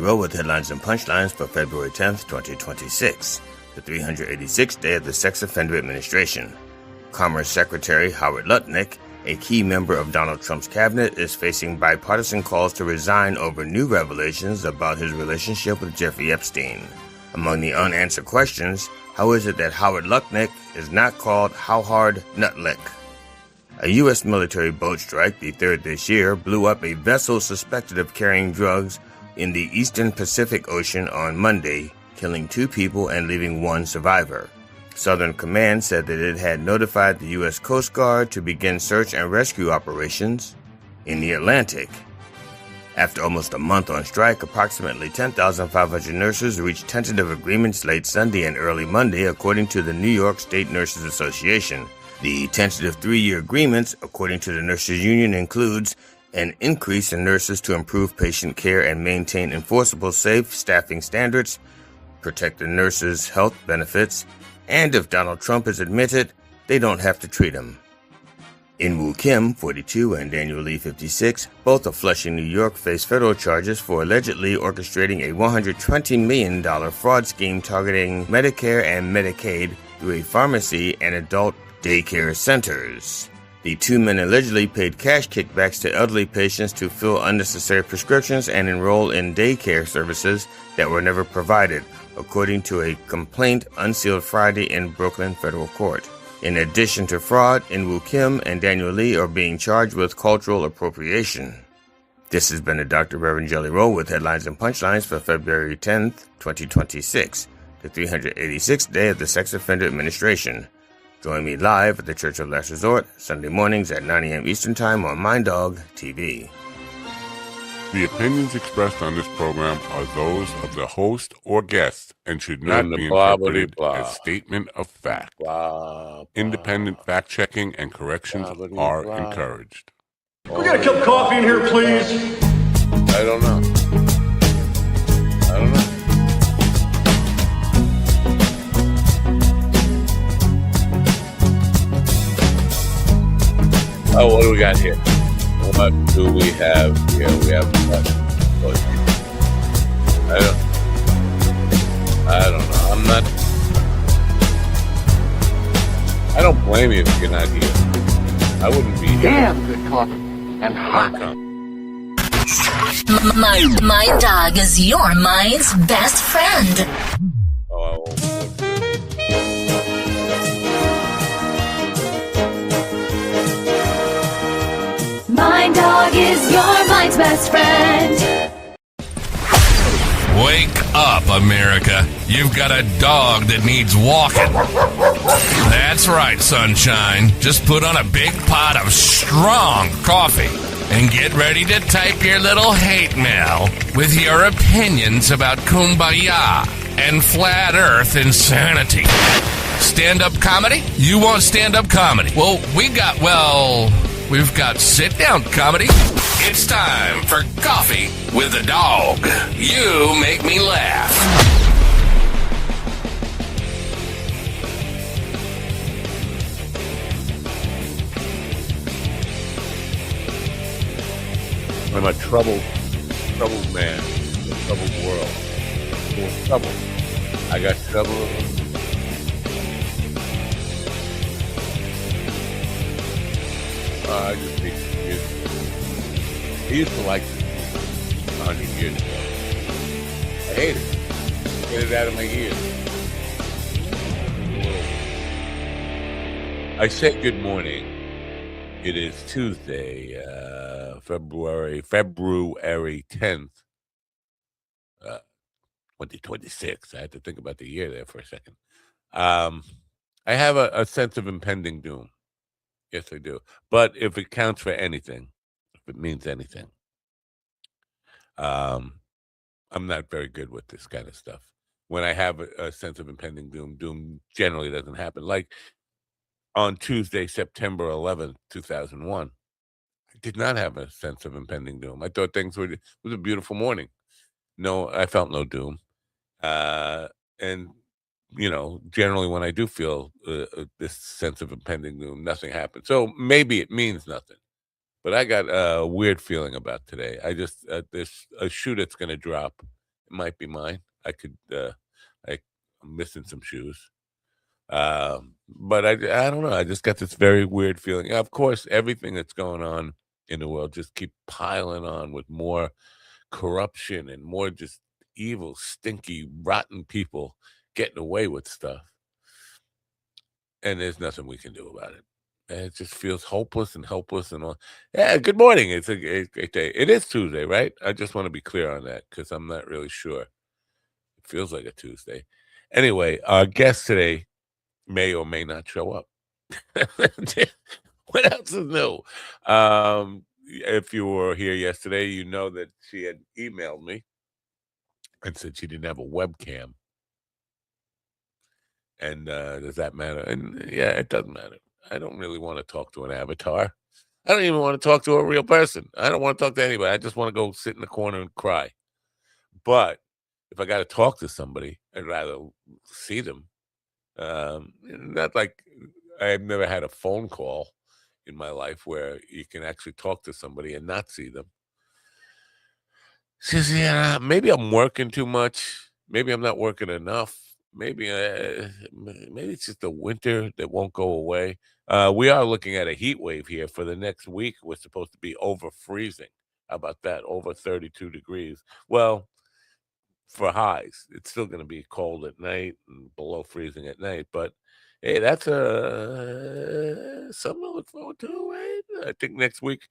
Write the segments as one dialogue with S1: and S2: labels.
S1: Roll with headlines and punchlines for February 10th, 2026, the 386th day of the Sex Offender Administration. Commerce Secretary Howard Lutnick, a key member of Donald Trump's cabinet, is facing bipartisan calls to resign over new revelations about his relationship with Jeffrey Epstein. Among the unanswered questions, how is it that Howard Lutnick is not called Howard Nutlick? A U.S. military boat strike, the third this year, blew up a vessel suspected of carrying drugs in the eastern Pacific Ocean on Monday, killing 2 people and leaving 1 survivor. Southern Command said that it had notified the U.S. Coast Guard to begin search and rescue operations in the Atlantic. After almost a month on strike, approximately 10,500 nurses reached tentative agreements late Sunday and early Monday, according to the New York State Nurses Association. The tentative 3-year agreements, according to the Nurses Union, includes an increase in nurses to improve patient care and maintain enforceable safe staffing standards, protect the nurses' health benefits, and if Donald Trump is admitted, they don't have to treat him. In Woo Kim, 42, and Daniel Lee, 56, both of Flushing, New York, face federal charges for allegedly orchestrating a $120 million fraud scheme targeting Medicare and Medicaid through a pharmacy and adult daycare centers. The 2 men allegedly paid cash kickbacks to elderly patients to fill unnecessary prescriptions and enroll in daycare services that were never provided, according to a complaint unsealed Friday in Brooklyn federal court. In addition to fraud, In Woo Kim and Daniel Lee are being charged with cultural appropriation. This has been a Dr. Reverend Jelly Roll with headlines and punchlines for February 10th, 2026, the 386th day of the Sex Offender Administration. Join me live at the Church of Last Resort, Sunday mornings at 9 a.m. Eastern Time on MindDog TV.
S2: The opinions expressed on this program are those of the host or guest and should not be interpreted as statement of fact. Independent fact-checking and corrections are encouraged.
S3: We got a cup of coffee in here, please.
S4: I don't know. Oh, what do we got here? What do we have here? We have what? I don't know. I don't blame you if you're not here. I wouldn't be here.
S5: Damn good coffee and hot.
S6: My dog is your mind's best friend.
S4: Oh,
S7: My dog is your mind's best friend.
S8: Wake up, America. You've got a dog that needs walking. That's right, sunshine. Just put on a big pot of strong coffee and get ready to type your little hate mail with your opinions about kumbaya and flat earth insanity. Stand-up comedy? You want stand-up comedy? Well, we've got sit-down comedy. It's time for Coffee with a Dog. You make me laugh.
S4: I'm a troubled man, a troubled world, full of trouble. I got trouble. I just think I used to like it 100 years ago. I hate it. Get it out of my ears. I said good morning. It is Tuesday, February 10th, 2026. I had to think about the year there for a second. I have a sense of impending doom. Yes, I do. But if it counts for anything, if it means anything, I'm not very good with this kind of stuff. When I have a sense of impending doom generally doesn't happen. Like on Tuesday, September 11th, 2001, I did not have a sense of impending doom. I thought it was a beautiful morning. No, I felt no doom. And generally when I do feel this sense of impending doom, nothing happens. So maybe it means nothing. But I got a weird feeling about today. I just there's a shoe that's going to drop It might be mine. I'm missing some shoes. But I don't know. I just got this very weird feeling. Of course, everything that's going on in the world just keep piling on with more corruption and more just evil, stinky, rotten people getting away with stuff. And there's nothing we can do about it. And it just feels hopeless and helpless and all. Yeah, good morning. It's a great day. It is Tuesday, right? I just want to be clear on that because I'm not really sure. It feels like a Tuesday. Anyway, our guest today may or may not show up. What else is new? If you were here yesterday, you know that she had emailed me and said she didn't have a webcam. And does that matter? And yeah, it doesn't matter. I don't really want to talk to an avatar. I don't even want to talk to a real person. I don't want to talk to anybody. I just want to go sit in the corner and cry. But if I got to talk to somebody, I'd rather see them. Not like I've never had a phone call in my life where you can actually talk to somebody and not see them. She says, yeah, maybe I'm working too much. Maybe I'm not working enough. Maybe it's just the winter that won't go away. We are looking at a heat wave here for the next week. We're supposed to be over freezing. How about that? Over 32 degrees. Well, for highs, it's still going to be cold at night and below freezing at night. But hey, that's something to look forward to, right? I think next week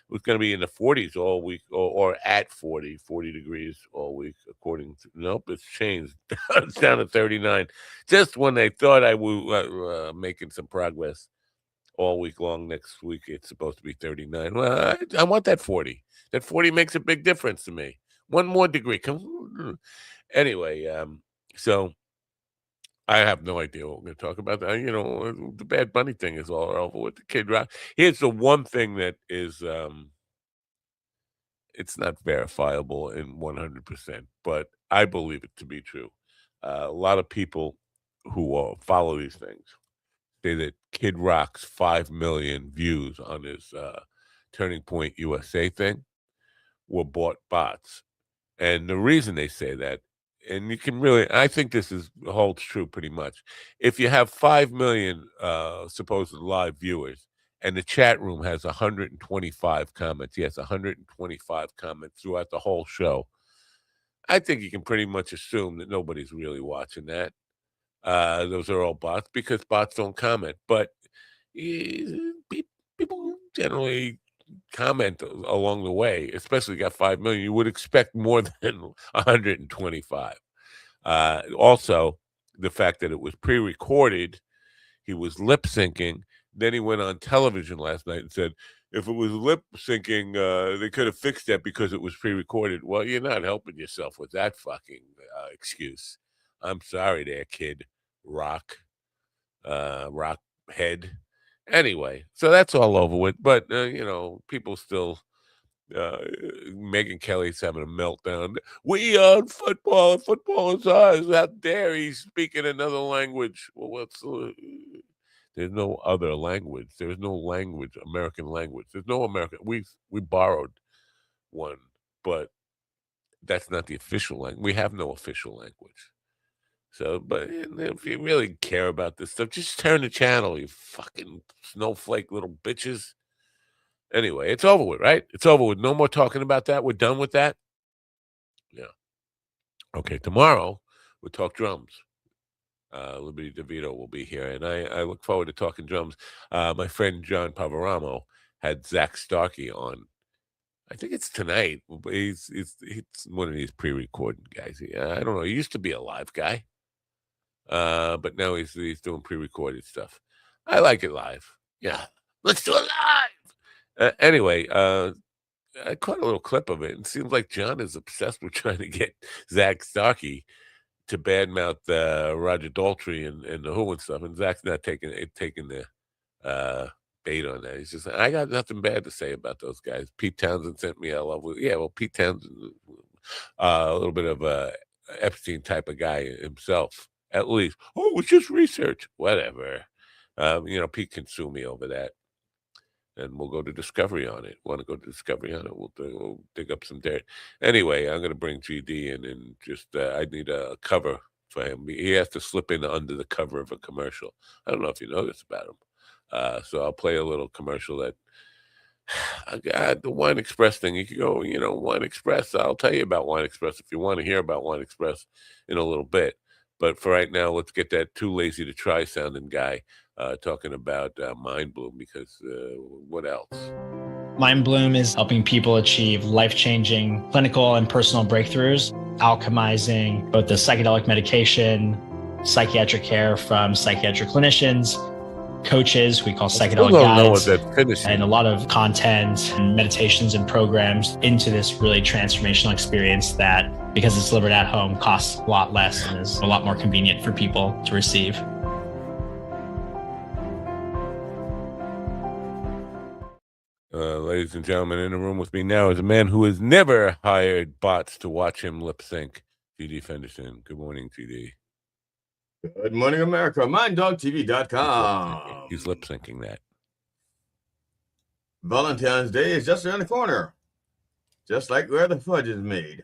S4: it's going to be in the 40s all week, or at 40 degrees all week, according to, nope, it's changed. It's down to 39. Just when they thought I was making some progress all week long, next week it's supposed to be 39. Well, I want that 40. That 40 makes a big difference to me. One more degree. Anyway, so I have no idea what we're going to talk about. The Bad Bunny thing is all over with. The Kid Rock. Here's the one thing that is, it's not verifiable in 100%, but I believe it to be true. A lot of people who follow these things say that Kid Rock's 5 million views on his Turning Point USA thing were bought bots. And the reason they say that, and you can really, I think this holds true pretty much. If you have 5 million supposed live viewers and the chat room has 125 comments, yes, 125 comments throughout the whole show, I think you can pretty much assume that nobody's really watching that. Those are all bots because bots don't comment. But people generally comment along the way, especially got 5 million. You would expect more than 125. Also, the fact that it was pre-recorded, he was lip syncing. Then he went on television last night and said, if it was lip syncing, they could have fixed that because it was pre-recorded. Well, you're not helping yourself with that fucking excuse. I'm sorry there, Kid Rock head. Anyway, so that's all over with. But, people still, Megan Kelly's having a meltdown. We on football. Football is ours. How dare he speak in another language? Well, there's no other language. There's no language, American language. There's no American. We borrowed one, but that's not the official language. We have no official language. So, but if you really care about this stuff, just turn the channel, you fucking snowflake little bitches. Anyway, it's over with, right? It's over with. No more talking about that. We're done with that. Yeah. Okay, tomorrow we'll talk drums. Liberty DeVito will be here, and I look forward to talking drums. My friend John Pavaramo had Zach Starkey on. I think it's tonight. He's one of these pre-recorded guys. I don't know. He used to be a live guy. But now he's doing pre-recorded stuff. I like it live. Yeah, let's do it live. Anyway, I caught a little clip of it. It seems like John is obsessed with trying to get Zach Starkey to badmouth Roger Daltrey and the Who and stuff, and Zach's not taking the bait on that. He's just, I got nothing bad to say about those guys. Pete Townsend sent me a love. Yeah, well, Pete Townsend, a little bit of a Epstein type of guy himself. At least, it was just research. Whatever. Pete can sue me over that. and we'll go to Discovery on it. Want to go to Discovery on it? We'll dig up some dirt. Anyway, I'm going to bring GD in and just I need a cover for him. He has to slip in under the cover of a commercial. I don't know if you know this about him. So I'll play a little commercial that I got the Wine Express thing. You can go, Wine Express. I'll tell you about Wine Express if you want to hear about Wine Express in a little bit. But for right now, let's get that Too Lazy to Try sounding guy talking about Mind Bloom, because what else?
S9: Mind Bloom is helping people achieve life-changing clinical and personal breakthroughs, alchemizing both the psychedelic medication, psychiatric care from psychiatric clinicians, coaches, we call psychedelic guides, and a lot of content and meditations and programs into this really transformational experience that, because it's delivered at home, costs a lot less and is a lot more convenient for people to receive.
S4: Ladies and gentlemen, in the room with me now is a man who has never hired bots to watch him lip sync, GD Fenderson. Good morning, GD.
S1: Good morning, America. MindDogTV.com.
S4: He's lip syncing that.
S1: Valentine's Day is just around the corner, just like where the fudge is made.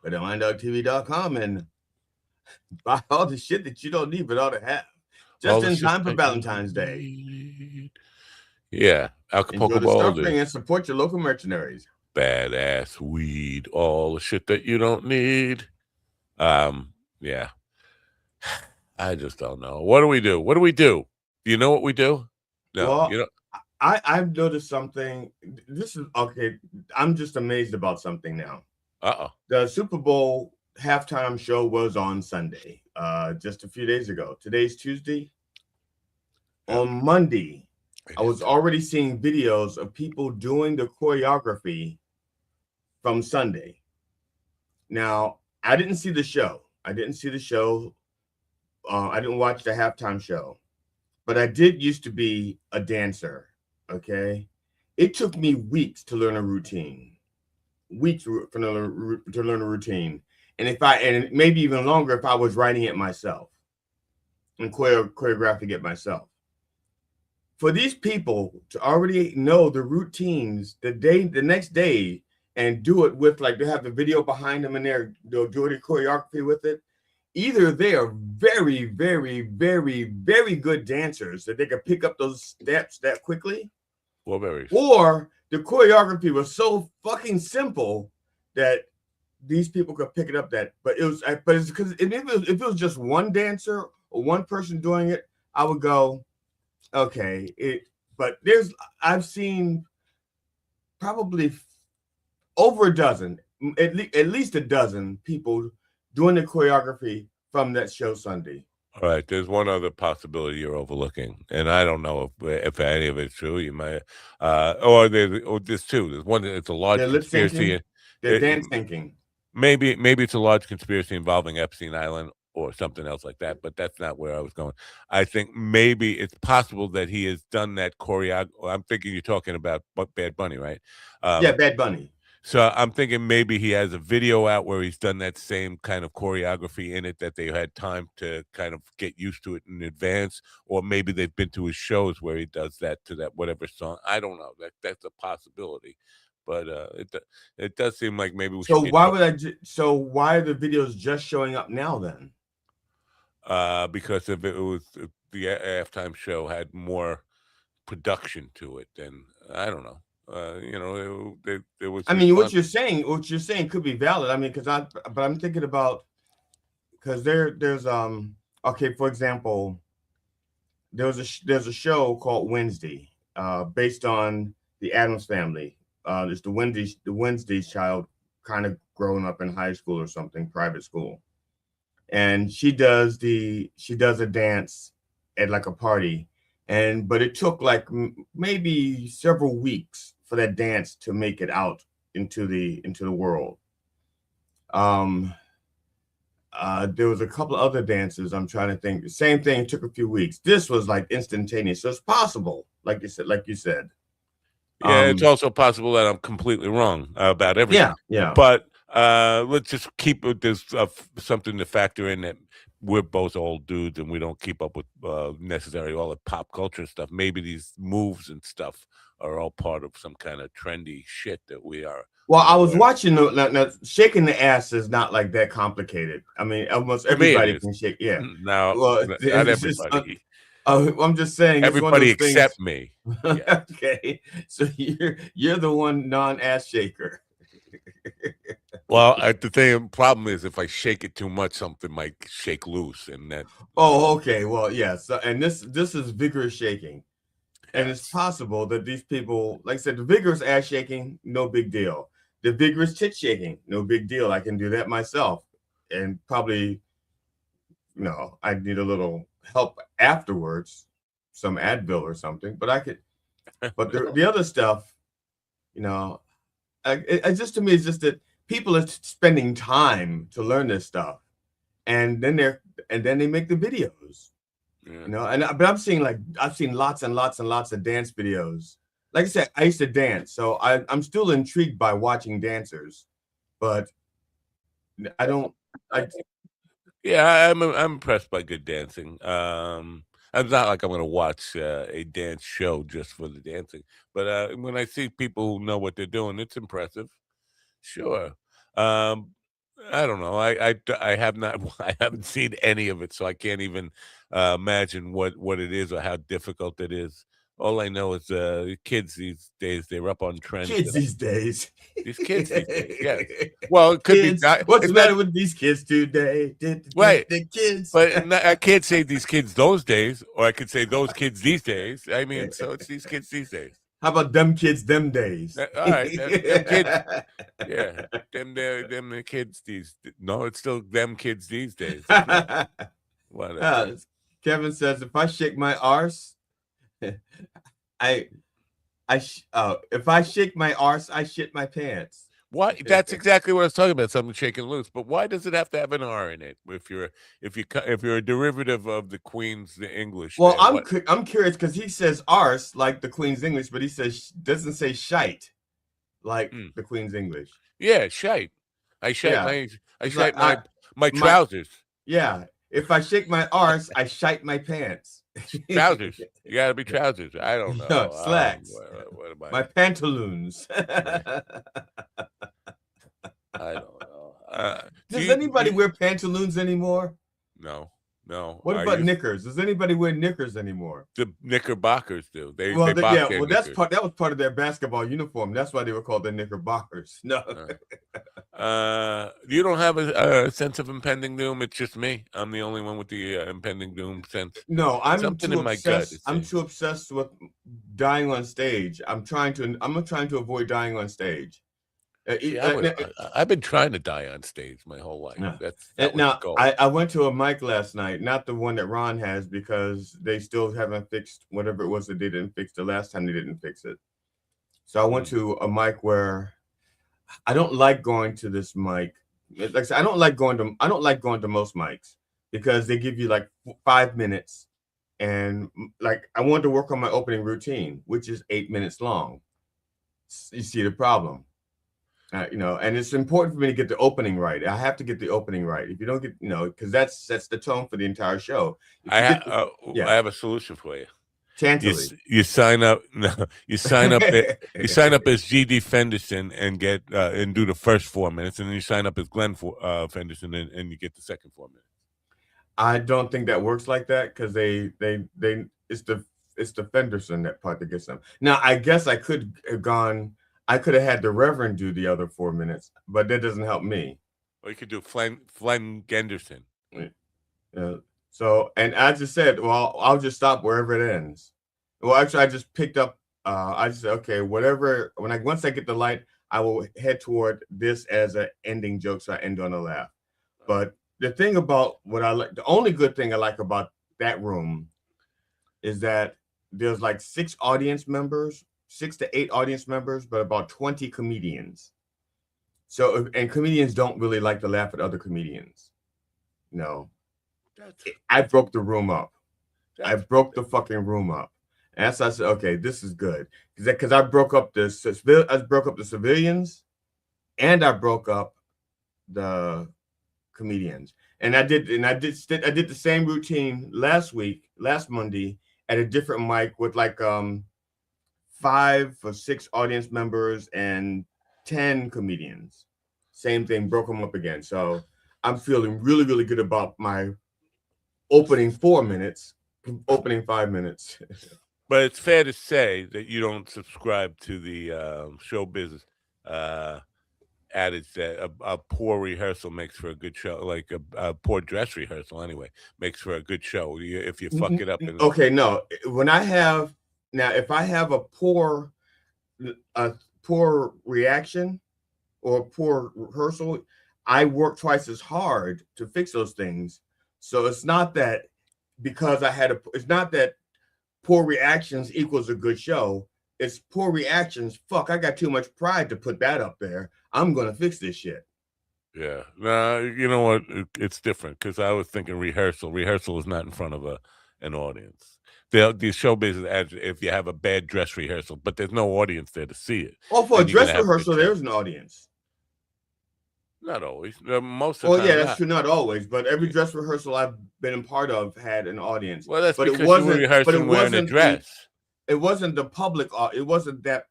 S1: Go to MindDogTV.com and buy all the shit that you don't need but ought to have, just in time for Valentine's Day.
S4: Yeah,
S1: Acapulco Ball and support your local mercenaries.
S4: Badass weed, all the shit that you don't need. Yeah. I just don't know. What do we do? Do you know what we do? No,
S1: well, I've noticed something. This is okay. I'm just amazed about something now. The Super Bowl halftime show was on Sunday, just a few days ago. Today's Tuesday. On Monday, I was already seeing videos of people doing the choreography from Sunday. Now, I didn't see the show. I didn't watch the halftime show, but I did used to be a dancer. Okay. It took me weeks to learn a routine, and maybe even longer if I was writing it myself and choreographing it myself. For these people to already know the routines the next day and do it with, like, they have the video behind them and they'll do the choreography with it. Either they are very, very, very, very good dancers that they can pick up those steps that quickly, or the choreography was so fucking simple that these people could pick it up. But it's because if it was just one dancer or one person doing it, I would go, okay. But I've seen probably over a dozen, at least a dozen people doing the choreography from that show Sunday.
S4: All right, there's one other possibility you're overlooking, and I don't know if any of it's true. You might, there's two. There's one. It's a large conspiracy.
S1: They're dance thinking.
S4: Maybe it's a large conspiracy involving Epstein Island or something else like that, but that's not where I was going. I think maybe it's possible that he has done that choreography. I'm thinking you're talking about Bad Bunny, right?
S1: Yeah, Bad Bunny.
S4: So I'm thinking maybe he has a video out where he's done that same kind of choreography in it, that they had time to kind of get used to it in advance, or maybe they've been to his shows where he does that to that whatever song. I don't know. That's a possibility, but it does seem like maybe we should.
S1: So why are the videos just showing up now then?
S4: Because if it was the halftime show had more production to it, then I don't know. There was.
S1: I mean, what you're saying could be valid. I mean, but I'm thinking about, because there's okay, for example, there's a show called Wednesday, based on the Addams Family. It's the Wednesday child, kind of growing up in high school or something, private school, and she does a dance at like a party, but it took like maybe several weeks for that dance to make it out into the world. There was a couple of other dances. I'm trying to think. The same thing took a few weeks. This was like instantaneous. So it's possible, like you said.
S4: Yeah, it's also possible that I'm completely wrong about everything.
S1: Yeah.
S4: But let's just keep it. There's something to factor in, that we're both old dudes and we don't keep up with necessarily all the pop culture stuff. Maybe these moves and stuff are all part of some kind of trendy shit that we are.
S1: Well, I was watching now, shaking the ass is not like that complicated. I mean, almost everybody can shake. Yeah.
S4: Now,
S1: well,
S4: not everybody.
S1: I'm just saying, it's one of
S4: Everybody
S1: those
S4: except
S1: things.
S4: me. Yeah.
S1: Okay, so you're the one non-ass shaker.
S4: Well, the problem is if I shake it too much, something might shake loose, and that.
S1: Oh, okay. Well, yeah. So, and this is vigorous shaking, and it's possible that these people, like I said, the vigorous ass shaking, no big deal. The vigorous tit shaking, no big deal. I can do that myself, and probably, I need a little help afterwards, some Advil or something. But I could. But the other stuff, it just, to me, it's just that people are spending time to learn this stuff, and then they make the videos.
S4: Yeah.
S1: But I've seen lots and lots and lots of dance videos. Like I said, I used to dance, so I'm still intrigued by watching dancers, but I don't.
S4: Yeah, I'm impressed by good dancing. It's not like I'm going to watch a dance show just for the dancing, but when I see people who know what they're doing, it's impressive. Sure. I don't know. I have not. I haven't seen any of it, so I can't even imagine what it is or how difficult it is. All I know is kids these days, they're up on trends.
S1: Kids these days.
S4: These kids these days, yes. Well, it could
S1: kids,
S4: be.
S1: What's the matter with these kids today?
S4: Right.
S1: The kids.
S4: But I can't say these kids those days, or I could say those kids these days. I mean, so it's these kids these days.
S1: How about them kids them days?
S4: All right, them kids. Yeah, them the kids these. No, it's still them kids these days. Whatever.
S1: Kevin says, if I shake my arse, if I shake my arse, I shit my pants.
S4: Why? That's exactly what I was talking about. Something shaking loose. But why does it have to have an R in it? If you're a derivative of the Queen's English.
S1: Well, I'm curious because he says arse like the Queen's English, but he doesn't say shite like the Queen's English.
S4: Yeah, shite. I shite my trousers.
S1: Yeah. If I shake my arse, I shite my pants.
S4: Trousers. You gotta be trousers. I don't know.
S1: No, slacks.
S4: What am I?
S1: My pantaloons.
S4: I don't know.
S1: Does anybody wear pantaloons anymore?
S4: No.
S1: What about knickers? Does anybody wear knickers anymore?
S4: The Knickerbockers do. That
S1: was part of their basketball uniform. That's why they were called the Knickerbockers. No.
S4: You don't have a sense of impending doom. It's just me. I'm the only one with the impending doom sense.
S1: No, I'm
S4: something
S1: too
S4: in my
S1: obsessed.
S4: gut.
S1: I'm too obsessed with dying on stage. I'm trying to avoid dying on stage.
S4: I've been trying to die on stage my whole life.
S1: Yeah.
S4: That was the goal.
S1: I went to a mic last night, not the one that Ron has, because they still haven't fixed whatever it was that they didn't fix the last time they didn't fix it. So I went to a mic where I don't like going to this mic. Like I said, I don't like going to most mics because they give you like 5 minutes, and like I wanted to work on my opening routine, which is 8 minutes long. You see the problem. And it's important for me to get the opening right. I have to get the opening right. If you don't get, because that sets the tone for the entire show.
S4: I have a solution for you.
S1: Chantilly.
S4: You sign up. No, you sign up. You sign up as G.D. Fenderson and get and do the first 4 minutes, and then you sign up as Glenn Fenderson and you get the second 4 minutes.
S1: I don't think that works like that because it's the Fenderson that part that gets them. Now I guess I could have had the Reverend do the other 4 minutes, but that doesn't help me.
S4: Or you could do Glenn Genderson.
S1: So, and I just said, well, I'll just stop wherever it ends. Well, actually, I just picked up. I just said, okay, whatever. Once I get the light, I will head toward this as an ending joke, so I end on a laugh. But the thing about the only good thing I like about that room is that there's like 6 to 8 audience members, but about 20 comedians. So, and comedians don't really like to laugh at other comedians. I broke the room up. I broke the fucking room up. And so I said, okay, this is good. Because I broke up the civilians and I broke up the comedians. And I did the same routine last Monday at a different mic with like 5 or 6 audience members and 10 comedians. Same thing, broke them up again. So I'm feeling really, really good about my opening 4 minutes, opening 5 minutes.
S4: But it's fair to say that you don't subscribe to the show business adage that a poor rehearsal makes for a good show, like a poor dress rehearsal anyway, makes for a good show. If you fuck it up.
S1: Okay, no. When I have, now if I have a poor reaction or poor rehearsal, I work twice as hard to fix those things. So it's not that because it's not that poor reactions equals a good show. It's poor reactions. Fuck, I got too much pride to put that up there. I'm gonna fix this shit.
S4: Yeah, nah, you know what? It's different because I was thinking rehearsal. Rehearsal is not in front of an audience. The show business, if you have a bad dress rehearsal, but there's no audience there to see it.
S1: Oh, for a dress rehearsal, there's an audience.
S4: Not always. Most of the time.
S1: Yeah, that's true. Not always, but every dress rehearsal I've been a part of had an audience.
S4: Well, that's
S1: but
S4: because
S1: it wasn't,
S4: you were rehearsing wearing a dress.
S1: It wasn't the public. It wasn't that.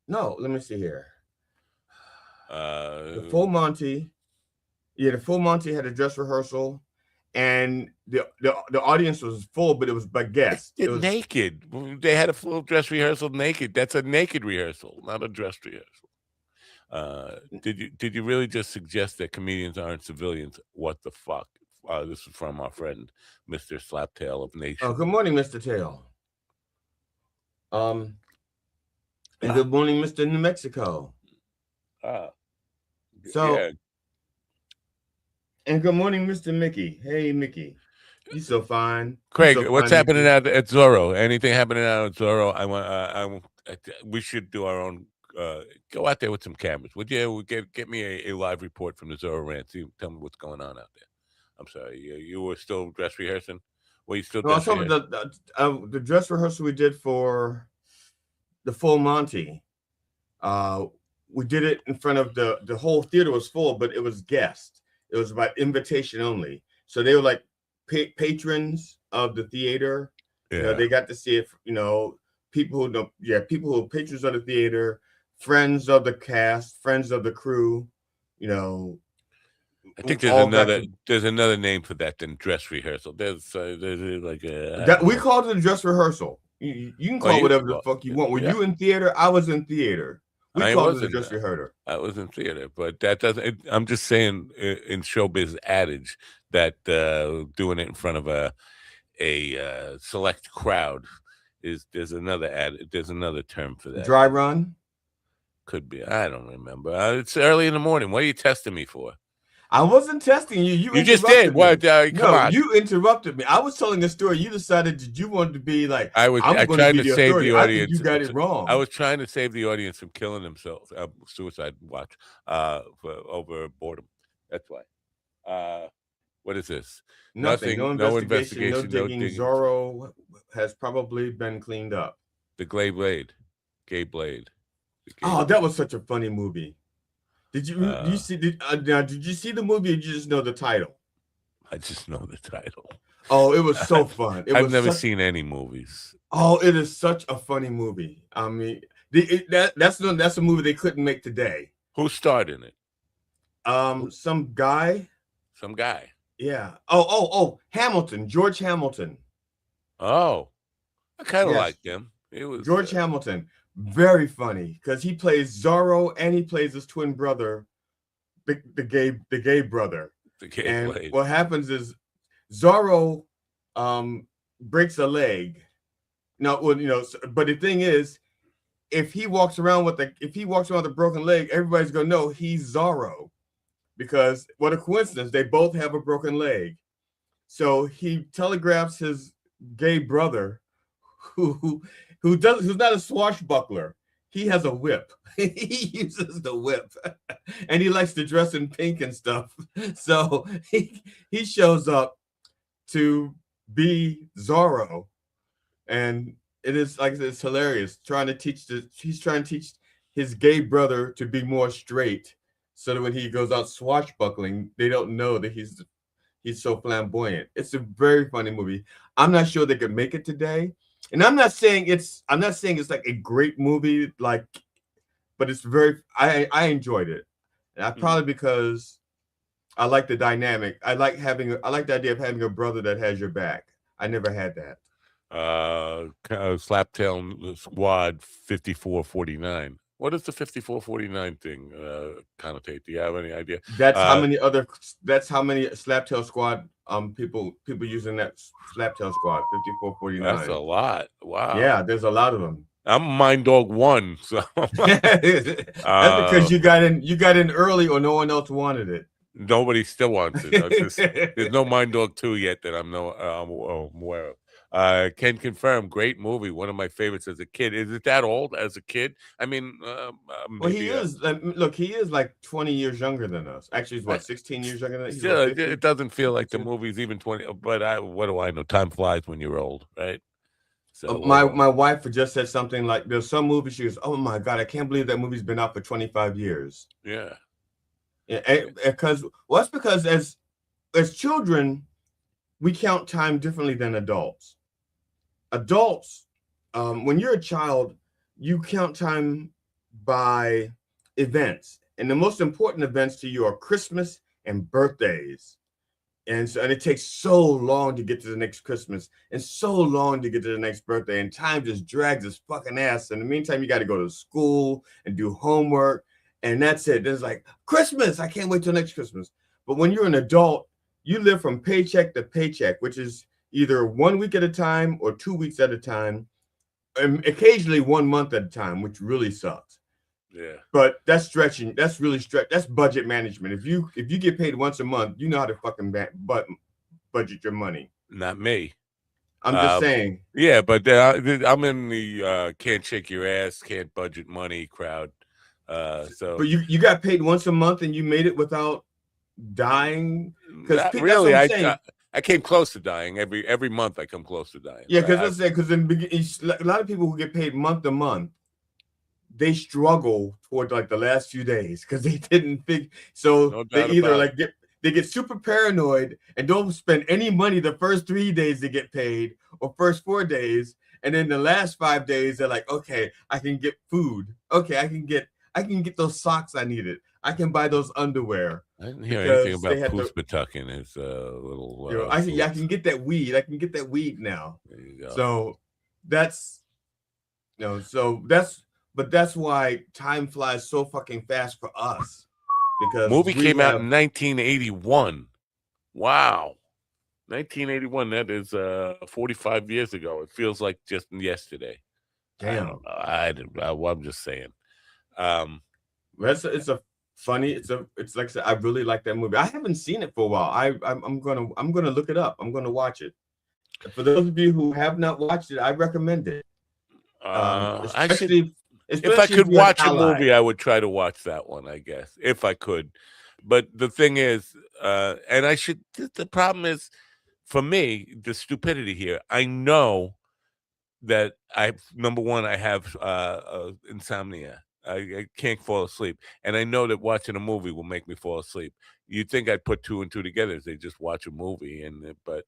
S1: No, let me see here. The Full Monty. Yeah, the Full Monty had a dress rehearsal, and the audience was full, but it was by guests.
S4: It was naked. They had a full dress rehearsal naked. That's a naked rehearsal, not a dress rehearsal. Did you really just suggest that comedians aren't civilians? What the fuck? This is from our friend Mr. Slaptail of Nation.
S1: Oh, good morning, Mr. Tail. And good morning, Mr. New Mexico.
S4: Yeah.
S1: And good morning, Mr. Mickey. Hey, Mickey. You so fine.
S4: Craig,
S1: so
S4: what's
S1: fine,
S4: happening
S1: Mickey.
S4: at Zorro? Anything happening out at Zorro? We should do our own. Go out there with some cameras, would you? Get me a live report from the Zorro rant. Tell me what's going on out there. I'm sorry, you were still dress rehearsing. Were you still?
S1: No, I was talking about the dress rehearsal we did for the Full Monty. We did it in front of the whole theater was full, but it was guests. It was about invitation only. So they were like patrons of the theater.
S4: Yeah.
S1: You know, they got to see it. You know, people who know, people who are patrons of the theater, friends of the cast, friends of the crew. You know,
S4: I think there's another name for that than dress rehearsal. There's like
S1: we called it a dress rehearsal. You can call it whatever the fuck you want. Were you in theater? I was in theater. We called it a dress rehearsal.
S4: I was in theater, but that doesn't. I'm just saying in showbiz adage that doing it in front of a select crowd there's another term for that.
S1: Dry run.
S4: Could be. I don't remember. It's early in the morning. What are you testing me for?
S1: I wasn't testing you. You
S4: just did. What? Come on.
S1: You interrupted me. I was telling a story. You decided that you wanted to be like.
S4: I tried to save the audience.
S1: I think you got it wrong.
S4: I was trying to save the audience from killing themselves. Suicide watch. Over boredom. That's why. What is this?
S1: Nothing. No investigation. No digging. Zorro has probably been cleaned up.
S4: The Gay Blade.
S1: Oh, that was such a funny movie. Did you see? Did you see the movie? Or did you just know the title?
S4: I just know the title.
S1: Oh, it was so fun.
S4: I've never seen any movies.
S1: Oh, it is such a funny movie. I mean, that's a movie they couldn't make today.
S4: Who starred in it?
S1: Some guy. Yeah. Oh, Hamilton. George Hamilton.
S4: Oh, I kind of liked him. It was
S1: George Hamilton. Very funny because he plays Zorro and he plays his twin brother, the gay brother. And Blade. What happens is Zorro breaks a leg. Now, well, you know, but the thing is, if he walks around with a broken leg, everybody's gonna know he's Zorro, because what a coincidence, they both have a broken leg. So he telegraphs his gay brother, who's not a swashbuckler. He has a whip. He uses the whip, and he likes to dress in pink and stuff. So he shows up to be Zorro, and it is like it's hilarious. He's trying to teach his gay brother to be more straight, so that when he goes out swashbuckling, they don't know that he's so flamboyant. It's a very funny movie. I'm not sure they could make it today. And I'm not saying it's like a great movie, like, but it's very. I enjoyed it, and probably because I like the dynamic. I like the idea of having a brother that has your back. I never had that.
S4: Slaptail Squad 5449. What does the 5449 thing connotate? Do you have any idea?
S1: That's how many Slaptail Squad people using that Slaptail Squad 5449.
S4: That's a lot. Wow.
S1: Yeah, there's a lot of them.
S4: I'm Mind Dog 1, so
S1: that's because you got in early, or no one else wanted it.
S4: Nobody still wants it. There's no Mind Dog 2 yet that I'm aware of. Can confirm, great movie, one of my favorites as a kid. Is it that old as a kid? I mean,
S1: well, he is. Look, he is like 20 years younger than us. Actually, he's what, 16 years younger than us?
S4: Still, it doesn't feel like the movie's even 20. But what do I know? Time flies when you're old, right? So
S1: my wife just said something like, "There's some movies." She goes, "Oh my God, I can't believe that movie's been out for 25 years."
S4: Yeah.
S1: Because that's because as children, we count time differently than adults. Adults, when you're a child, you count time by events, and the most important events to you are Christmas and birthdays. And it takes so long to get to the next Christmas and so long to get to the next birthday, and time just drags its fucking ass. In the meantime, you got to go to school and do homework, and that's it. There's like Christmas. I can't wait till next Christmas. But when you're an adult, you live from paycheck to paycheck, which is either 1 week at a time or 2 weeks at a time, and occasionally 1 month at a time, which really sucks.
S4: Yeah.
S1: But that's stretching. That's really That's budget management. If you get paid once a month, you know how to fucking budget your money.
S4: Not me.
S1: I'm just saying.
S4: Yeah, but I'm in the can't shake your ass, can't budget money crowd. So,
S1: but you got paid once a month and you made it without dying.
S4: Because really, I came close to dying. Every month I come close to dying.
S1: Yeah, because a lot of people who get paid month to month, they struggle toward like the last few days because they didn't think. So they either they get super paranoid and don't spend any money the first 3 days they get paid, or first 4 days, and then the last 5 days they're like, okay, I can get food. Okay, I can get those socks I needed. I can buy those underwear.
S4: I didn't hear anything about Poospatucking. It's a little.
S1: I can get that weed. I can get that weed now.
S4: There you go.
S1: So that's But that's why time flies so fucking fast for us. Because
S4: movie came out in 1981. Wow. 1981. That is 45 years ago. It feels like just yesterday.
S1: Damn.
S4: I'm just saying.
S1: It's like I said, I really like that movie. I haven't seen it for a while. I'm gonna look it up. I'm gonna watch it. For those of you who have not watched it, I recommend it.
S4: If I could watch a movie, I would try to watch that one, I guess, if I could. But the thing is, the problem is, for me, the stupidity here, I know that number one, I have insomnia. I can't fall asleep. And I know that watching a movie will make me fall asleep. You'd think I'd put 2 and 2 together as they just watch a movie. But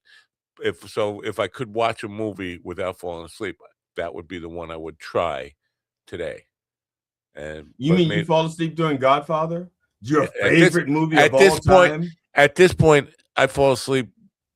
S4: if I could watch a movie without falling asleep, that would be the one I would try today. And
S1: you fall asleep during Godfather? Your favorite movie of all time?
S4: At this point, I fall asleep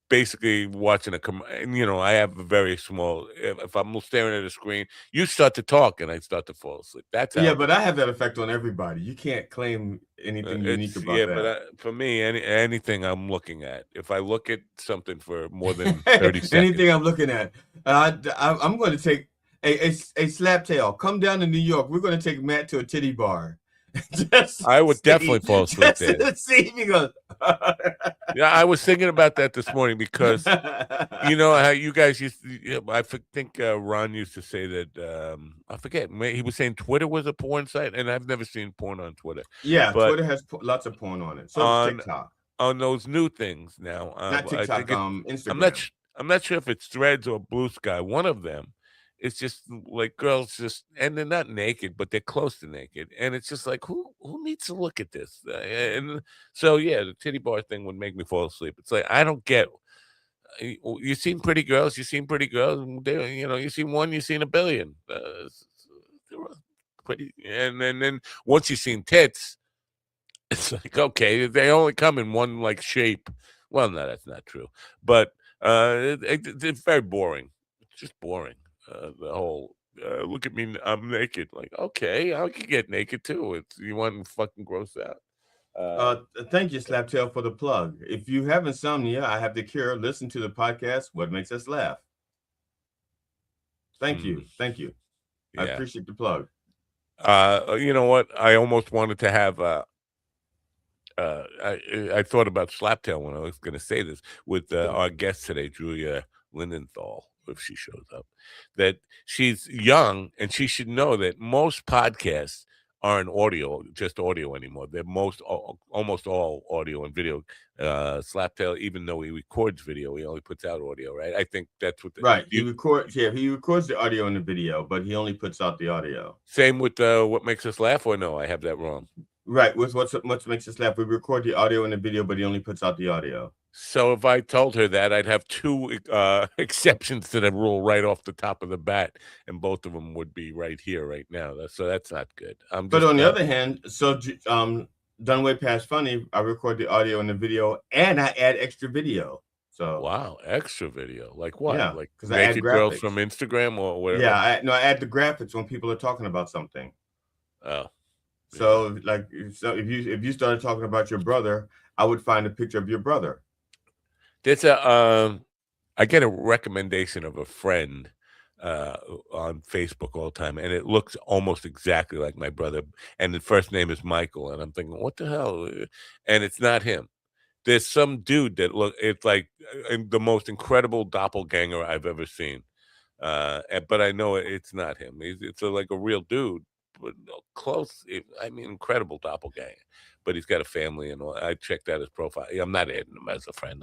S4: basically watching I have a very small. If I'm staring at a screen, you start to talk and I start to fall asleep. That's
S1: but I have that effect on everybody. You can't claim anything unique about that.
S4: But for me, anything I'm looking at, if I look at something for more than 30 seconds,
S1: anything I'm looking at, I'm going to take a Slaptail. Come down to New York. We're going to take Matt to a titty bar.
S4: I would definitely fall asleep there. Yeah, I was thinking about that this morning because you know how you guys used to, I think Ron used to say that I forget, he was saying Twitter was a porn site, and I've never seen porn on Twitter.
S1: Yeah, but Twitter has lots of porn on it. So does TikTok.
S4: On those new things now.
S1: Not TikTok, Instagram.
S4: I'm not sure if it's Threads or Blue Sky. One of them. It's just like girls and they're not naked, but they're close to naked. And it's just like, who needs to look at this? And so, yeah, the titty bar thing would make me fall asleep. It's like, I don't get, You seen pretty girls. You seen pretty girls. You seen one. You seen a billion. Pretty, and then once you seen tits, it's like, okay, they only come in one like shape. Well, no, that's not true. But it's very boring. It's just boring. The whole look at me, I'm naked. Like, okay, I could get naked too. You want to fucking gross out.
S1: Thank you, Slaptail, for the plug. If you have insomnia, I have the cure. Listen to the podcast, What Makes Us Laugh. Thank you. Yeah. I appreciate the plug.
S4: You know what? I almost wanted to have I thought about Slaptail when I was going to say this with our guest today, Julia Lindenthal, if she shows up, that she's young and she should know that most podcasts aren't just audio anymore. They're almost all audio and video. Slaptail, even though he records video, he only puts out audio, right? I think that's what
S1: he records the audio and the video, but he only puts out the audio.
S4: Same with What Makes Us Laugh, or no, I have that wrong.
S1: Right, with what makes us laugh, we record the audio and the video, but he only puts out the audio.
S4: So if I told her that, I'd have two exceptions to the rule right off the top of the bat, and both of them would be right here, right now. So that's not good.
S1: But on the other hand, so Done Way Past Funny, I record the audio and the video, and I add extra video. So
S4: wow, extra video, like what?
S1: Yeah,
S4: like
S1: because I add graphics.
S4: Girls from Instagram or whatever.
S1: Yeah, I add the graphics when people are talking about something.
S4: Oh.
S1: So if you started talking about your brother, I would find a picture of your brother.
S4: There's I get a recommendation of a friend on Facebook all the time, and it looks almost exactly like my brother, and the first name is Michael, and I'm thinking, what the hell? And it's not him. There's some dude that it's like the most incredible doppelganger I've ever seen. But I know it's not him. It's like a real dude. But close, incredible doppelganger. But he's got a family and all. I checked out his profile. I'm not adding him as a friend.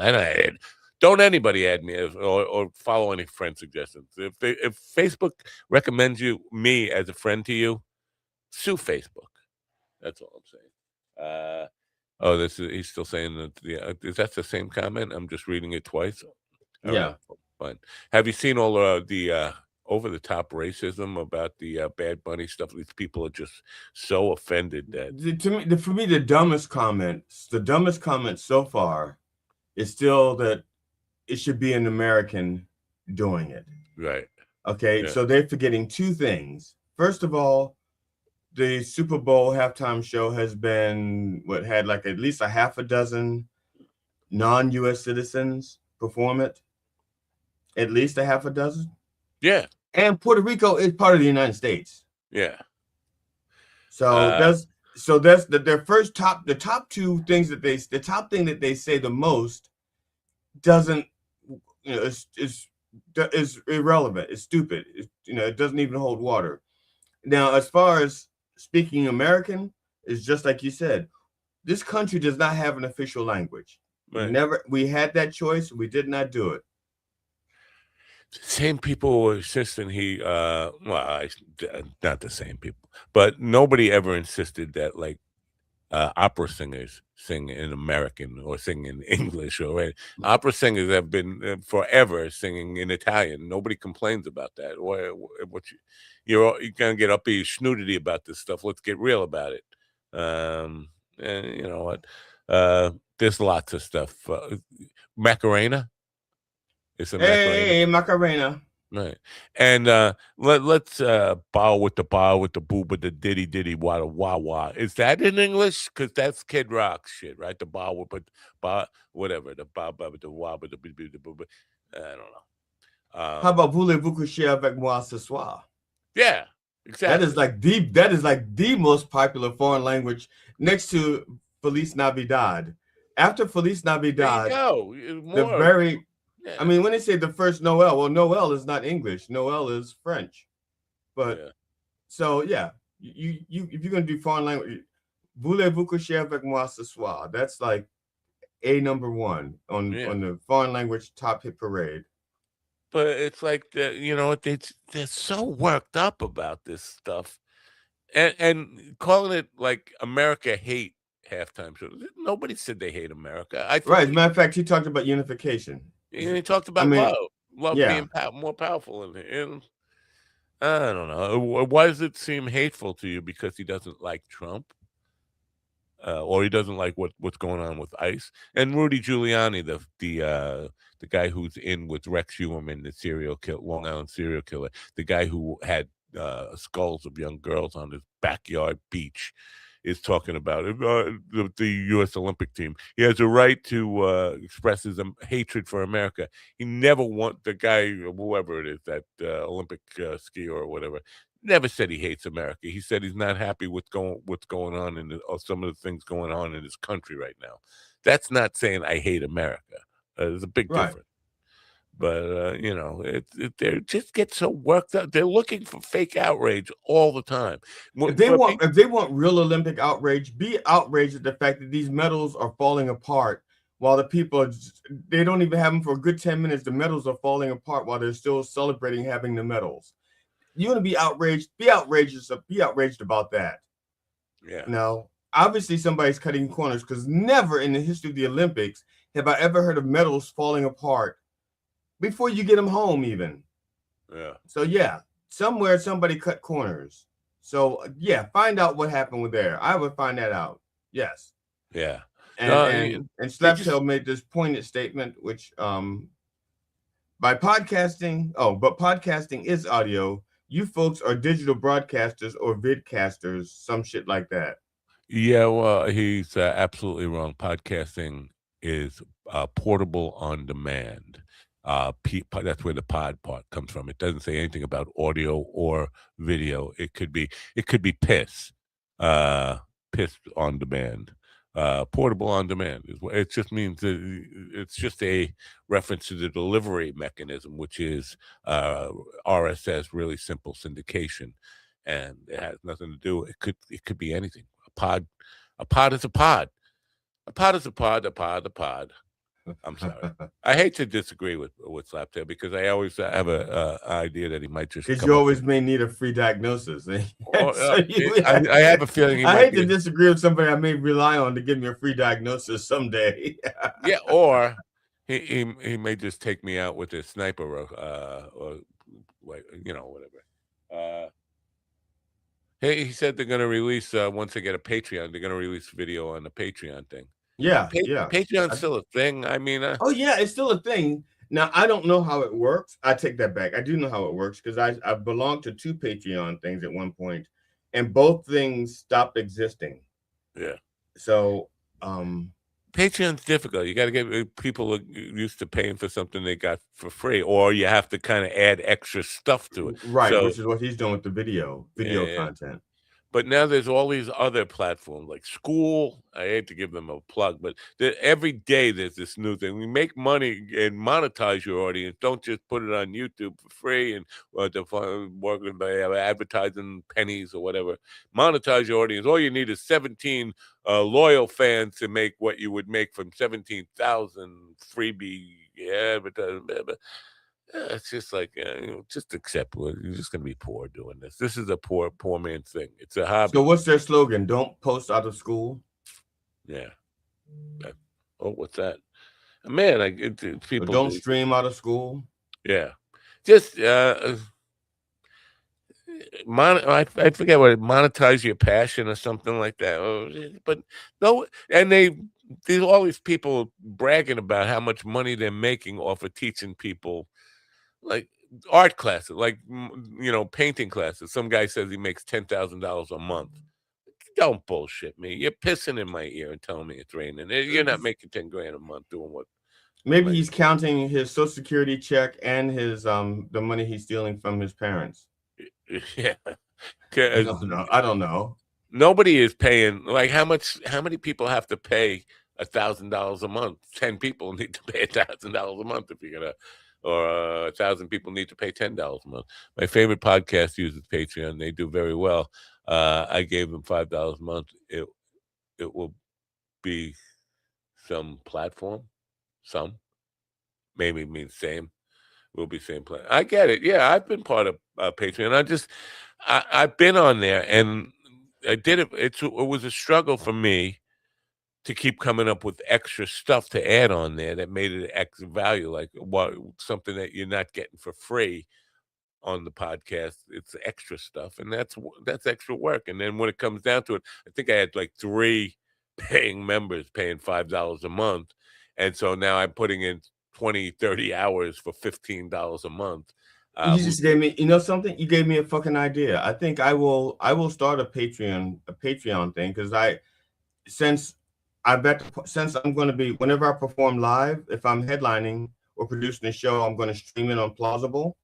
S4: Don't anybody add me or follow any friend suggestions. If Facebook recommends me as a friend to you, sue Facebook. That's all I'm saying. He's still saying that. Is that the same comment? I'm just reading it twice.
S1: Yeah.
S4: Fine. Have you seen all the over-the-top racism about the Bad Bunny stuff? These people are just so offended that
S1: for me, the dumbest comment so far is still that it should be an American doing it.
S4: Right.
S1: Okay. Yeah. So they're forgetting two things. First of all, the Super Bowl halftime show has been had like at least a half a dozen non-U.S. citizens perform it. At least a half a dozen.
S4: Yeah.
S1: And Puerto Rico is part of the United States.
S4: Yeah.
S1: So that's their first the top two things the top thing that they say the most doesn't, is irrelevant. It's stupid. It doesn't even hold water. Now, as far as speaking American, it's just like you said, this country does not have an official language. Right. We had that choice. We did not do it.
S4: Same people were insisting not the same people, but nobody ever insisted that like opera singers sing in American or sing in English or opera singers have been forever singing in Italian. Nobody complains about that. You're gonna get up your snooty about this stuff. Let's get real about it. And you know what? There's lots of stuff. Macarena.
S1: Hey, Macarena.
S4: Right. And let's bow with the booba, the diddy wada wah wah. Is that in English? Because that's Kid Rock shit, right? The bow with whatever. The bow with the wah with the booba. I don't know.
S1: How about voulez-vous coucher avec moi ce soir?
S4: Yeah, exactly.
S1: That is like the most popular foreign language next to Feliz Navidad. After Feliz Navidad, I mean, when they say the first Noel, well, Noel is not English. Noel is French. But so yeah, you if you're gonna do foreign language, voulez-vous coucher avec moi ce soir? That's like number one on the foreign language top hit parade.
S4: But it's like they're so worked up about this stuff, and calling it like America hate halftime show. Nobody said they hate America.
S1: Right. As a matter of fact, he talked about unification.
S4: He talked about love being more powerful, and I don't know. Why does it seem hateful to you? Because he doesn't like Trump, or he doesn't like what's going on with ICE and Rudy Giuliani, the guy who's in with Rex Heuermann, the Long Island serial killer, the guy who had skulls of young girls on his backyard beach, is talking about the U.S. Olympic team. He has a right to express his hatred for America. He never the guy, whoever it is, that Olympic skier or whatever, never said he hates America. He said he's not happy with what's going on or some of the things going on in his country right now. That's not saying I hate America. There's a big difference. But they just get so worked up. They're looking for fake outrage all the time.
S10: If they want real Olympic outrage, be outraged at the fact that these medals are falling apart while the people they don't even have them for a good 10 minutes. The medals are falling apart while they're still celebrating having the medals. You want to be outraged? Be outraged about that.
S4: Yeah.
S10: Now, obviously, somebody's cutting corners, because never in the history of the Olympics have I ever heard of medals falling apart before you get them home, even.
S4: Yeah.
S10: So yeah, somewhere somebody cut corners. So yeah, find out what happened with there. I would find that out. Yes.
S4: Yeah.
S10: And Slaptail made this poignant statement, which by podcasting, but podcasting is audio. You folks are digital broadcasters or vidcasters, some shit like that.
S4: Yeah, well, he's absolutely wrong. Podcasting is portable on demand. That's where the pod part comes from. It doesn't say anything about audio or video. It could be piss on demand. Portable on demand. It just means that it's just a reference to the delivery mechanism, which is RSS, really simple syndication, and it has nothing to do. It could be anything. A pod is a pod. A pod is a pod. A pod. I'm sorry. I hate to disagree with Slaptail, because I always have a idea that he might just.
S10: Because you always may need a free diagnosis.
S4: I have a feeling.
S10: I hate to disagree with somebody I may rely on to give me a free diagnosis someday.
S4: Yeah, or he may just take me out with a sniper or whatever. He said they're going to release once they get a Patreon. They're going to release video on the Patreon thing.
S10: Yeah,
S4: Patreon's still a thing. I mean,
S10: oh yeah, it's still a thing. Now I don't know how it works. I take that back. I do know how it works, because I belonged to 2 Patreon things at one point, and both things stopped existing.
S4: Yeah.
S10: So
S4: Patreon's difficult. You got to get people used to paying for something they got for free, or you have to kind of add extra stuff to it.
S10: Right, which is what he's doing with the video content.
S4: But now there's all these other platforms like School. I hate to give them a plug, but every day there's this new thing. We make money and monetize your audience. Don't just put it on YouTube for free and working by advertising pennies or whatever. Monetize your audience. All you need is 17 loyal fans to make what you would make from 17,000 freebie advertising. It's just like, just accept it. You're just going to be poor doing this. This is a poor man's thing. It's a hobby.
S10: So what's their slogan? Don't post out of school?
S4: Yeah. What's that? Man, people
S10: don't stream out of school?
S4: Yeah. Just, I forget what, monetize your passion or something like that. But no, and there's all these people bragging about how much money they're making off of teaching people, like art classes, like painting classes. Some guy says he makes $10,000 a month. Don't bullshit me. You're pissing in my ear and telling me it's raining. You're not making $10,000 a month doing what?
S10: Maybe he's counting his Social Security check and his the money he's stealing from his parents.
S4: Yeah,
S10: I don't know.
S4: Nobody is paying. Like, how many people have to pay $1,000 a month? 10 people need to pay $1,000 a month if you're gonna. Or 1,000 people need to pay $10 a month. My favorite podcast uses Patreon. They do very well. I gave them $5 a month. It will be some platform. Some maybe means same. Will be same plan. I get it. Yeah, I've been part of Patreon. I've been on there, and I did it. It was a struggle for me to keep coming up with extra stuff to add on there that made it extra value, like something that you're not getting for free on the podcast. It's extra stuff, and that's extra work. And then when it comes down to it, I think I had like 3 paying members paying $5 a month, and so now I'm putting in 20, 30 hours for $15 a month.
S10: You just gave me, something? You gave me a fucking idea. I think I will start a Patreon thing, because since I'm going to be, whenever I perform live, if I'm headlining or producing a show, I'm going to stream it on Plausible.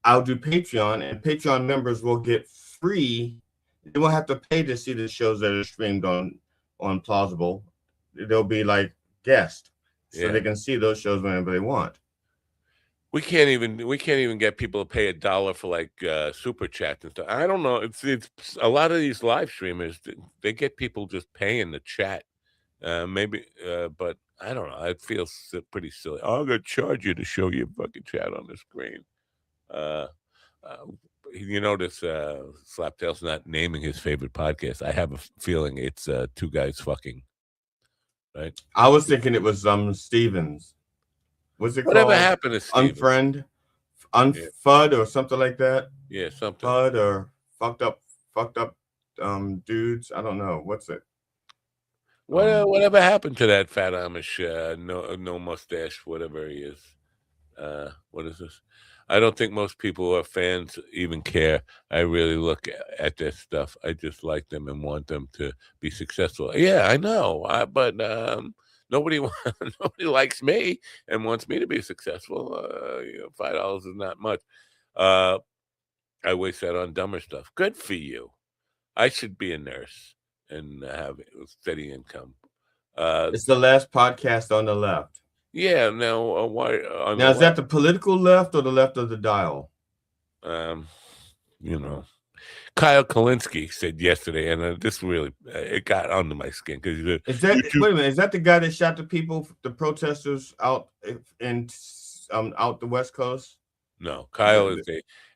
S10: I'll do Patreon, and Patreon members will get free. They won't have to pay to see the shows that are streamed on Plausible. They'll be like guests, so they can see those shows whenever they want.
S4: We can't even get people to pay $1 for like super chats and stuff. I don't know. It's a lot of these live streamers. They get people just paying the chat. Maybe, but I don't know. It feels pretty silly. I'm gonna charge you to show your fucking chat on the screen. You notice Slaptail's not naming his favorite podcast. I have a feeling it's 2 guys fucking. Right.
S10: I was thinking it was Stevens. What's it
S4: Whatever
S10: called?
S4: happened to Stevens?
S10: Unfud or something like that.
S4: Yeah, something.
S10: Fud or fucked up dudes. I don't know. What's it?
S4: Whatever happened to that fat Amish no mustache, whatever he is? What is this? I don't think most people who are fans even care. I really look at their stuff. I just like them and want them to be successful. Yeah, I know. But nobody likes me and wants me to be successful. $5 is not much. I waste that on dumber stuff. Good for you. I should be a nurse and have a steady income.
S10: It's the last podcast on the left.
S4: Yeah. Now, why?
S10: Now, is that the political left or the left of the dial?
S4: Kyle Kalinske said yesterday, and this really it got under my skin because
S10: wait a minute, is that the guy that shot the protesters out out the West Coast?
S4: No, Kyle is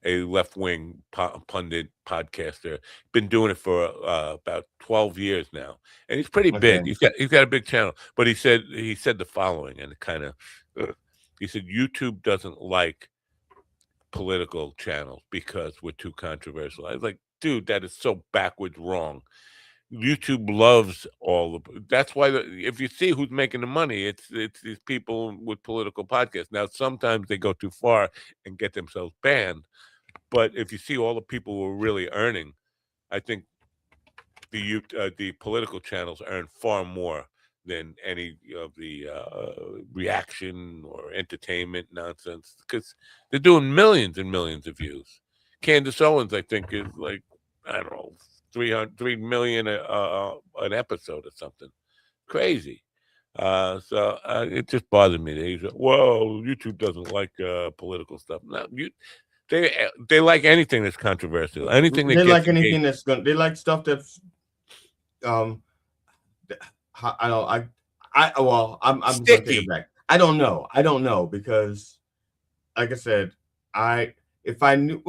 S4: a left-wing pundit podcaster. Been doing it for about 12 years now, and he's pretty big. He's got a big channel. But he said the following, and it kind of he said YouTube doesn't like political channels because we're too controversial. I was like, dude, that is so backwards wrong. YouTube loves that's why if you see who's making the money, it's these people with political podcasts. Now, sometimes they go too far and get themselves banned, but if you see all the people who are really earning, I think the political channels earn far more than any of the reaction or entertainment nonsense, because they're doing millions and millions of views. Candace Owens, I think, is like, I don't know, 3 million an episode or something. Crazy. So it just bothered me. They said, well, YouTube doesn't like political stuff. No, they like anything that's controversial. Anything that
S10: they like anything that's going. They like stuff that's I'm going to take it back. I don't know because, like I said, if I knew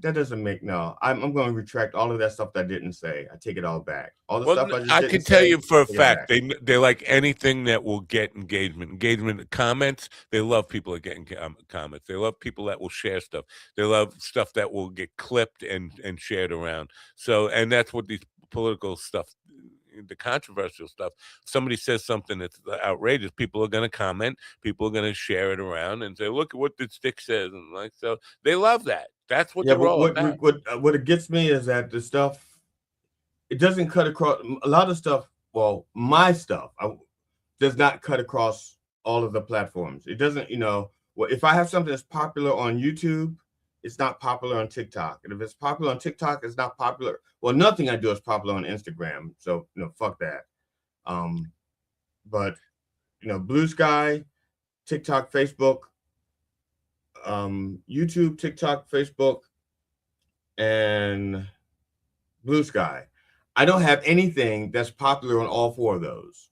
S10: that doesn't make I'm going to retract all of that stuff that I didn't say. I take it all back. All the stuff
S4: I can tell you for a fact they like anything that will get engagement comments. They love people that get comments. They love people that will share stuff. They love stuff that will get clipped and shared around. So, and that's what these political stuff, the controversial stuff. If somebody says something that's outrageous, people are going to comment. People are going to share it around and say, "Look at what the stick says," and like so. They love that. That's what they're all about.
S10: What it gets me is that the stuff, it doesn't cut across a lot of stuff. Well, my stuff does not cut across all of the platforms. It doesn't, if I have something that's popular on YouTube, it's not popular on TikTok. And if it's popular on TikTok, it's not popular. Well, nothing I do is popular on Instagram. So, fuck that. But, Blue Sky, TikTok, Facebook, YouTube, TikTok, Facebook, and Blue Sky. I don't have anything that's popular on all 4 of those.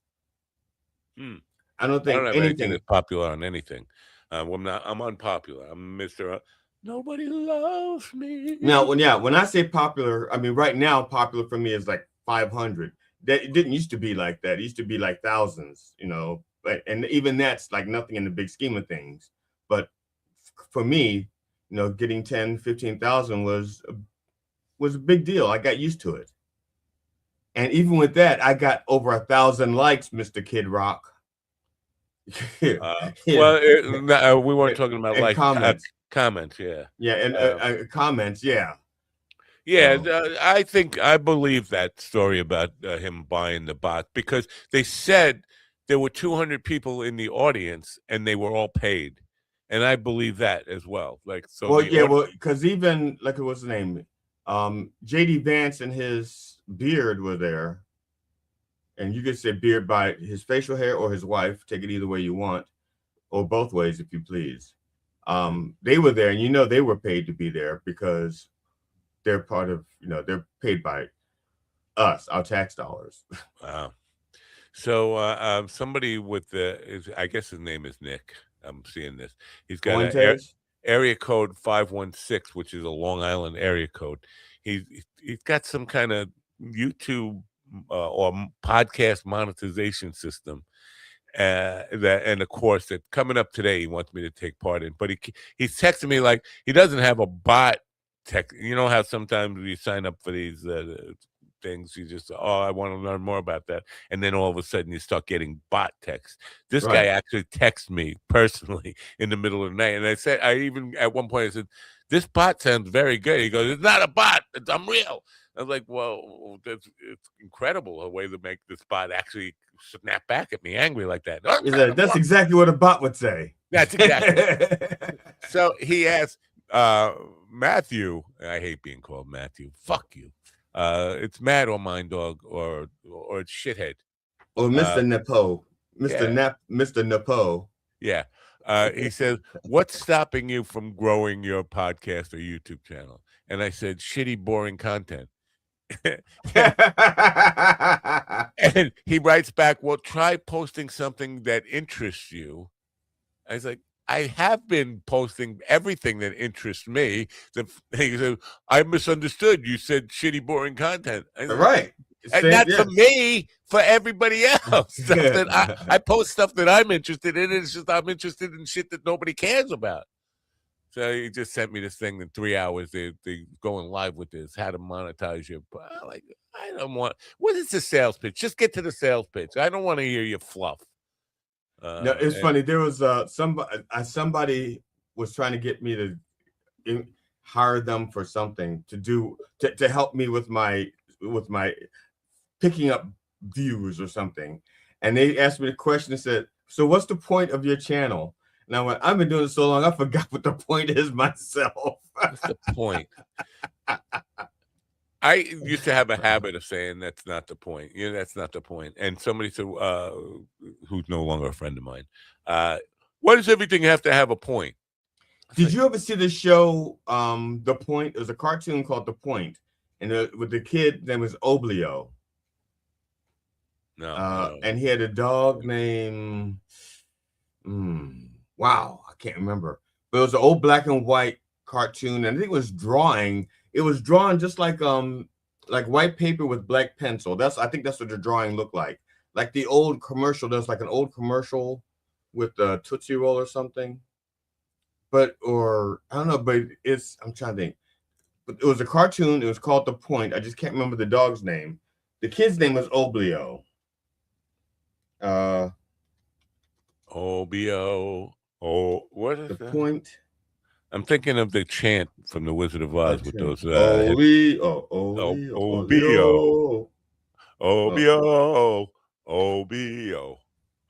S10: I don't have
S4: anything that's popular on anything. I'm unpopular. I'm Mr. Nobody loves me.
S10: Now, when I say popular, I mean right now popular for me is like 500. that it didn't used to be like that. It used to be like thousands, you know, but and even that's like nothing in the big scheme of things. But for me, you know, getting 10, 15,000 was a big deal. I got used to it. And even with that, I got over 1,000 likes, Mr. Kid Rock.
S4: Well, we weren't talking about like comments. Comments, yeah.
S10: Yeah, and comments, yeah.
S4: Yeah, I believe that story about him buying the bot, because they said there were 200 people in the audience and they were all paid, and I believe that as well. Like, so.
S10: Well, yeah, well, because even like what's the name, J.D. Vance and his beard were there, and you could say beard by his facial hair or his wife. Take it either way you want, or both ways if you please. They were there, and you know they were paid to be there because they're part of, you know, they're paid by us, our tax dollars.
S4: Wow. So somebody with I guess his name is Nick. I'm seeing this. He's got an area code 516, which is a Long Island area code. He's got some kind of YouTube or podcast monetization system. And of course, that coming up today, he wants me to take part in. But he's texting me like he doesn't have a bot. You know how sometimes you sign up for these things, you just, I want to learn more about that, and then all of a sudden you start getting bot texts. This guy actually texted me personally in the middle of the night, and I even at one point I said, "This bot sounds very good." He goes, "It's not a bot. I'm real." I was like, "Well, it's incredible a way to make this bot actually snap back at me angry like that."
S10: That's exactly what a bot would say.
S4: That's exactly. So he asked Matthew. I hate being called Matthew. Fuck you. It's Matt or Mind Dog or it's Shithead
S10: or Mr. Nepo, Mr. Nepo.
S4: Yeah. He says, "What's stopping you from growing your podcast or YouTube channel?" And I said, "Shitty, boring content." And he writes back, "Well, try posting something that interests you." I was like, "I have been posting everything that interests me." He said, "I misunderstood. You said shitty, boring content." Said,
S10: right.
S4: And not for me, for everybody else. I post stuff that I'm interested in. It's just I'm interested in shit that nobody cares about. So he just sent me this thing in 3 hours. They're going live with this, how to monetize your. Like, I don't want. What is the sales pitch? Just get to the sales pitch. I don't want to hear your fluff.
S10: No, it's funny. There was somebody was trying to get me to hire them for something to help me with my picking up views or something, and they asked me the question and said, "So what's the point of your channel?" Now, when I've been doing it so long, I forgot what the point is myself.
S4: What's the point? I used to have a habit of saying that's not the point. You know, that's not the point. And somebody said, who's no longer a friend of mine, why does everything have to have a point?
S10: Did you ever see the show, The Point? It was a cartoon called The Point, and with the kid name was Oblio.
S4: No.
S10: And he had a dog named, wow, I can't remember. But it was an old black and white cartoon, and I think it was drawing. It was drawn just like white paper with black pencil. I think that's what the drawing looked like. Like the old commercial. There's like an old commercial with the Tootsie Roll or something. I don't know, but I'm trying to think. But it was a cartoon. It was called The Point. I just can't remember the dog's name. The kid's name was Oblio.
S4: Oblio. Oh, what is
S10: The
S4: that?
S10: Point.
S4: I'm thinking of the chant from The Wizard of Oz with those.
S10: Oblio.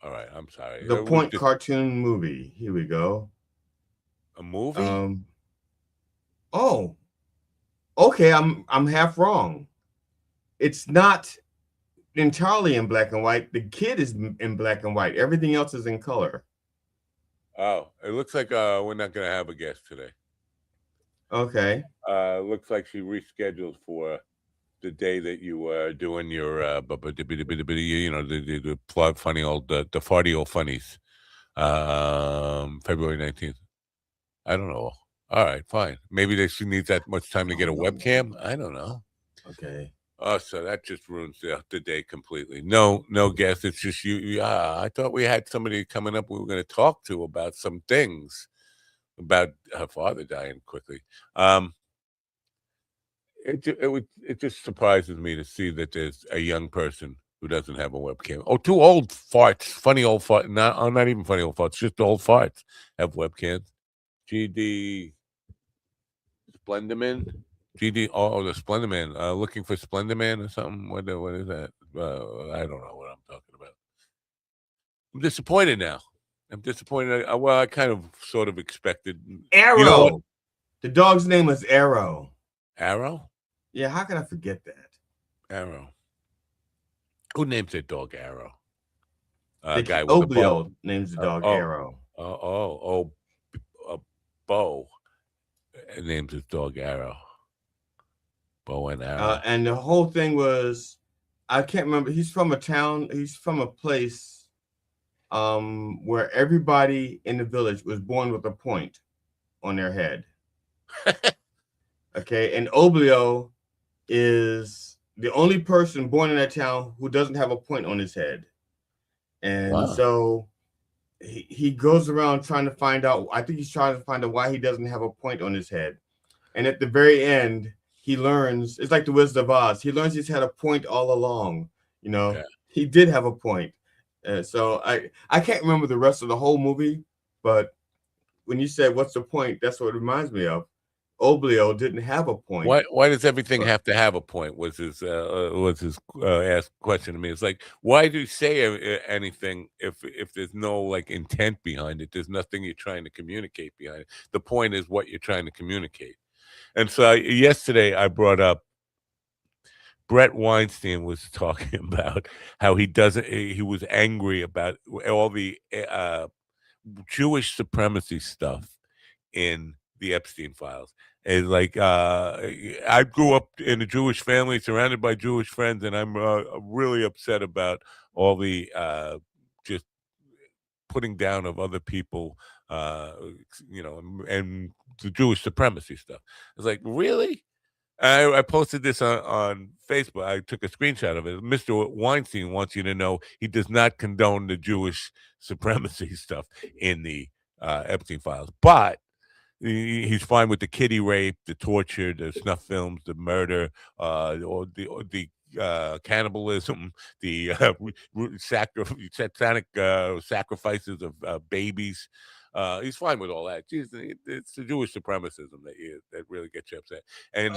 S4: All right, I'm sorry.
S10: The Point cartoon movie. Here we go.
S4: A movie?
S10: Oh, okay. I'm half wrong. It's not entirely in black and white. The kid is in black and white. Everything else is in color.
S4: Oh, it looks like we're not going to have a guest today.
S10: Okay.
S4: Looks like she rescheduled for the day that you were doing your, you know, the funny old, the farty old funnies, February 19th. I don't know. All right, fine. Maybe she needs that much time to get a webcam. I don't know.
S10: Okay.
S4: Oh, so that just ruins the day completely. No guest. It's just you. I thought we had somebody coming up we were going to talk to about some things about her father dying quickly. It just surprises me to see that there's a young person who doesn't have a webcam. Oh, two old farts, funny old farts. Not even funny old farts, just old farts have webcams. GD Splenderman. GD. Oh, the Splenderman. Looking for Splenderman or something. What is that? I don't know what I'm talking about. I'm disappointed now. I'm disappointed. Well, I kind of sort of expected.
S10: Arrow.
S4: You know what?
S10: The dog's name was Arrow.
S4: Arrow?
S10: Yeah, how can I forget that?
S4: Arrow. Who names their dog Arrow?
S10: Guy
S4: with a bow.
S10: Oblio names the dog Arrow.
S4: Bo names his dog Arrow. Bow and Arrow.
S10: And the whole thing was, I can't remember. He's from a town. He's from a place where everybody in the village was born with a point on their head. Okay, and Oblio is the only person born in that town who doesn't have a point on his head. And so he goes around trying to find out. I think he's trying to find out why he doesn't have a point on his head. And at the very end, he learns, it's like the Wizard of Oz. He learns he's had a point all along. You know, he did have a point. So I can't remember the rest of the whole movie, but when you said, what's the point? That's what it reminds me of. Oblio didn't have a point.
S4: Why does everything have to have a point? Was his asked question to me. It's like, why do you say anything if there's no like intent behind it? There's nothing you're trying to communicate behind it. The point is what you're trying to communicate. And so yesterday I brought up Brett Weinstein was talking about how he was angry about all the Jewish supremacy stuff in the Epstein files. And like, I grew up in a Jewish family surrounded by Jewish friends, and I'm really upset about all the just putting down of other people, and the Jewish supremacy stuff. It's like, really? I posted this on Facebook. I took a screenshot of it. Mr. Weinstein wants you to know he does not condone the Jewish supremacy stuff in the Epstein files, but he's fine with the kiddie rape, the torture, the snuff films, the murder, or the cannibalism, the satanic sacrifices of babies. He's fine with all that. It's the Jewish supremacism that really gets you upset. And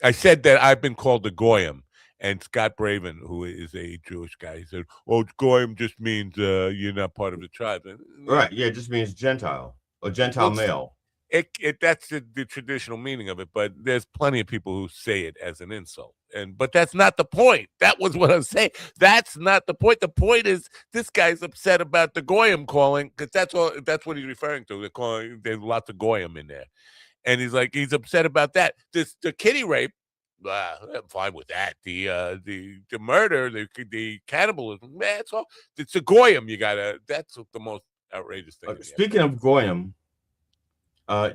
S4: I said that I've been called a goyim. And Scott Braven, who is a Jewish guy, he said, "Oh, goyim just means you're not part of the tribe."
S10: Right? Yeah, it just means Gentile or Gentile male.
S4: That's the traditional meaning of it, but there's plenty of people who say it as an insult, but that's not the point. That was what I was saying. That's not the point. The point is this guy's upset about the goyim calling, because that's what he's referring to. They're calling, there's lots of goyim in there, and he's upset about that. The kiddie rape, I'm fine with that. The murder, the cannibalism, that's all. It's a goyim. That's the most outrageous thing.
S10: Speaking of goyim.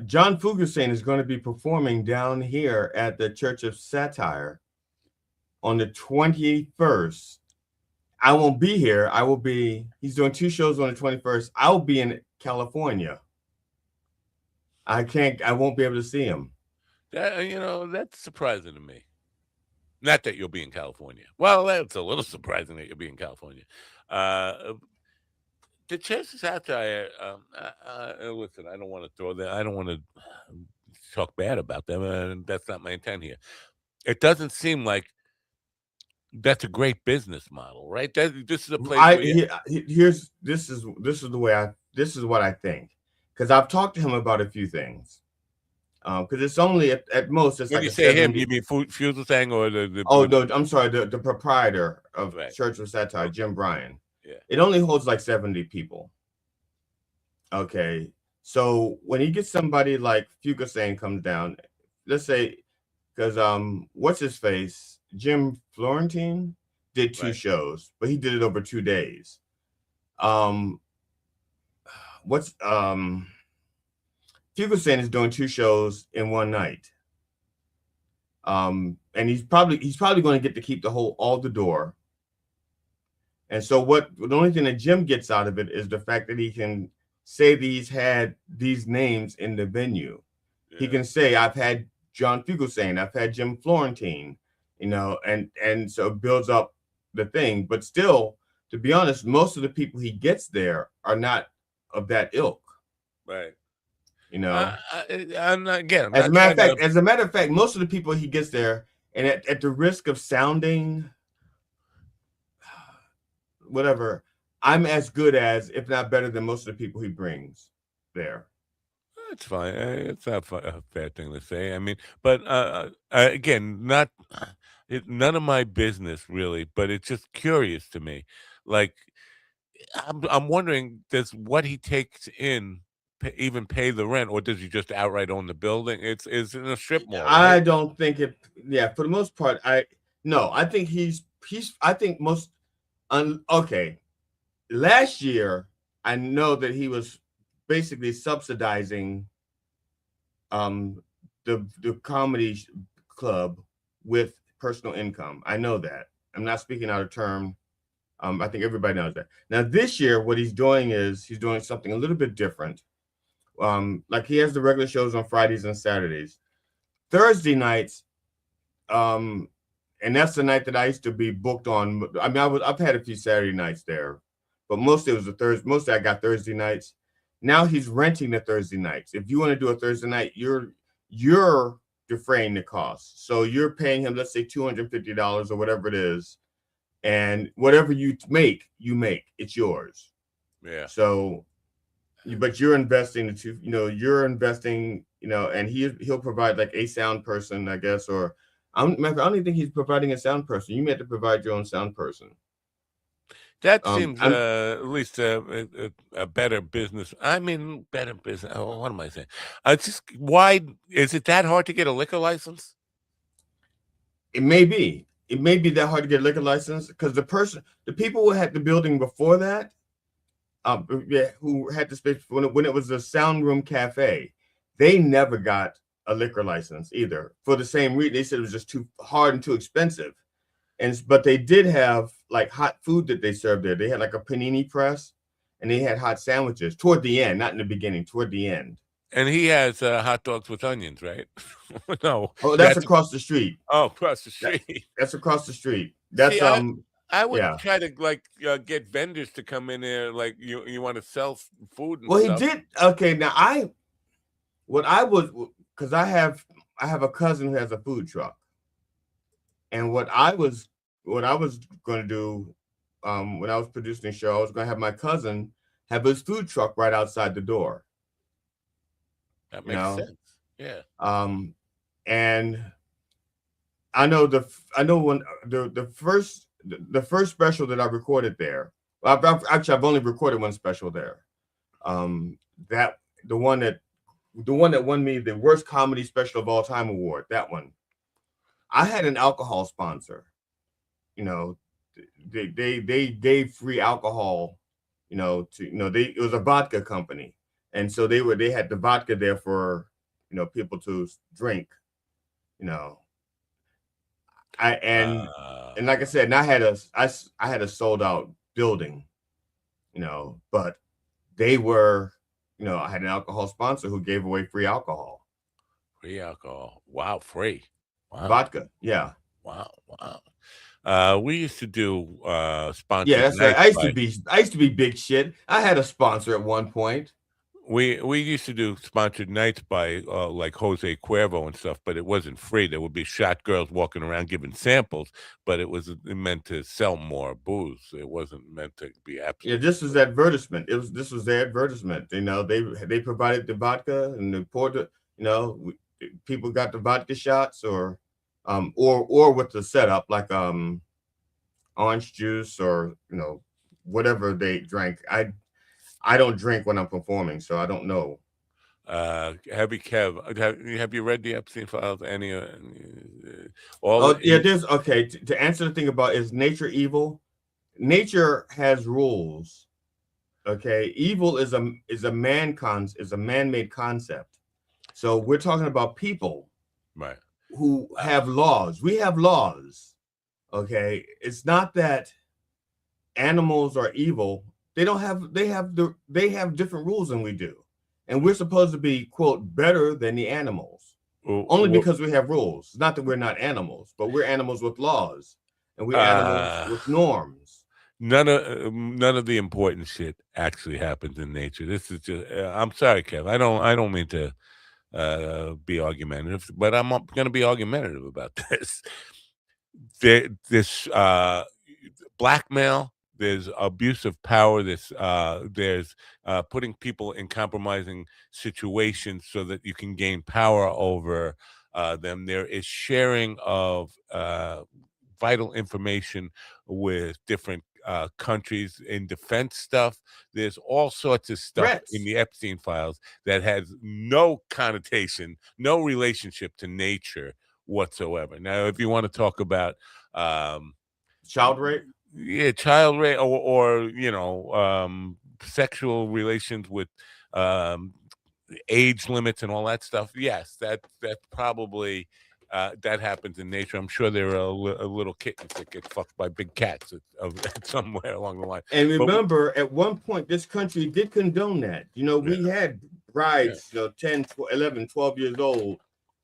S10: John Fugelsang is going to be performing down here at the Church of Satire on the 21st. I won't be here. He's doing 2 shows on the 21st. I'll be in California. I won't be able to see him.
S4: That's surprising to me. Not that you'll be in California. Well, that's a little surprising that you'll be in California. The Church of Satire, listen, I don't want to throw that. I don't want to talk bad about them, and that's not my intent here. It doesn't seem like that's a great business model, right? This is a place.
S10: This is what I think, because I've talked to him about a few things. Because it's only at most it's
S4: when
S10: like
S4: you say him, you mean Fugelsang or the?
S10: Oh no, I'm sorry, the proprietor of Church of Satire, Jim Bryan. Yeah. It only holds like 70 people. Okay. So when he gets somebody like Fugelsang comes down, let's say, because what's his face? Jim Florentine did 2 shows, but he did it over 2 days. Fugelsang is doing 2 shows in one night. And he's probably going to get to keep all the door. And so the only thing that Jim gets out of it is the fact that he can say that he's had these names in the venue. Yeah. He can say, I've had John Fugelsang, I've had Jim Florentine, and so it builds up the thing. But still, to be honest, most of the people he gets there are not of that ilk.
S4: Right.
S10: I'm as a matter of fact, most of the people he gets there, and at the risk of sounding whatever, I'm as good as, if not better than, most of the people he brings there.
S4: That's fine. It's not a fair thing to say. I mean, but again, none of my business really. But it's just curious to me. Like, I'm wondering, does what he takes in even pay the rent, or does he just outright own the building? It's in a strip mall. Right?
S10: I don't think it. Yeah, for the most part, I think I think most. Okay, last year I know that he was basically subsidizing the comedy club with personal income. I know that. I'm not speaking out of term. I think everybody knows that. Now this year, what he's doing is he's doing something a little bit different. Like he has the regular shows on Fridays and Saturdays. Thursday nights, and that's the night that I used to be booked on. I mean, I've had a few Saturday nights there, but mostly it was mostly I got Thursday nights. Now he's renting the Thursday nights. If you want to do a Thursday night, you're defraying the cost. So you're paying him, let's say $250 or whatever it is, and whatever you make, it's yours.
S4: Yeah.
S10: So, but you're investing and he'll provide like a sound person, I guess, or I don't even think he's providing a sound person. You may have to provide your own sound person.
S4: That seems at least a better business. I mean, better business. Oh, what am I saying? Why is it that hard to get a liquor license?
S10: It may be. It may be that hard to get a liquor license because the people who had the building before that, who had the space when it was a sound room cafe, they never got a liquor license either for the same reason. They said it was just too hard and too expensive. But they did have like hot food that they served there. They had like a panini press and they had hot sandwiches toward the end, not in the beginning, toward the end.
S4: And he has hot dogs with onions, right? No.
S10: Oh, that's across the street.
S4: Oh, across the street.
S10: That's across the street. That's
S4: I would try to get vendors to come in there, like you want to sell food and
S10: stuff. He did. Okay, now because I have a cousin who has a food truck. And what I was going to do when I was producing the show, I was going to have my cousin have his food truck right outside the door.
S4: That makes sense. Yeah.
S10: And I know when the first special that I recorded there. I've only recorded one special there. That the one that won me the worst comedy special of all time award. That one. I had an alcohol sponsor. They gave free alcohol. It was a vodka company, and so they had the vodka there for people to drink. And like I said, and I had a sold out building. But they were, I had an alcohol sponsor who gave away free alcohol.
S4: Free alcohol. Wow, free. Wow.
S10: Vodka, yeah.
S4: Wow. We used to do sponsored.
S10: Yeah, that's right. I used to be big shit. I had a sponsor at one point.
S4: We used to do sponsored nights by like Jose Cuervo and stuff, but it wasn't free. There would be shot girls walking around giving samples, but it meant to sell more booze. It wasn't meant to be absolute.
S10: Yeah, this was advertisement. This was their advertisement. They provided the vodka and they poured the, people got the vodka shots or with the setup like orange juice or whatever they drank. I don't drink when I'm performing, so I don't know.
S4: Heavy Kev, have you read the Epstein files? Any
S10: there's okay. To answer the thing about is nature evil? Nature has rules. Okay, evil is a man-made concept. So we're talking about people.
S4: Right.
S10: who have laws. We have laws. Okay, it's not that animals are evil. They have different rules than we do, and we're supposed to be, quote, better than the animals, only because we have rules. It's not that we're not animals, but we're animals with laws, and we're animals with norms.
S4: None of the important shit actually happens in nature. This is just. I'm sorry, Kev. I don't mean to be argumentative, but I'm going to be argumentative about this. This blackmail, there's abuse of power, there's putting people in compromising situations so that you can gain power over them. There is sharing of vital information with different countries in defense stuff. There's all sorts of stuff in the Epstein files that has no connotation, no relationship to nature whatsoever. Now, if you want to talk about
S10: child rape,
S4: child rape, or sexual relations with age limits and all that stuff, yes, that probably that happens in nature. I'm sure there are little kittens that get fucked by big cats somewhere along the line.
S10: And remember, at one point, this country did condone that. We had brides, 10, 11, 12 years old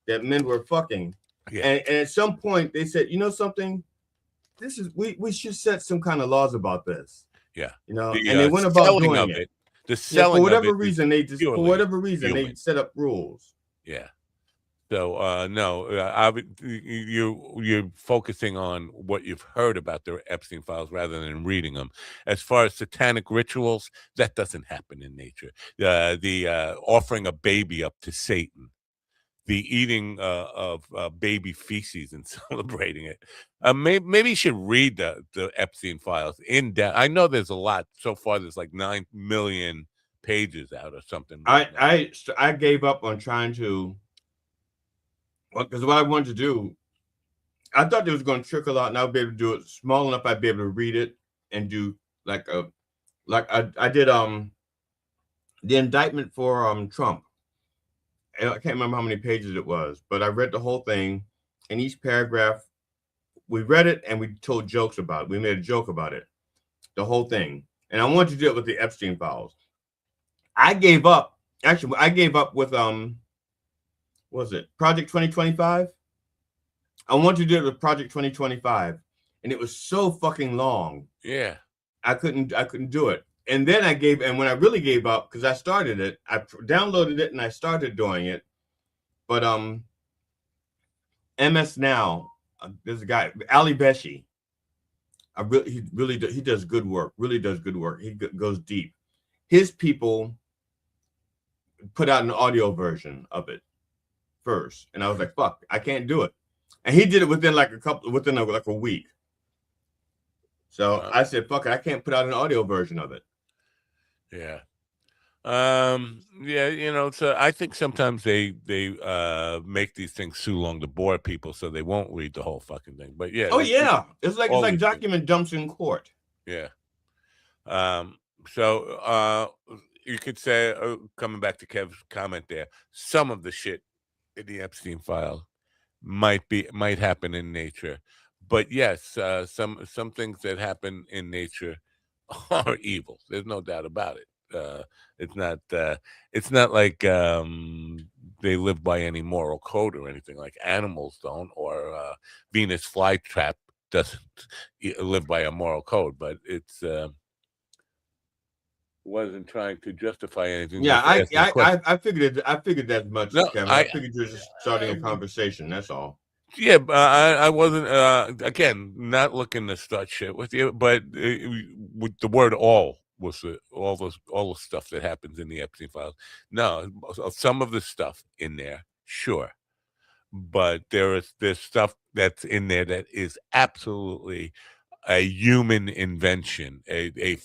S10: that men were fucking. Yeah. And at some point, they said, something? This is we should set some kind of laws about this.
S4: Yeah.
S10: And they went about doing it.
S4: The selling
S10: for whatever reason, they set up rules.
S4: Yeah. So no, you're focusing on what you've heard about the Epstein files rather than reading them. As far as satanic rituals, that doesn't happen in nature. The offering a baby up to Satan, the eating of baby feces and celebrating it. Maybe you should read the Epstein files in depth. I know there's a lot so far. There's like 9 million pages out or something.
S10: I gave up on trying to. Because what I wanted to do, I thought it was going to trickle out, and I would be able to do it small enough. I'd be able to read it and do I did the indictment for Trump. I can't remember how many pages it was, but I read the whole thing. In each paragraph, we read it and we told jokes about it. We made a joke about it, the whole thing. And I wanted to do it with the Epstein files. I gave up. Actually, I gave up with was it Project 2025? I wanted to do it with Project 2025, and it was so fucking long.
S4: Yeah,
S10: I couldn't do it. And then and when I really gave up, because I started it, I downloaded it and I started doing it. But MS Now, there's a guy, Ali Beshi. He does good work. Really does good work. He goes deep. His people put out an audio version of it first, and I was like, "Fuck, I can't do it." And he did it within like a week. So I said, "Fuck it, I can't put out an audio version of it."
S4: Yeah. So I think sometimes they make these things too long to bore people, so they won't read the whole fucking thing. But yeah.
S10: It's like document dumps in court.
S4: Yeah. So you could say, coming back to Kev's comment there, some of the shit in the Epstein file might happen in nature, but yes, some things that happen in nature are evil. There's no doubt about it. It's not like they live by any moral code or anything like animals don't, or Venus flytrap doesn't live by a moral code, but it's wasn't trying to justify anything.
S10: Yeah, I figured that much, no, Kevin. I figured you were just starting a conversation. That's all.
S4: Yeah, I wasn't again not looking to start shit with you, but with the word "all" was all the stuff that happens in the Epstein files. No, some of the stuff in there, sure, but there's stuff that's in there that is absolutely a human invention, a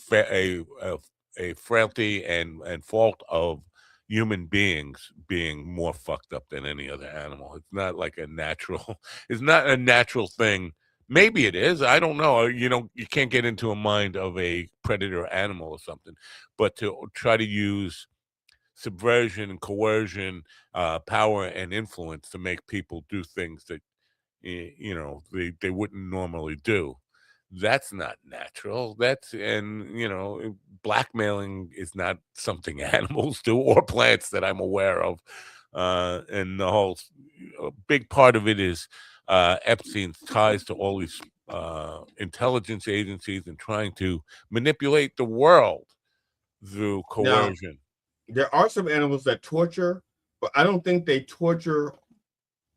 S4: frailty and fault of human beings being more fucked up than any other animal. It's not like it's not a natural thing. Maybe it is. I don't know. You can't get into a mind of a predator animal or something, but to try to use subversion and coercion, power and influence to make people do things that they wouldn't normally do. That's not natural. And blackmailing is not something animals do or plants that I'm aware of. And the whole big part of it is Epstein's ties to all these intelligence agencies and trying to manipulate the world through coercion.
S10: Now, there are some animals that torture, but I don't think they torture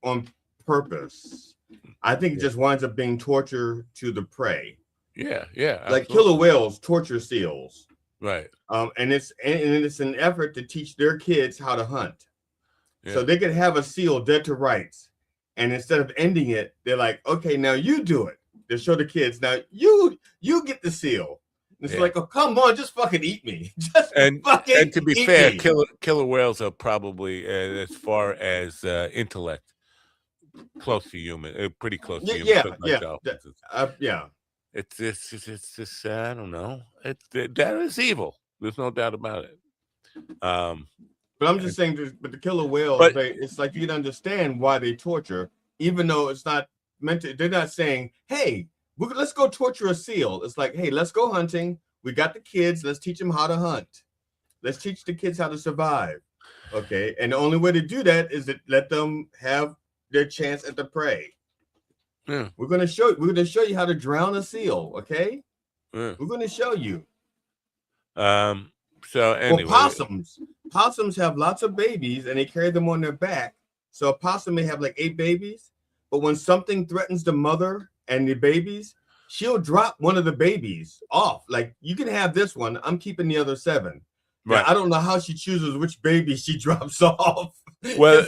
S10: on purpose. I think it just winds up being torture to the prey.
S4: Yeah,
S10: like killer whales torture seals,
S4: right?
S10: And it's an effort to teach their kids how to hunt. So they could have a seal dead to rights, and instead of ending it, they're like, okay, now you do it. They show the kids, now you get the seal. It's like, oh, come on, just fucking eat me.
S4: And to be fair, killer whales are probably, as far as intellect, close to human, pretty close to human. It's just I don't know. That is evil. There's no doubt about it.
S10: But I'm just saying, but the killer whales, it's like you can understand why they torture, even though it's not meant to. They're not saying, hey, let's go torture a seal. It's like, hey, let's go hunting. We got the kids. Let's teach them how to hunt. Let's teach the kids how to survive. Okay. And the only way to do that is to let them have their chance at the prey.
S4: Yeah.
S10: We're gonna show you how to drown a seal. Okay. We're gonna show you.
S4: So anyway,
S10: possums have lots of babies and they carry them on their back. So a possum may have like 8 babies, but when something threatens the mother and the babies, she'll drop one of the babies off. Like, you can have this one. I'm keeping the other 7. Right. Now, I don't know how she chooses which baby she drops off.
S4: Well,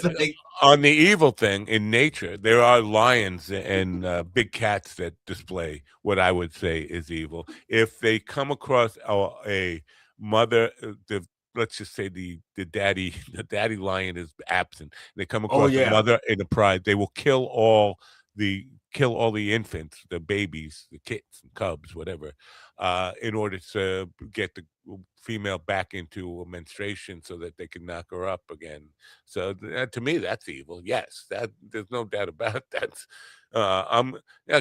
S4: on the evil thing in nature, there are lions and big cats that display what I would say is evil. If they come across a mother, let's just say the daddy lion is absent, they come across a mother in a pride, they will kill all the infants, the babies, the kids and cubs, whatever, in order to get the female back into a menstruation so that they can knock her up again. So to me, that's evil. Yes, there's no doubt about that. I'm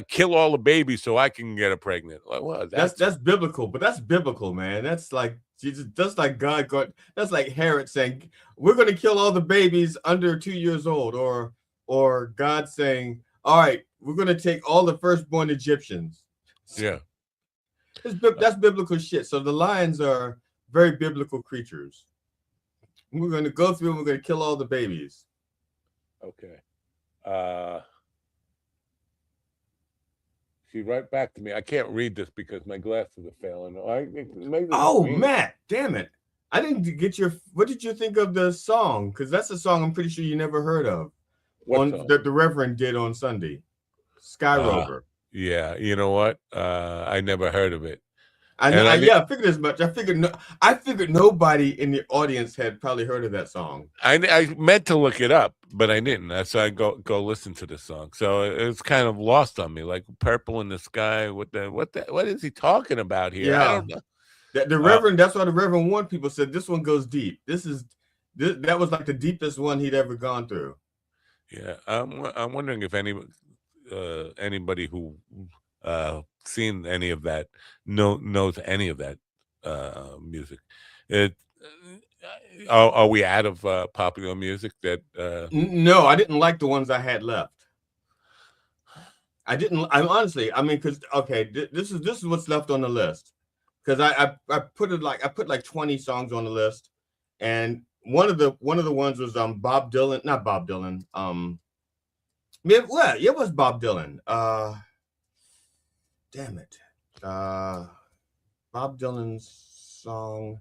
S4: kill all the babies so I can get her pregnant. Like, well,
S10: that's biblical, but that's biblical, man. That's like Jesus. That's like God. That's like Herod saying, "We're going to kill all the babies under 2 years old," or God saying, "All right, we're going to take all the firstborn Egyptians."
S4: Yeah,
S10: that's biblical shit. So the lions are very biblical creatures. We're going to go through and we're going to kill all the babies.
S4: Okay. She right back to me. I can't read this because my glasses are failing.
S10: Matt, damn it. I didn't get what did you think of the song? Because that's a song I'm pretty sure you never heard of. That the Reverend did on Sunday. Sky Rover.
S4: Yeah, you know what? I never heard of it.
S10: I figured as much. I figured nobody in the audience had probably heard of that song.
S4: I meant to look it up, but I didn't. So I go listen to the song. So it's kind of lost on me, like Purple in the Sky. What is he talking about here?
S10: Yeah.
S4: I don't know.
S10: The Reverend. That's why the Reverend one people said this one goes deep. That was like the deepest one he'd ever gone through.
S4: Yeah, I'm wondering if anybody who seen any of that knows any of that music. Are we out of popular music that
S10: No, I didn't like the ones I had left. I'm honestly, I mean, because this is what's left on the list, because I put like 20 songs on the list, and one of the ones was not Bob Dylan. It was Bob Dylan. Damn it. Bob Dylan's song.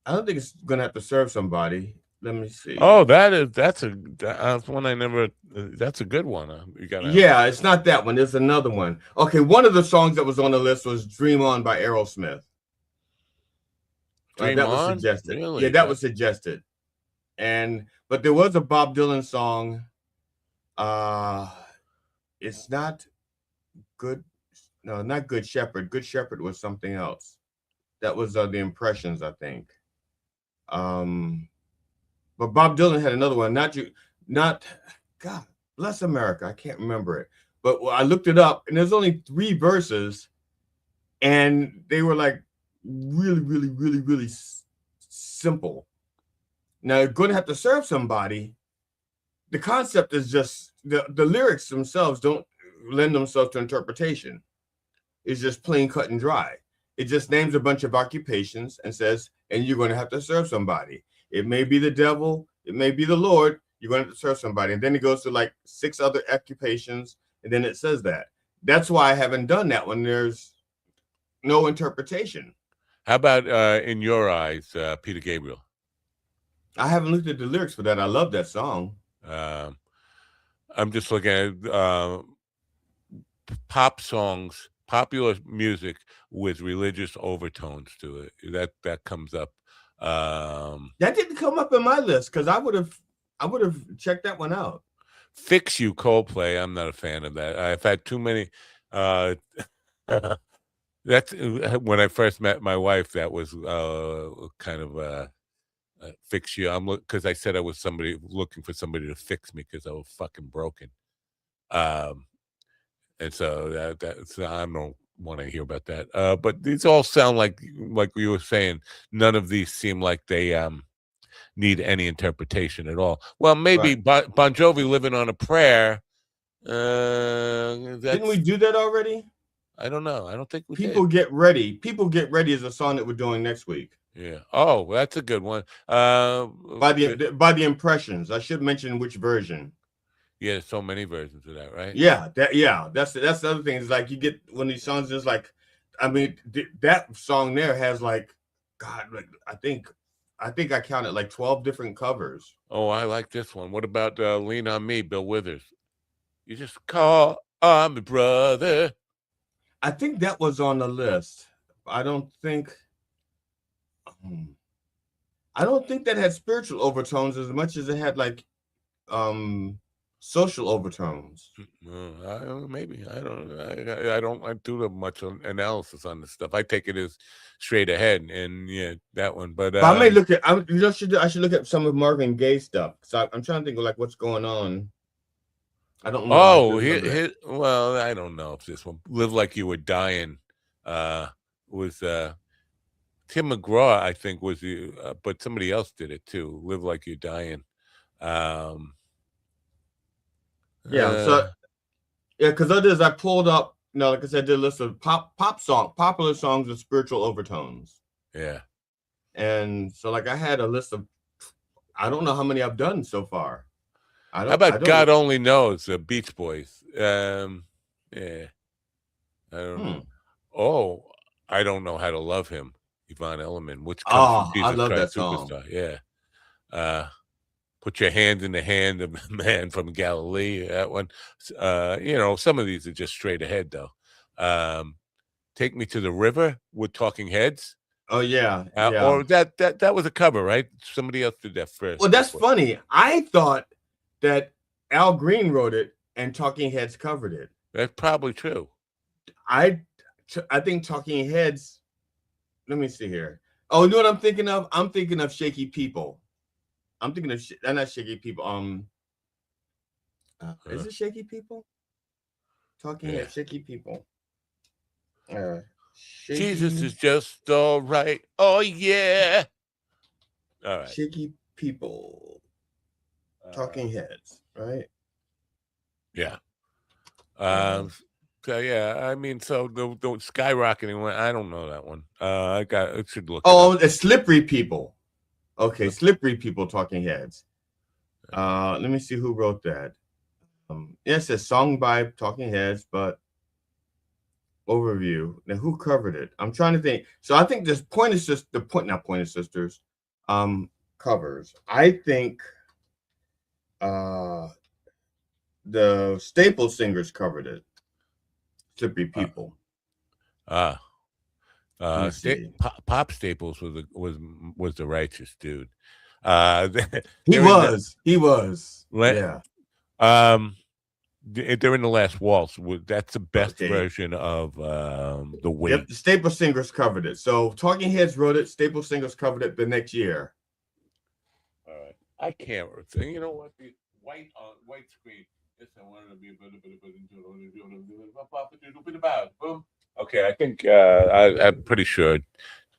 S10: I don't think it's gonna have to serve somebody. Let me see.
S4: Oh, that's one I never. That's a good one. You got.
S10: Yeah, it's not that one. There's another one. Okay, one of the songs that was on the list was "Dream On" by Aerosmith.
S4: Dream
S10: that
S4: On?
S10: Was suggested.
S4: Really?
S10: Yeah, that was suggested. But there was a Bob Dylan song. It's not good. No, not Good Shepherd. Good Shepherd was something else. That was the Impressions, I think. But Bob Dylan had another one. Not God bless America. I can't remember it, but I looked it up, and there's only 3 verses, and they were like really, really, really, really simple. Now you're going to have to serve somebody. The concept is just the lyrics themselves don't lend themselves to interpretation. It's just plain cut and dry. It just names a bunch of occupations and says, and you're going to have to serve somebody. It may be the devil, it may be the Lord. You're going to have to serve somebody. And then it goes to like 6 other occupations, and then it says that. That's why I haven't done that when there's no interpretation.
S4: How about In Your Eyes, Peter Gabriel?
S10: I haven't looked at the lyrics for that. I love that song.
S4: I'm just looking at pop songs, popular music with religious overtones to it. That comes up.
S10: That didn't come up in my list because I would have checked that one out.
S4: Fix You, Coldplay. I'm not a fan of that. I've had too many. That's when I first met my wife. That was kind of fix you. Because I said I was looking for somebody to fix me because I was fucking broken. And so that's I don't want to hear about that. But these all sound like you were saying. None of these seem like they need any interpretation at all. Well, maybe right. Bon Jovi, Living on a Prayer.
S10: Didn't we do that already?
S4: I don't know. I don't think we
S10: People
S4: did.
S10: Get Ready. People Get Ready is a song that we're doing next week.
S4: Yeah. Oh, well, that's a good one.
S10: By the Impressions. I should mention which version.
S4: Yeah, there's so many versions of that, right?
S10: Yeah, that's the other thing. Is like you get when these songs is like, I mean, that song there has like, God, like I think I counted like 12 different covers.
S4: Oh, I like this one. What about Lean on Me, Bill Withers? You just call on me, brother.
S10: I think that was on the list. I don't think that had spiritual overtones as much as it had like social overtones.
S4: Maybe I don't do much analysis on this stuff. I take it as straight ahead, and yeah, that one. But
S10: I may look at. I should look at some of Marvin Gaye's stuff. So I'm trying to think of like what's going on. I don't know.
S4: Oh, well, I don't know if this one, Live Like You Were Dying, was Tim McGraw, I think, was but somebody else did it too. Live Like You're Dying.
S10: Because others I pulled up, like I said, I did a list of popular songs with spiritual overtones.
S4: Yeah.
S10: And so like I had a list of, I don't know how many I've done so far.
S4: How about God Only Knows, Beach Boys? Yeah. I don't know. Oh, I Don't Know How to Love Him, Yvonne Elliman, which comes from Jesus
S10: I love
S4: Christ
S10: that song.
S4: Superstar. Yeah. Put Your Hand in the Hand of the Man from Galilee. That one. Some of these are just straight ahead though. Take Me to the River with Talking Heads.
S10: Oh yeah.
S4: Or that was a cover, right? Somebody else did that first.
S10: Well, that's funny. I thought that Al Green wrote it and Talking Heads covered it.
S4: That's probably true.
S10: I think Talking Heads. Let me see here. Oh, you know what I'm thinking of? I'm thinking of Shaky People. I'm thinking of not Shaky People. Is it Shaky People? Talking Heads, Shaky People.
S4: Jesus is just all right. Oh yeah. All right.
S10: Shaky People. Talking Heads, right?
S4: Yeah. So yeah, I mean, so the skyrocketing one, I don't know that one. I should look.
S10: Oh, it's Slippery People. Okay, Slippery People, Talking Heads. Let me see who wrote that. It's a song by Talking Heads, but overview. Now, who covered it? I'm trying to think. So I think this Pointer Sisters covers. I think the Staple Singers covered it. Slippery People.
S4: Pop Staples was the righteous dude.
S10: He was. Yeah.
S4: They're in The Last Waltz. That's the best version of The Weight.
S10: Yep, the Staple Singers covered it. So Talking Heads wrote it. Staple Singers covered it the next year.
S4: I can't say. You know what? The white screen. Yes, I wanted to be boom. Okay, I think I'm pretty sure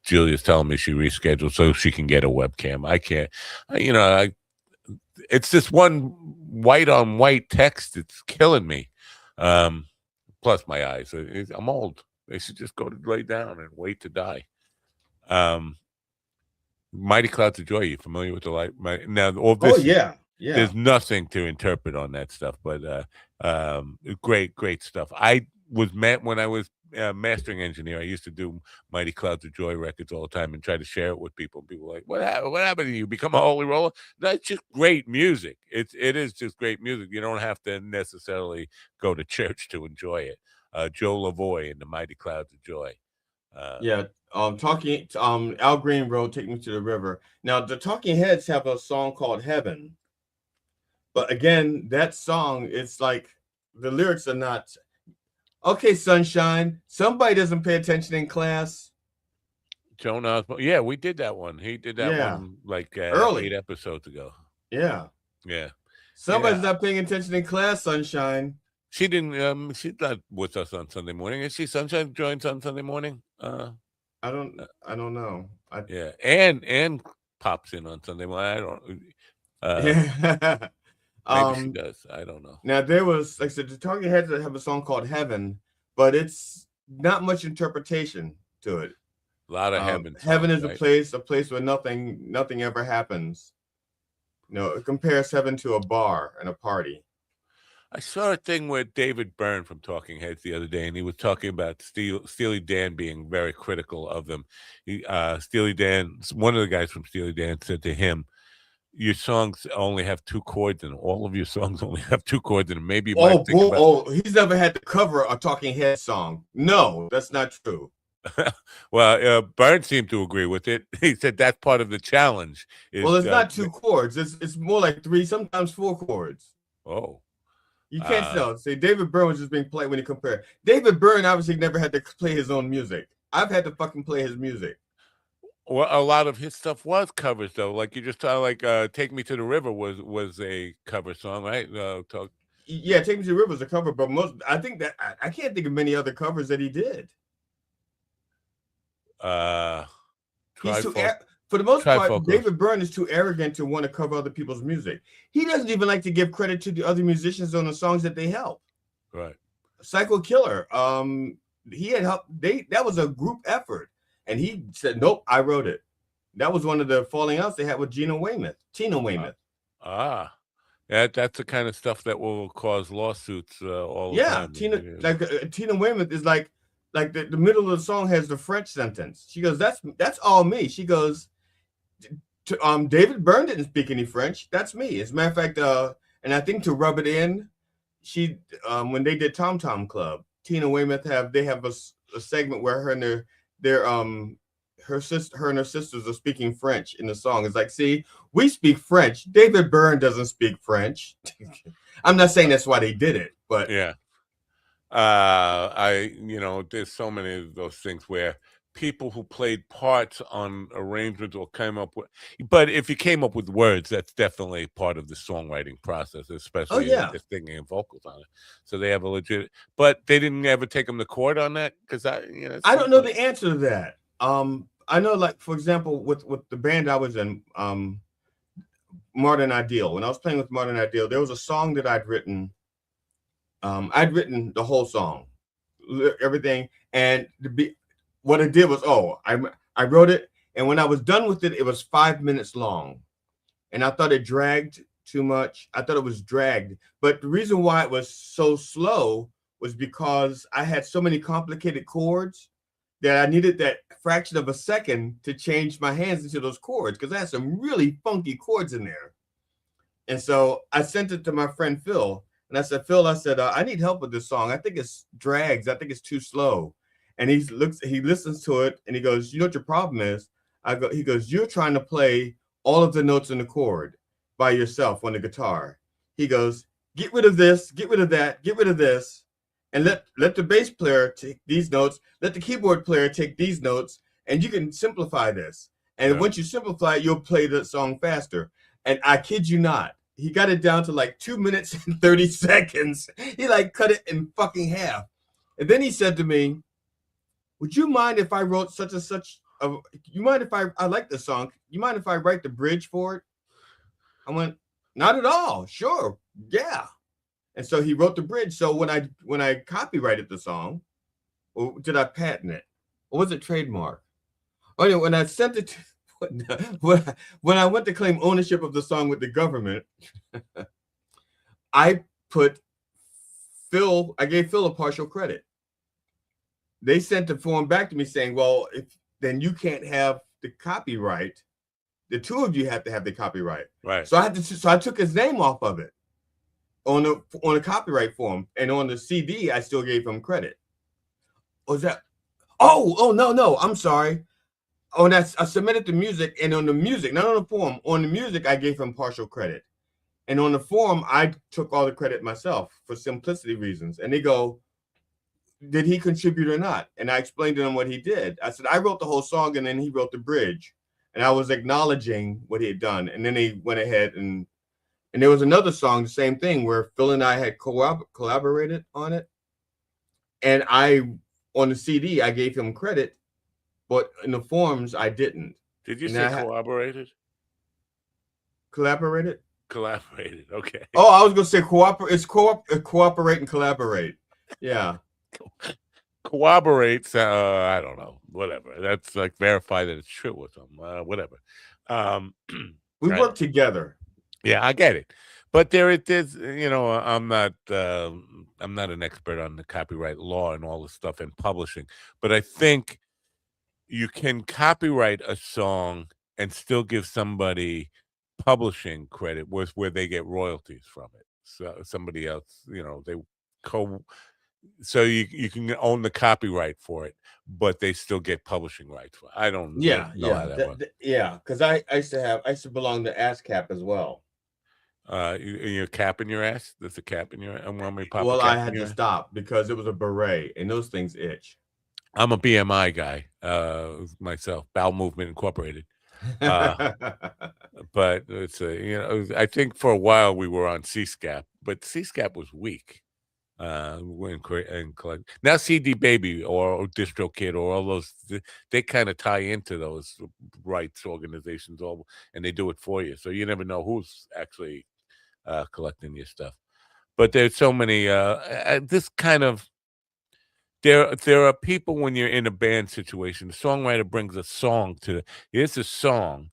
S4: Julia's telling me she rescheduled so she can get a webcam. I can't. It's this one white on white text. It's killing me. Plus my eyes. I'm old. They should just go to lay down and wait to die. Mighty Clouds of Joy. You familiar with the light? Now, all this.
S10: Oh yeah.
S4: There's nothing to interpret on that stuff, but great stuff. I was when I was mastering engineer. I used to do Mighty Clouds of Joy records all the time and try to share it with people. People were like, what happened to you? Become a holy roller? That's just great music. It is just great music. You don't have to necessarily go to church to enjoy it. Joe Lavoie and the Mighty Clouds of Joy.
S10: Talking Al Green wrote "Take Me to the River." Now the Talking Heads have a song called "Heaven," but again, that song, it's like the lyrics are not okay. Sunshine, somebody doesn't pay attention in class.
S4: Joan Osborne, yeah, we did that one. He did that one like early 8 episodes ago.
S10: Yeah. Somebody's not paying attention in class. Sunshine.
S4: She didn't. She's not with us on Sunday morning. Is she? Sunshine joins on Sunday morning.
S10: I don't know.
S4: And pops in on Sunday morning. I don't. Maybe she does. I don't know.
S10: Now there was, like I said, the Talking Heads have a song called "Heaven," but it's not much interpretation to it.
S4: A lot of heaven.
S10: Heaven is a place where nothing ever happens. It compares heaven to a bar and a party.
S4: I saw a thing with David Byrne from Talking Heads the other day, and he was talking about Steely Dan being very critical of them. Steely Dan, one of the guys from Steely Dan said to him, your songs only have 2 chords in them. All of your songs only have 2 chords in them. Maybe you might think about
S10: he's never had to cover a Talking Heads song. No, that's not true.
S4: Well, Byrne seemed to agree with it. He said that's part of the challenge.
S10: It's not 2 chords. It's more like 3, sometimes 4 chords.
S4: Oh.
S10: You can't tell. See, David Byrne was just being played when you compare. David Byrne obviously never had to play his own music. I've had to fucking play his music.
S4: Well, a lot of his stuff was covers, though. Like you just saw, like "Take Me to the River" was a cover song, right?
S10: Yeah, "Take Me to the River" was a cover, but I think that I can't think of many other covers that he did. For the most part, David Byrne is too arrogant to want to cover other people's music. He doesn't even like to give credit to the other musicians on the songs that they help.
S4: Right.
S10: Psycho Killer, he had helped. That was a group effort, and he said, "Nope, I wrote it." That was one of the falling outs they had with Tina Weymouth.
S4: That's the kind of stuff that will cause lawsuits all the time.
S10: Tina Weymouth is like the middle of the song has the French sentence. She goes, "That's all me." She goes, David Byrne didn't speak any French. That's me. As a matter of fact, and I think to rub it in, she when they did Tom Tom Club, Tina Weymouth have a segment where her and her sisters are speaking French in the song. It's like, see, we speak French. David Byrne doesn't speak French. I'm not saying that's why they did it, but
S4: yeah. There's so many of those things where people who played parts on arrangements or came up with, but if you came up with words, that's definitely part of the songwriting process, especially just singing and vocals on it. So they have a legit, but they didn't ever take them to court on that because I
S10: don't know the answer to that. I know, like, for example, with the band I was in, Modern Ideal. When I was playing with Modern Ideal, there was a song that I'd written. I'd written the whole song, everything, and what I did was, I wrote it, and when I was done with it, it was 5 minutes long, and I thought it dragged too much. I thought it was dragged, but the reason why it was so slow was because I had so many complicated chords that I needed that fraction of a second to change my hands into those chords, because I had some really funky chords in there. And so I sent it to my friend Phil, and I said, Phil, I need help with this song. I think it's drags. I think it's too slow. And he listens to it, and he goes, you know what your problem is? He goes, you're trying to play all of the notes in the chord by yourself on the guitar. He goes, get rid of this, get rid of that, get rid of this, and let the bass player take these notes, let the keyboard player take these notes, and you can simplify this. And once you simplify it, you'll play the song faster. And I kid you not, he got it down to like 2 minutes and 30 seconds. He like cut it in fucking half. And then he said to me, would you mind if I wrote such and such? You mind if I like the song? You mind if I write the bridge for it? I went, not at all. Sure. Yeah. And so he wrote the bridge. So when I copyrighted the song, or did I patent it? Or was it trademark? Oh, yeah, when I sent it to, when I went to claim ownership of the song with the government, I gave Phil a partial credit. They sent the form back to me saying, well, then you can't have the copyright. The two of you have to have the copyright.
S4: Right.
S10: So I took his name off of it on the copyright form, and on the CD, I still gave him credit. Was that? Oh, no, I'm sorry. Oh, and I submitted the music, and on the music, not on the form, on the music, I gave him partial credit. And on the form, I took all the credit myself for simplicity reasons. And they go, did he contribute or not? And I explained to them what he did. I said, I wrote the whole song, and then he wrote the bridge. And I was acknowledging what he had done. And then they went ahead and there was another song, the same thing, where Phil and I had collaborated on it. And on the CD, I gave him credit, but in the forms, I didn't.
S4: Did you say collaborated?
S10: Collaborated?
S4: Collaborated, okay.
S10: Oh, I was going to say cooperate and collaborate. Yeah.
S4: Corroborates, I don't know, whatever. That's like verify that it's true or something, whatever.
S10: We work together.
S4: Yeah, I get it. But there's, I'm not an expert on the copyright law and all this stuff in publishing, but I think you can copyright a song and still give somebody publishing credit where they get royalties from it. So somebody else, so you can own the copyright for it, but they still get publishing rights for it. I don't know how that works.
S10: Yeah, because I used to belong to ASCAP as well.
S4: You're capping your ass? There's a cap in your ass?
S10: Well, I had to stop because it was a beret, and those things itch.
S4: I'm a BMI guy myself, Bowel Movement Incorporated. But it's I think for a while we were on CSCAP, but CSCAP was weak. Now CD Baby or DistroKid or all those, they kind of tie into those rights organizations, and they do it for you, so you never know who's actually collecting your stuff. But there's so many this kind of there are people when you're in a band situation, the songwriter brings a song here's a song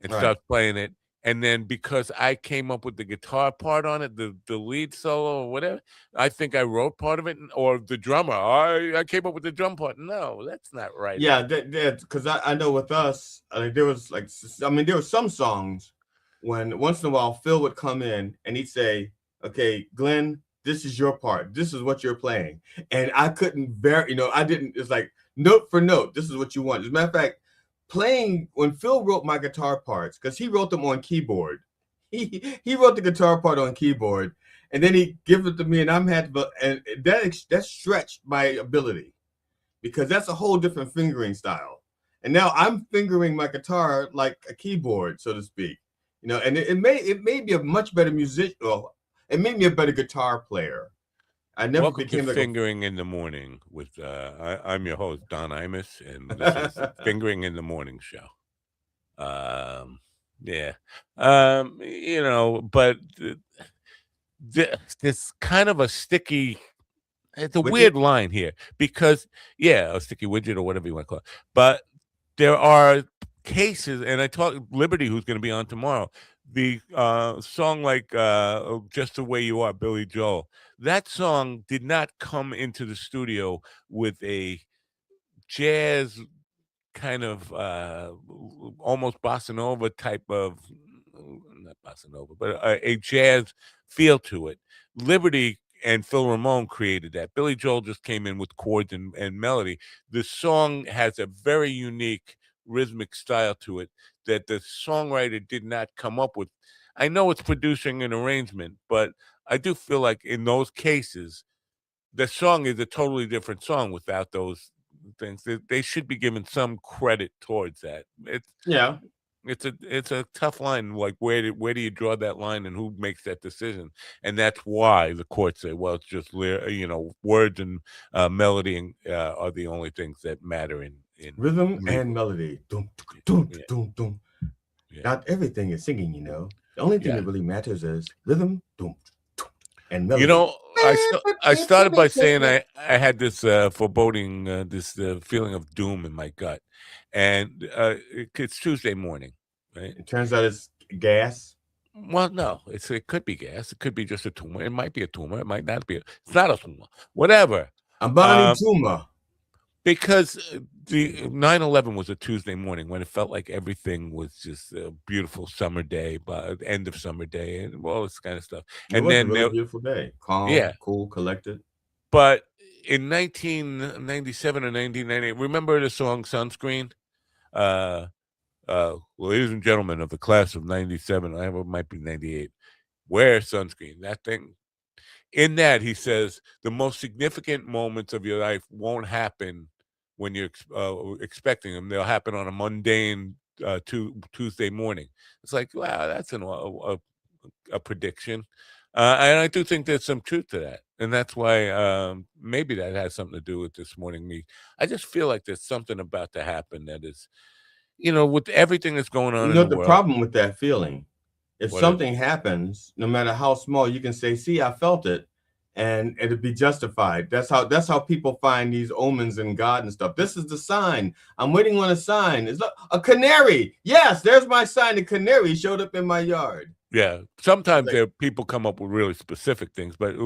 S4: and starts playing it. And then because I came up with the guitar part on it, the lead solo or whatever, I think I wrote part of it, or the drummer, I came up with the drum part. No, that's not right.
S10: Yeah, because I know with us, there was there were some songs when once in a while Phil would come in and he'd say, okay, Glenn, this is your part. This is what you're playing. And I couldn't I didn't, it's like note for note, this is what you want. As a matter of fact, when Phil wrote my guitar parts, because he wrote them on keyboard, he wrote the guitar part on keyboard, and then he gives it to me, and and that stretched my ability, because that's a whole different fingering style. And now I'm fingering my guitar like a keyboard, so to speak. And it made me a much better musician. Well, it made me a better guitar player. I never
S4: Welcome
S10: became
S4: to Fingering in the Morning with I'm your host, Don Imus, and this is Fingering in the Morning show. But this kind of a sticky, it's a weird line here, because a sticky widget or whatever you want to call it. But there are cases, and I talked Liberty, who's going to be on tomorrow, the song like Just the Way You Are, Billy Joel, that song did not come into the studio with a jazz kind of almost bossa nova type of, not bossa nova, but a jazz feel to it. Liberty and Phil Ramone created that. Billy Joel just came in with chords and melody. The song has a very unique rhythmic style to it that the songwriter did not come up with. I know it's producing an arrangement, but I do feel like in those cases, the song is a totally different song without those things. They should be given some credit towards that. it's a tough line. Like where do you draw that line, and who makes that decision? And that's why the courts say, well, it's just words and melody and, are the only things that matter in
S10: rhythm
S4: legal.
S10: and melody. Dum, dum, dum, dum. Not everything is singing, you know. The only thing that really matters is rhythm, dum, dum, and melody.
S4: You know, I started by saying I had this foreboding, this feeling of doom in my gut, and it's Tuesday morning, right?
S10: It turns out it's gas.
S4: Well, no, it could be gas. It could be just a tumor. It might be a tumor. It might not be. It's not a tumor. Whatever.
S10: A body tumor.
S4: Because the 9/11 was a Tuesday morning when it felt like everything was just a beautiful summer day, but end of summer day, and all this kind of stuff.
S10: It was a really beautiful day. Calm, cool, collected.
S4: But in 1997 or 1998, remember the song Sunscreen? Ladies and gentlemen of the class of 97, it might be 98, wear sunscreen. That thing. In that, he says, the most significant moments of your life won't happen when you're expecting them. They'll happen on a mundane Tuesday morning. It's like, wow, that's a prediction. And I do think there's some truth to that. And that's why maybe that has something to do with this morning. I just feel like there's something about to happen that is, with everything that's going on in the world.
S10: The problem with that feeling, if something happens, no matter how small, you can say, see, I felt it, and it'll be justified. That's how people find these omens in God and stuff. This is the sign. I'm waiting on a sign. It's a canary. Yes, there's my sign. A canary showed up in my yard.
S4: Yeah, sometimes people come up with really specific things, but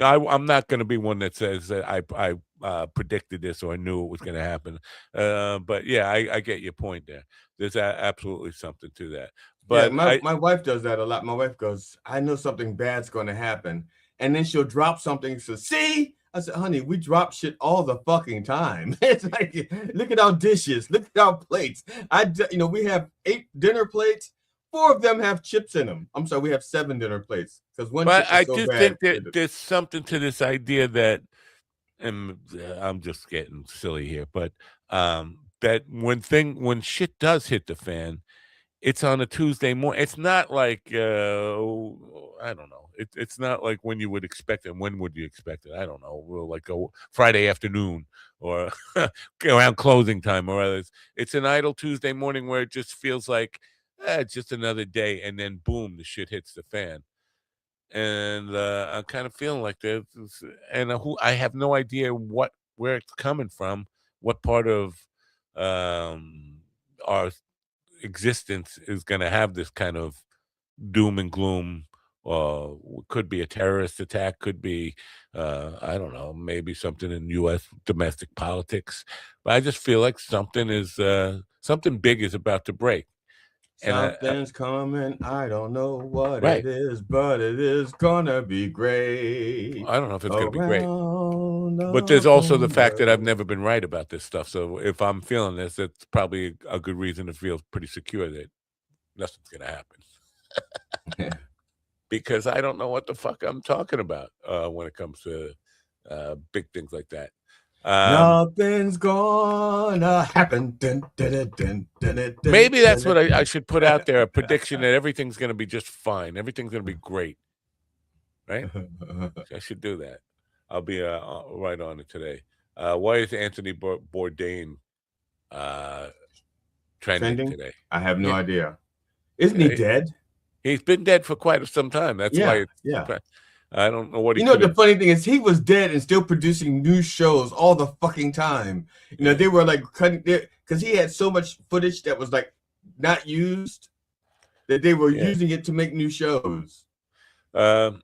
S4: I'm not going to be one that says that I predicted this or I knew it was going to happen. But yeah, I get your point there. There's absolutely something to that. But
S10: yeah, my wife does that a lot. My wife goes, I know something bad's going to happen. And then she'll drop something. So see, I said, honey, we drop shit all the fucking time. It's like, look at our dishes. Look at our plates. We have 8 dinner plates. 4 of them have chips in them. I'm sorry, we have 7 dinner plates. Because one chip is so
S4: do
S10: bad.
S4: think that there's something to this idea that, and I'm just getting silly here, but that when shit does hit the fan, it's on a Tuesday morning. It's not like I don't know. It's not like when you would expect it. When would you expect it? I don't know. Like a Friday afternoon or around closing time or others. It's an idle Tuesday morning where it just feels like it's just another day, and then boom, the shit hits the fan. And I'm kind of feeling like this, and I have no idea where it's coming from, what part of our existence is going to have this kind of doom and gloom. Could be a terrorist attack, could be I don't know, maybe something in U.S. domestic politics, but I just feel like something big is about to break.
S10: Something's coming. I don't know what it is, but it is gonna be great.
S4: I don't know if it's gonna be great, but there's also the fact that I've never been right about this stuff. So if I'm feeling this, it's probably a good reason to feel pretty secure that nothing's gonna happen. Because I don't know what the fuck I'm talking about when it comes to big things like that.
S10: Nothing's gonna happen. Dun, dun, dun, dun,
S4: maybe that's what I should put out there, a prediction that everything's going to be just fine. Everything's going to be great. Right? I should do that. I'll be right on it today. Why is Anthony Bourdain trending today?
S10: I have no idea. Isn't he dead?
S4: He's been dead for quite some time. That's why. I don't know what he.
S10: The funny thing is, he was dead and still producing new shows all the fucking time. They were like cutting it because he had so much footage that was like not used that they were using it to make new shows.
S4: I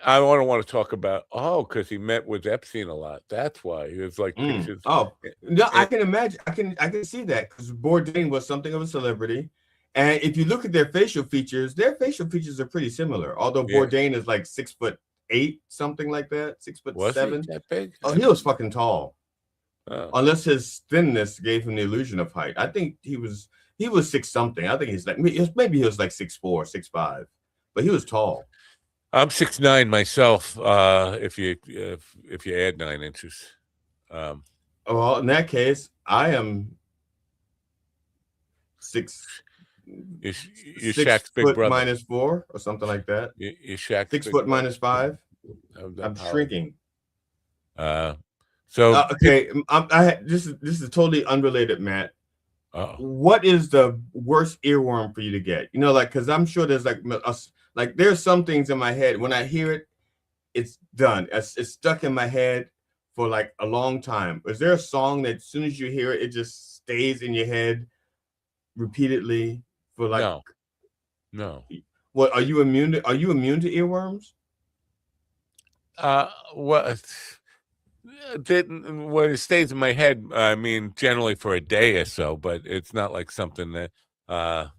S4: don't want to talk about because he met with Epstein a lot. That's why he was like pictures.
S10: I can imagine. I can see that because Bourdain was something of a celebrity. And if you look at their facial features are pretty similar. Although Bourdain is like 6'8", something like that, 6'7".
S4: Was he that big?
S10: Oh, he was fucking tall. Unless his thinness gave him the illusion of height. I think he was 6 something. I think he's like maybe he was like 6'4", 6'5", but he was tall.
S4: I'm 6'9" myself. If you add 9 inches.
S10: Well, in that case, I am 6.
S4: You're
S10: 6
S4: Shaq's big
S10: foot
S4: brother.
S10: minus 4 or something like that.
S4: You're Shaq's
S10: 6
S4: big
S10: foot
S4: brother.
S10: minus 5. I'm shrinking.
S4: So
S10: okay, this is totally unrelated, Matt.
S4: Uh-oh.
S10: What is the worst earworm for you to get? You know, like, because I'm sure there's like there's some things in my head when I hear it, it's done. It's stuck in my head for like a long time. Is there a song that as soon as you hear it, it just stays in your head repeatedly for like?
S4: No.
S10: What are you immune to? Are you immune to earworms?
S4: Well, when it stays in my head, I mean, generally for a day or so, but it's not like something that I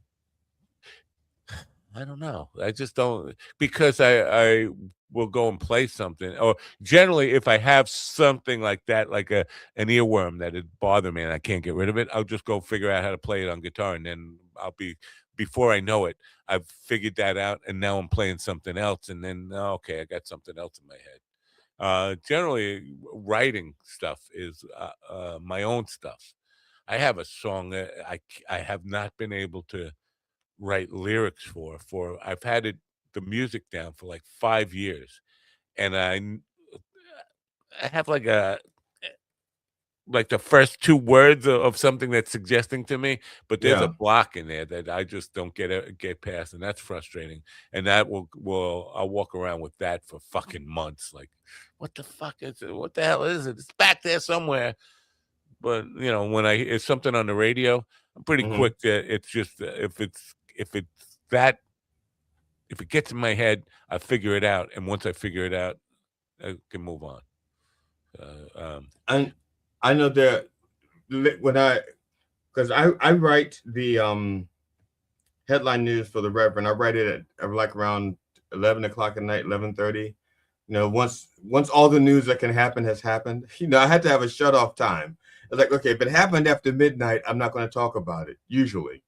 S4: don't know. I just don't, because I will go and play something, or generally if I have something like that, like an earworm that it bother me and I can't get rid of it, I'll just go figure out how to play it on guitar, and then before I know it, I've figured that out, and now I'm playing something else, and then okay, I got something else in my head. Generally writing stuff is my own stuff. I have a song that I have not been able to write lyrics for I've had the music down for like 5 years, and I have like the first 2 words of something that's suggesting to me, but there's a block in there that I just don't get past, and that's frustrating. And that I'll walk around with that for fucking months. Like, what the fuck is it? What the hell is it? It's back there somewhere. But when it's something on the radio, I'm pretty quick that it's just if it gets in my head, I figure it out, and once I figure it out, I can move on.
S10: And I know that because I write the headline news for the Reverend. I write it at like around 11 o'clock at night, 11:30. Once all the news that can happen has happened, I had to have a shut off time. It's like, okay, if it happened after midnight, I'm not going to talk about it usually.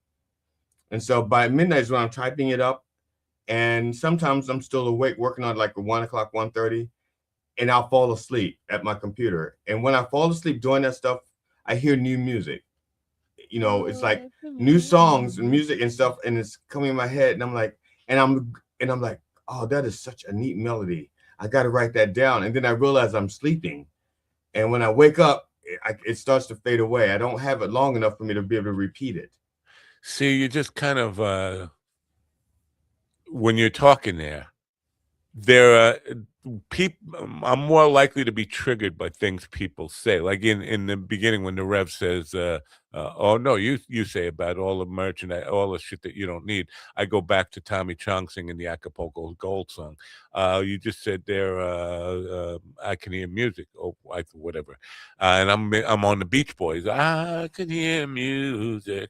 S10: And so by midnight is when I'm typing it up, and sometimes I'm still awake working on like 1 o'clock, 1:30. And I'll fall asleep at my computer. And when I fall asleep doing that stuff, I hear new music. It's like new songs and music and stuff, and it's coming in my head. And I'm like, oh, that is such a neat melody. I got to write that down. And then I realize I'm sleeping. And when I wake up, it starts to fade away. I don't have it long enough for me to be able to repeat it.
S4: See, you just kind of when you're talking there are people. I'm more likely to be triggered by things people say, like in the beginning when the Rev says oh no, you say about all the merchandise, all the shit that you don't need. I go back to Tommy Chong singing the Acapulco Gold song. You just said there I can hear music, or whatever, and I'm on the Beach Boys. I can hear music.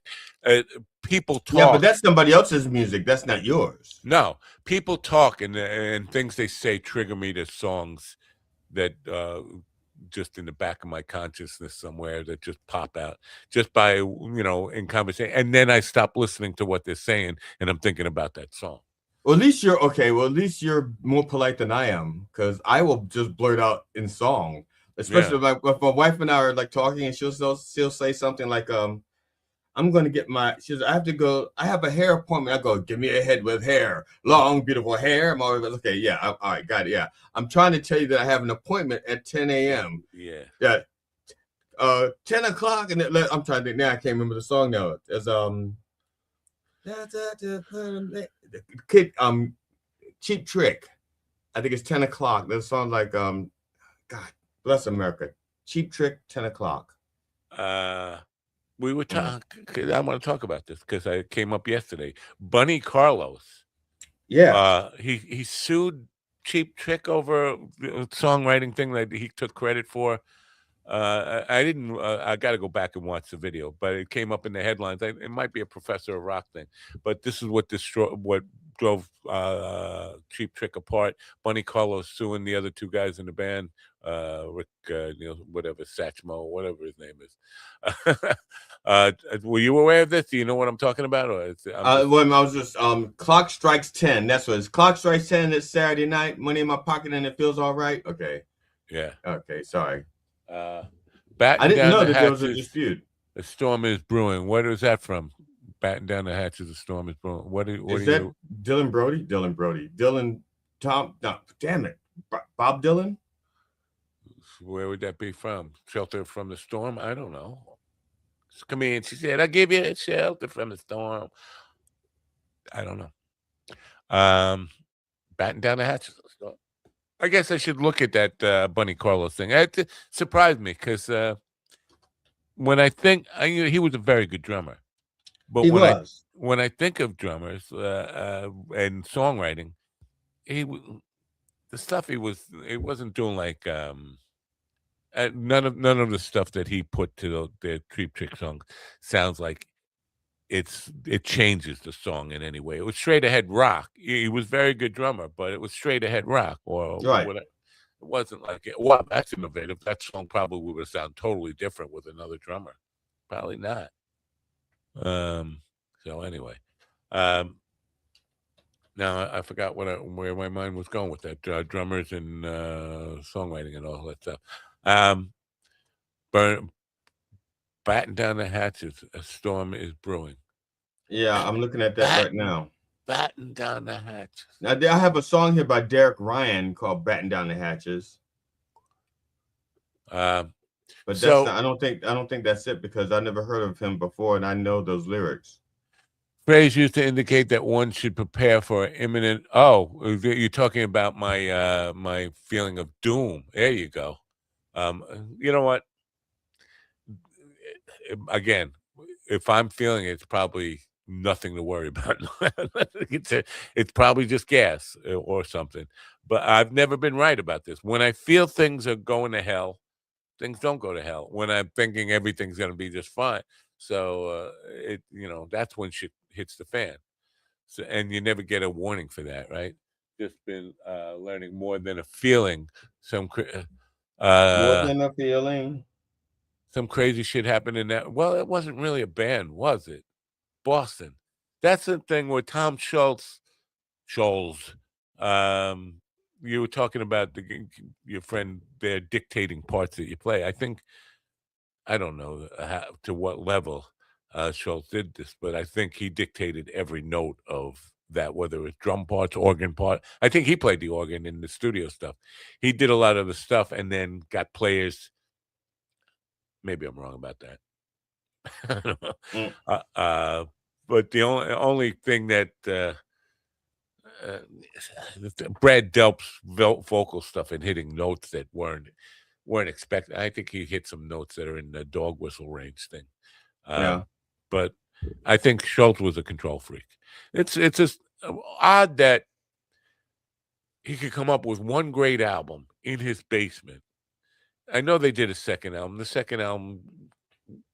S4: People talk.
S10: Yeah, but that's somebody else's music. That's not yours.
S4: No, people talk, and things they say trigger me to songs that just in the back of my consciousness somewhere that just pop out just by in conversation, and then I stop listening to what they're saying, and I'm thinking about that song.
S10: Well, at least you're okay. Well, at least you're more polite than I am, because I will just blurt out in song, especially like if my wife and I are like talking, and she'll say something like I'm going to get I have to go. I have a hair appointment. I go, give me a head with hair, long, beautiful hair. I'm always okay. Yeah. All right. Got it. Yeah. I'm trying to tell you that I have an appointment at 10 a.m.
S4: Yeah.
S10: Yeah. 10 o'clock. And I'm trying to think now. I can't remember the song now. There's, kid, Cheap Trick. I think it's 10 o'clock. There's a song like, God bless America. Cheap Trick, 10 o'clock.
S4: We were talking. I want to talk about this because I came up yesterday. Bunny Carlos.
S10: Yeah.
S4: He sued Cheap Trick over the songwriting thing that he took credit for. I didn't. I got to go back and watch the video, but it came up in the headlines. It might be a Professor of Rock thing, but this is what drove Cheap Trick apart. Bunny Carlos suing the other 2 guys in the band, Rick, whatever, Satchmo, whatever his name is. Were you aware of this? Do you know what I'm talking about? Or
S10: I was just clock strikes 10. That's what it's. Clock strikes 10 this Saturday night. Money in my pocket and it feels all right. Okay.
S4: Yeah.
S10: Okay. Sorry.
S4: I
S10: didn't know that there was a dispute.
S4: A storm is brewing. Where is that from? batten down the hatches, the storm is brewing. What
S10: is that Dylan Brody? Dylan Tom, no, damn it. Bob Dylan?
S4: Where would that be from? Shelter from the storm? I don't know. Come in. She said, I'll give you a shelter from the storm. I don't know. Batten down the hatches. I guess I should look at that Bunny Carlos thing. It surprised me because when I think he was a very good drummer, but when I think of drummers and songwriting, the stuff it wasn't doing like none of the stuff that he put to the Cheap Trick songs sounds like it changes the song in any way. It was straight ahead rock. He was a very good drummer, but it was straight ahead rock or whatever. It wasn't like wow, that's innovative. That song probably would sound totally different with another drummer. Probably not. So anyway, now I forgot where my mind was going with that drummers and songwriting and all that stuff. Batten down the hatches. A storm is brewing.
S10: Yeah, I'm looking at that right now.
S4: Batten down the hatches.
S10: Now I have a song here by Derek Ryan called "Batten Down the Hatches." But that's not, I don't think that's it because I never heard of him before, and I know those lyrics.
S4: Phrase used to indicate that one should prepare for imminent. Oh, you're talking about my my feeling of doom. There you go. You know what? Again, if I'm feeling it, it's probably nothing to worry about. It's probably just gas or something. But I've never been right about this. When I feel things are going to hell, things don't go to hell. When I'm thinking everything's going to be just fine, so that's when shit hits the fan. So, and you never get a warning for that, right? Just been learning more than a feeling. More
S10: than a feeling.
S4: Some crazy shit happened in that. Well, it wasn't really a band, was it? Boston. That's the thing where Tom Scholz, you were talking about your friend there dictating parts that you play. I don't know to what level Scholz did this, but I think he dictated every note of that, whether it was drum parts, organ part. I think he played the organ in the studio stuff. He did a lot of the stuff and then got players. Maybe I'm wrong about that. I don't know. But the only thing that Brad Delp's vocal stuff and hitting notes that weren't expected. I think he hit some notes that are in the dog whistle range thing. But I think Scholz was a control freak. It's just odd that he could come up with one great album in his basement. I know they did a second album. The second album,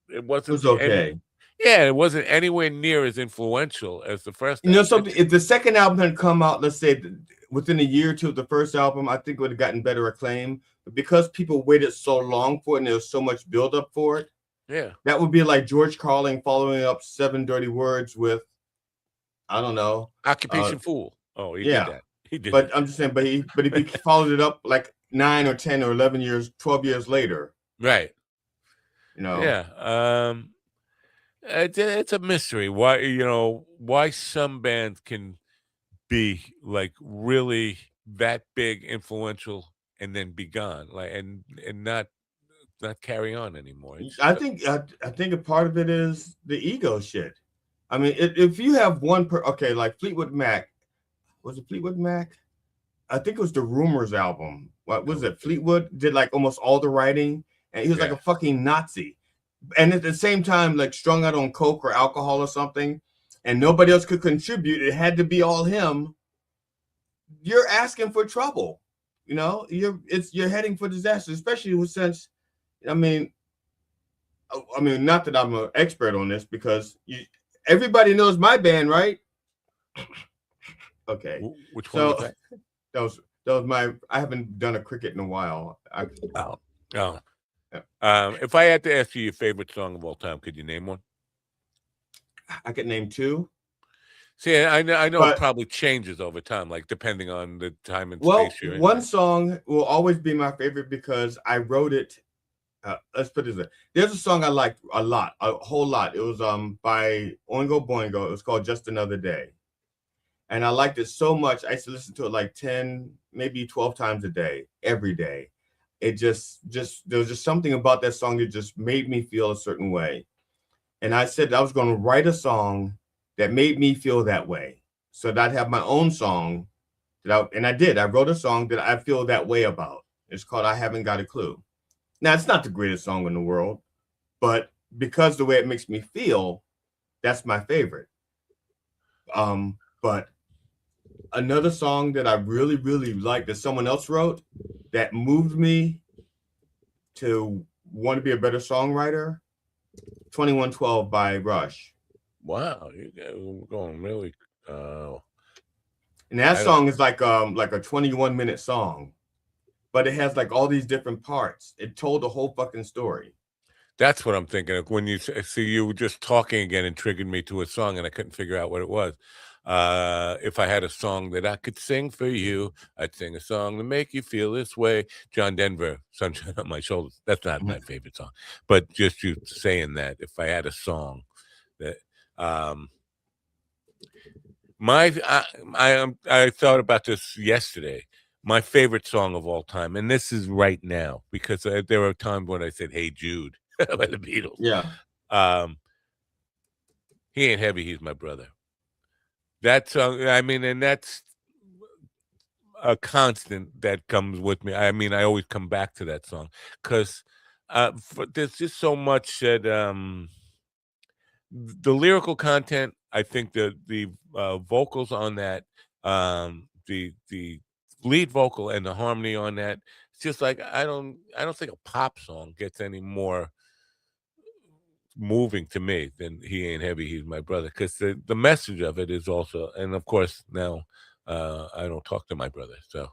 S4: it was
S10: okay.
S4: It wasn't anywhere near as influential as the first album.
S10: You know something? If the second album had come out, let's say within a year or two of the first album, I think it would have gotten better acclaim. But because people waited so long for it and there was so much buildup for it, that would be like George Carlin following up 7 Dirty Words with, I don't know,
S4: Occupation Fool. Oh, he did that. He did.
S10: But I'm just saying, but if he followed it up like 9 or 10 or 11 years, 12 years later,
S4: right? It's a mystery why some bands can be like really that big, influential, and then be gone, like and not carry on anymore.
S10: I think a part of it is the ego shit. I mean, if you have one like Fleetwood Mac, was it Fleetwood Mac? I think it was the Rumors album. What was it? Fleetwood did like almost all the writing, and he was like a fucking Nazi. And at the same time, like strung out on coke or alcohol or something, and nobody else could contribute. It had to be all him. You're asking for trouble. You're heading for disaster, especially since, I mean, not that I'm an expert on this because everybody knows my band, right? Okay.
S4: Which one was that?
S10: That was my. I haven't done a cricket in a while.
S4: If I had to ask you your favorite song of all time, could you name one?
S10: I could name 2.
S4: See, I know it probably changes over time, like depending on the time and space you're in.
S10: One song will always be my favorite because I wrote it let's put this in. There's a song I liked a lot, a whole lot. It was by Oingo Boingo. It was called Just Another Day. And I liked it so much. I used to listen to it like 10, maybe 12 times a day, every day. It just there was just something about that song that just made me feel a certain way. And I said I was going to write a song that made me feel that way. So that I'd have my own song and I did. I wrote a song that I feel that way about. It's called I Haven't Got a Clue. Now, it's not the greatest song in the world, but because the way it makes me feel, that's my favorite. But another song that I really, really like that someone else wrote that moved me to want to be a better songwriter, 2112 by Rush.
S4: Wow, you're going really...
S10: and that song is like a 21-minute song, but it has like all these different parts. It told the whole fucking story.
S4: That's what I'm thinking of when you see you were just talking again and triggered me to a song and I couldn't figure out what it was. If I had a song that I could sing for you, I'd sing a song to make you feel this way. John Denver, Sunshine on My Shoulders. That's not my favorite song, but just you saying that, if I had a song that, I thought about this yesterday. My favorite song of all time, and this is right now, because there are times when I said, "Hey Jude," by the Beatles.
S10: Yeah.
S4: He ain't heavy, he's my brother. That song, I mean, and that's a constant that comes with me. I mean, I always come back to that song because there's just so much that the lyrical content. I think the vocals on that, the lead vocal and the harmony on that, it's just like I don't think a pop song gets any more moving to me than He Ain't Heavy, He's My Brother, because the message of it is also, and of course now I don't talk to my brother, so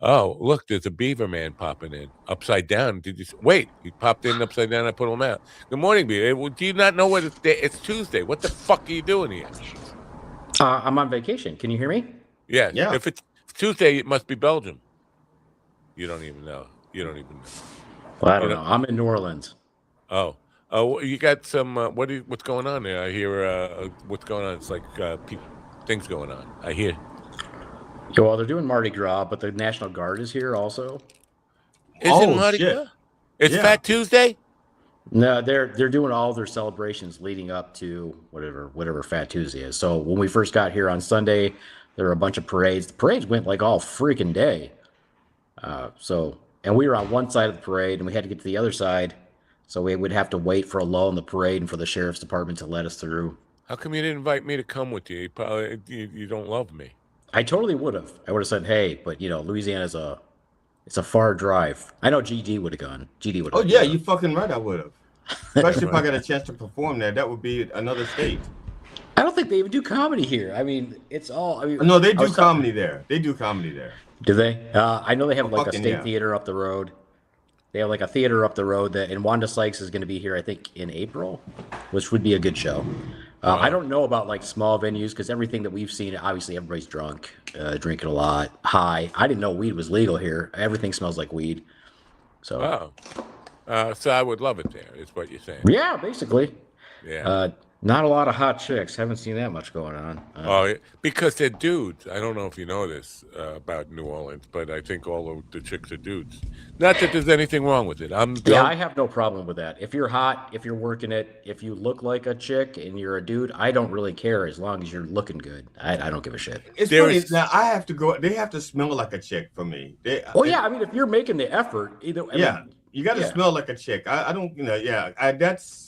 S4: look, there's a Beaver Man popping in upside down. Did you wait? He popped in upside down. I put him out. Good morning, Beaver. Do you not know what it's Tuesday? What the fuck are you doing here?
S11: I'm on vacation. Can you hear me?
S4: Yeah. If it's Tuesday, it must be Belgium. You don't even know.
S11: Well, I don't know. I'm in New Orleans.
S4: You got some. What's going on there? I hear what's going on. It's like things going on. I hear.
S11: Yeah, well, they're doing Mardi Gras, but the National Guard is here also.
S4: Is it Mardi Gras? It's Fat Tuesday?
S11: No, they're doing all their celebrations leading up to whatever Fat Tuesday is. So when we first got here on Sunday, there were a bunch of parades. The parades went like all freaking day. And we were on one side of the parade, and we had to get to the other side. So we would have to wait for a lull in the parade and for the sheriff's department to let us through.
S4: How come you didn't invite me to come with you? You don't love me.
S11: I totally would have. I would have said, hey, but Louisiana's it's a far drive. I know GD would have gone. GD would have.
S10: Oh yeah, you fucking right. I would have. Especially if I got a chance to perform there. That would be another state.
S11: I don't think they even do comedy here. I mean, it's all.
S10: No, they do comedy there. They do comedy there.
S11: Do they? I know they have like a state theater up the road. They have like a theater up the road and Wanda Sykes is going to be here, I think, in April, which would be a good show. I don't know about like small venues because everything that we've seen, obviously everybody's drunk, drinking a lot, high. I didn't know weed was legal here. Everything smells like weed. So,
S4: so I would love it there, is what you're saying.
S11: Yeah, basically.
S4: Yeah.
S11: Not a lot of hot chicks. Haven't seen that much going on.
S4: Because they're dudes. I don't know if you know this about New Orleans, but I think all of the chicks are dudes. Not that there's anything wrong with it.
S11: I have no problem with that. If you're hot, if you're working it, if you look like a chick and you're a dude, I don't really care as long as you're looking good. I don't give a shit.
S10: It's funny. Now I have to go. They have to smell like a chick for me.
S11: I mean, if you're making the effort, you
S10: got to smell like a chick. I don't. That's.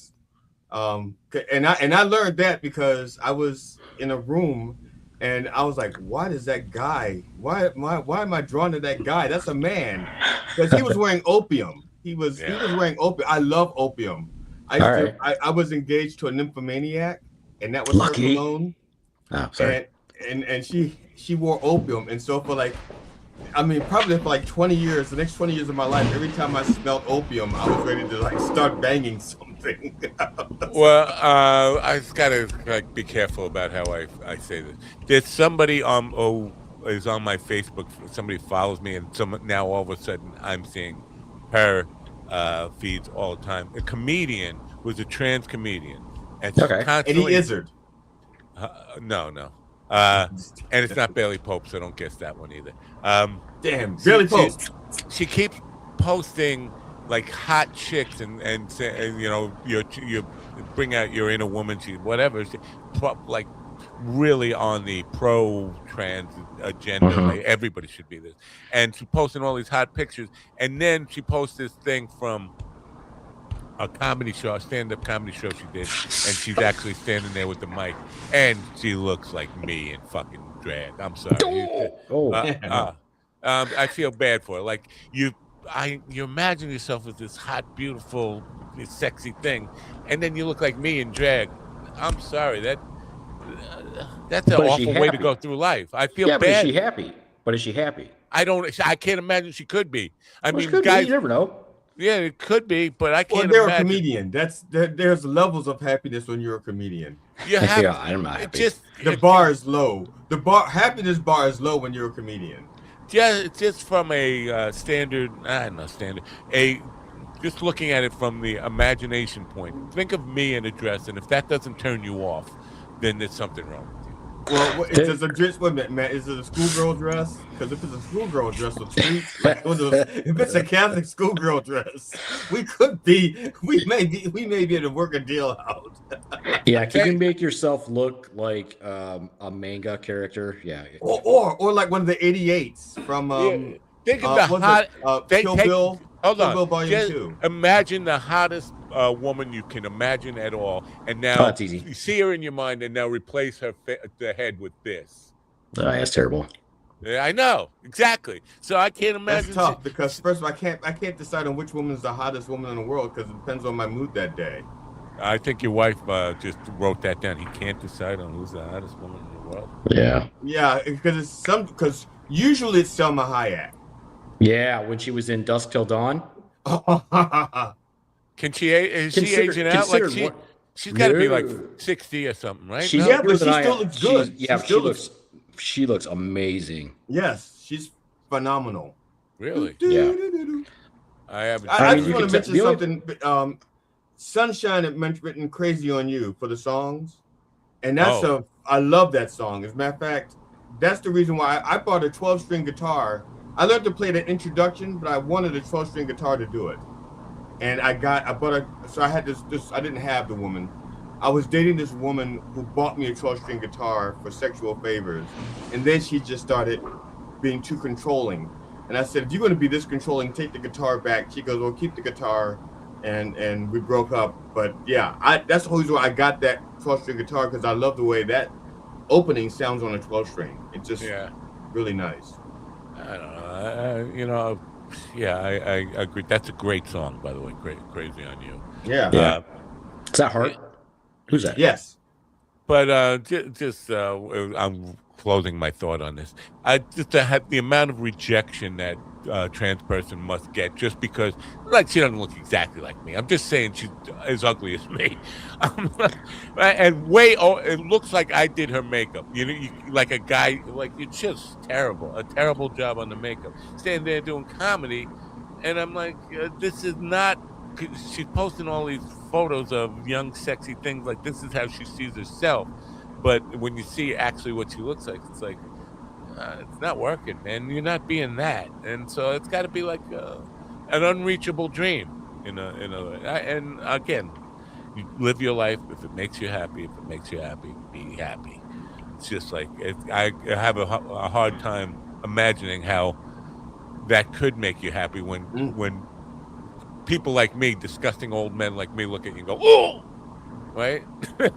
S10: And I learned that because I was in a room and I was like, why does that guy, why am I drawn to that guy? That's a man. Because he was wearing opium. He was wearing opium. I love opium. I was engaged to a nymphomaniac, and that was
S11: Lucky.
S10: her cologne.
S11: Oh, sorry.
S10: And she wore opium, and so probably for like 20 years, the next 20 years of my life, every time I smelled opium, I was ready to like start banging something.
S4: Well, I just gotta be careful about how I say this. There's somebody is on my Facebook. Somebody follows me, and now all of a sudden I'm seeing her feeds all the time. A comedian was a trans comedian, and
S10: Eddie Izzard.
S4: No. And it's not Bailey Pope, so don't guess that one either.
S10: Damn, Bailey Pope.
S4: She keeps posting like hot chicks and you know, you bring out your inner woman, whatever, like really on the pro trans agenda. Like everybody should be this, and she's posting all these hot pictures, and then she posts this thing from a comedy show, a stand-up comedy show she did, and she's actually standing there with the mic, and she looks like me in fucking drag. I'm sorry. I feel bad for her. Like you imagine yourself as this hot, beautiful, sexy thing, and then you look like me in drag. I'm sorry, that's an awful way to go through life. I feel bad.
S11: But is she happy? But is she happy?
S4: I can't imagine she could be. I mean,
S11: guys, you never know.
S4: Yeah, it could be, but I can't.
S10: They're
S4: imagine.
S10: A comedian. There's levels of happiness when you're a comedian.
S11: I'm not happy.
S10: The bar is low. Happiness bar is low when you're a comedian.
S4: Yeah, just from a just looking at it from the imagination point. Think of me in a dress, and if that doesn't turn you off, then there's something wrong with you.
S10: Well, is a dress? Wait a minute, Matt. Is it a schoolgirl dress? Because if it's a schoolgirl dress with streets, if it's a Catholic schoolgirl dress, we may be able to work a deal out.
S11: Yeah, can you make yourself look like a manga character? Yeah,
S10: or like one of the 88s from
S4: think of the hot
S10: Kill Bill.
S4: Hold on.
S10: Kill Bill Volume 2.
S4: Imagine the hottest woman you can imagine at all, and now
S11: that's easy.
S4: You see her in your mind, and now replace the head with this.
S11: Oh, that's terrible.
S4: Yeah, I know exactly. So I can't imagine.
S10: That's tough because first of all, I can't decide on which woman is the hottest woman in the world because it depends on my mood that day.
S4: I think your wife just wrote that down. He can't decide on who's the hottest woman in the world.
S11: Yeah,
S10: because usually it's Selma Hayek.
S11: Yeah, when she was in Dusk Till Dawn.
S4: Is she aging out? Like she's got to be like 60 or something, right?
S10: But she still looks good.
S11: She looks amazing.
S10: Yes, she's phenomenal.
S4: Really?
S11: Yeah.
S10: I just want to mention something. Sunshine had written "Crazy on You" for the songs, and that's I love that song. As a matter of fact, that's the reason why I bought a 12-string guitar. I learned to play the introduction, but I wanted a 12-string guitar to do it. And I had this. I didn't have the woman. I was dating this woman who bought me a 12-string guitar for sexual favors, and then she just started being too controlling. And I said, if you're going to be this controlling, take the guitar back. She goes, well, keep the guitar, and we broke up. But yeah, that's the whole reason why I got that 12-string guitar, because I love the way that opening sounds on a 12-string. It's just really nice.
S4: I don't know. I agree. That's a great song, by the way. Crazy on You.
S10: Yeah.
S11: Is that Hart? Who's that?
S10: Yes.
S4: But I'm closing my thought on this. Just to have the amount of rejection that a trans person must get just because, like, she doesn't look exactly like me. I'm just saying she's as ugly as me. And it looks like I did her makeup. Like a guy, like, it's just terrible. A terrible job on the makeup. Standing there doing comedy, and I'm like, this is not. She's posting all these photos of young, sexy things. Like, this is how she sees herself. But when you see actually what she looks like, it's like, it's not working, man. You're not being that. And so it's got to be like an unreachable dream in a way. And again, you live your life. If it makes you happy, be happy. It's just like, I have a hard time imagining how that could make you happy when people like me, disgusting old men like me, look at you and go, oh, right?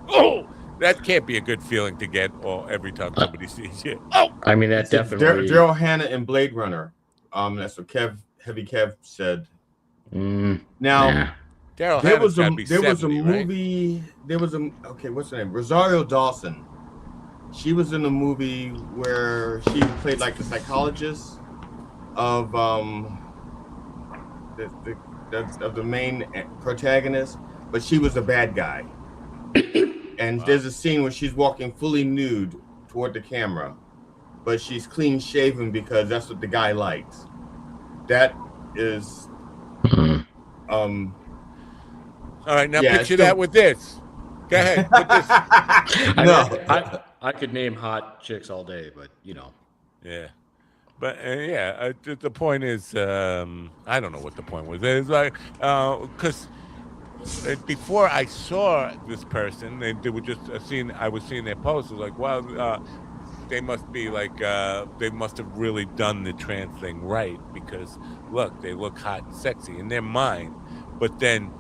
S4: Oh, that can't be a good feeling to get every time somebody sees you. Oh,
S11: I mean, that definitely.
S10: Daryl Hannah in Blade Runner. That's what Heavy Kev said. Now, there was a movie. There was what's her name? Rosario Dawson. She was in a movie where she played like the psychologist of the main protagonist, but she was a bad guy. And there's a scene where she's walking fully nude toward the camera, but she's clean shaven because that's what the guy likes. That is
S4: All right, now picture that with this. Go ahead. Put this.
S11: I could name hot chicks all day, but you know.
S4: Yeah. But the point is, I don't know what the point was. It's like, because before I saw this person, they were just I was seeing their posts. I was like, wow, they must be like, they must have really done the trans thing right, because look, they look hot and sexy in their mind. But then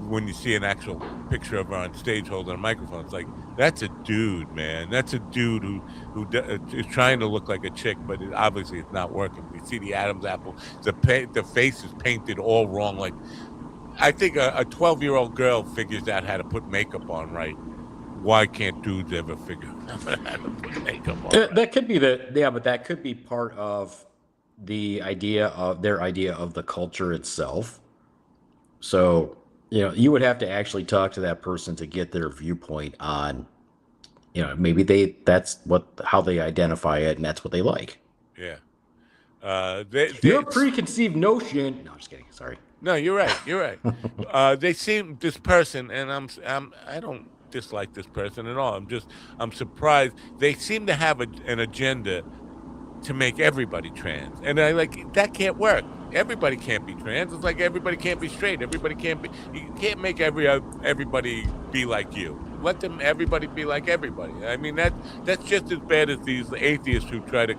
S4: when you see an actual picture of her on stage holding a microphone, it's like, that's a dude, man. That's a dude who is trying to look like a chick, but obviously it's not working. You see the Adam's apple, the face is painted all wrong. Like, I think a 12-year-old girl figures out how to put makeup on right. Why can't dudes ever figure out how to put makeup on right?
S11: That could be but that could be part of the idea of their idea of the culture itself. So, you would have to actually talk to that person to get their viewpoint on, maybe that's how they identify it and that's what they like.
S4: Yeah.
S11: Your preconceived notion. No, I'm just kidding. Sorry.
S4: No, you're right. You're right. They seem, this person, and I don't dislike this person at all. I'm surprised. They seem to have an agenda to make everybody trans, and that can't work. Everybody can't be trans. It's like everybody can't be straight. Everybody can't be. You can't make everybody be like you. Let everybody be like everybody. I mean, that's just as bad as these atheists who try to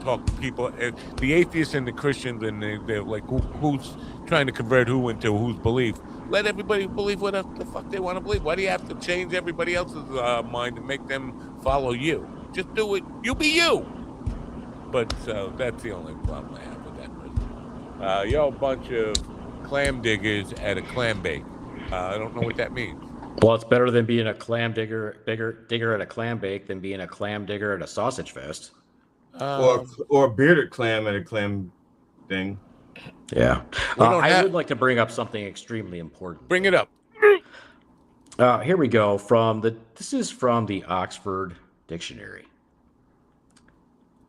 S4: talk to people. The atheists and the Christians, and they're like, who's trying to convert who into whose belief? Let everybody believe what the fuck they want to believe. Why do you have to change everybody else's mind and make them follow you? Just do it. You be you. But that's the only problem I have with that person. You're a bunch of clam diggers at a clam bake. I don't know what that means.
S11: Well, it's better than being a clam digger at a clam bake than being a clam digger at a sausage fest.
S10: Or a bearded clam at a clam thing.
S11: Yeah. I would like to bring up something extremely important.
S4: Bring it up.
S11: Here we go. This is from the Oxford Dictionary.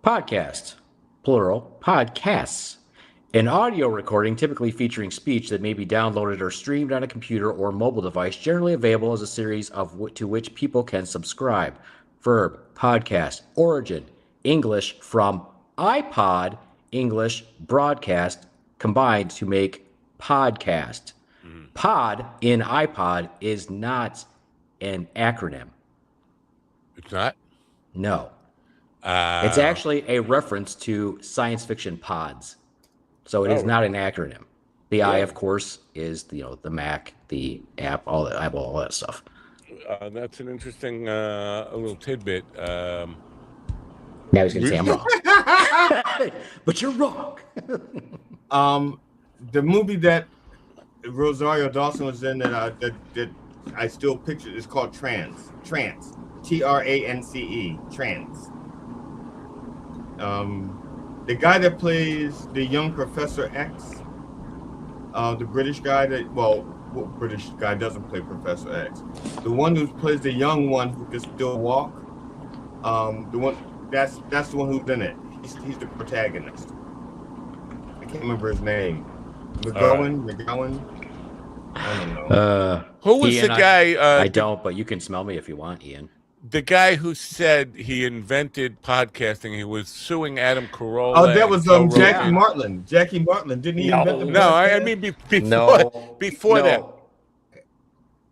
S11: Podcast, plural, podcasts. An audio recording typically featuring speech that may be downloaded or streamed on a computer or mobile device, generally available as a series to which people can subscribe. Verb, podcast. Origin, English from iPod, English broadcast, combined to make podcast. Pod in iPod is not an acronym.
S4: It's not?
S11: No. It's actually a reference to science fiction pods. So it is not an acronym. The I, of course, is the Mac, the app, all that stuff.
S4: That's an interesting little tidbit.
S11: Now he's going to say I'm wrong. But you're wrong.
S10: The movie that Rosario Dawson was in that I still picture is called Trance. Trance. Trance. Trance. The guy that plays the young Professor X, the British guy what British guy doesn't play Professor X? The one who plays the young one who can still walk. That's the one who's in it. He's the protagonist. I can't remember his name. McGowan. I don't know.
S4: Who was Ian, the guy?
S11: I don't, but you can smell me if you want, Ian.
S4: The guy who said he invented podcasting, he was suing Adam Carolla.
S10: Oh, that was Jackie Martland. Jackie Martland, didn't he invent the podcast?
S4: No, I mean before that.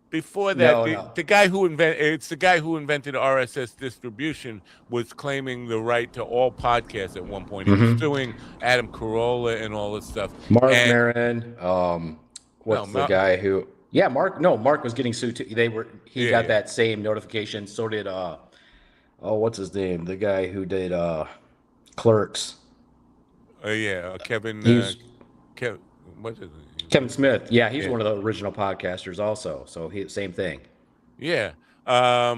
S4: Before that, the guy who invented RSS distribution was claiming the right to all podcasts at one point. He was suing Adam Carolla and all this stuff.
S11: Mark Maron. The guy who? Yeah, Mark. No, Mark was getting sued too. He got that same notification. So did what's his name? The guy who did Clerks.
S4: Kevin. What's his name?
S11: Kevin Smith. Yeah, he's one of the original podcasters also. So same thing.
S4: Yeah.
S11: But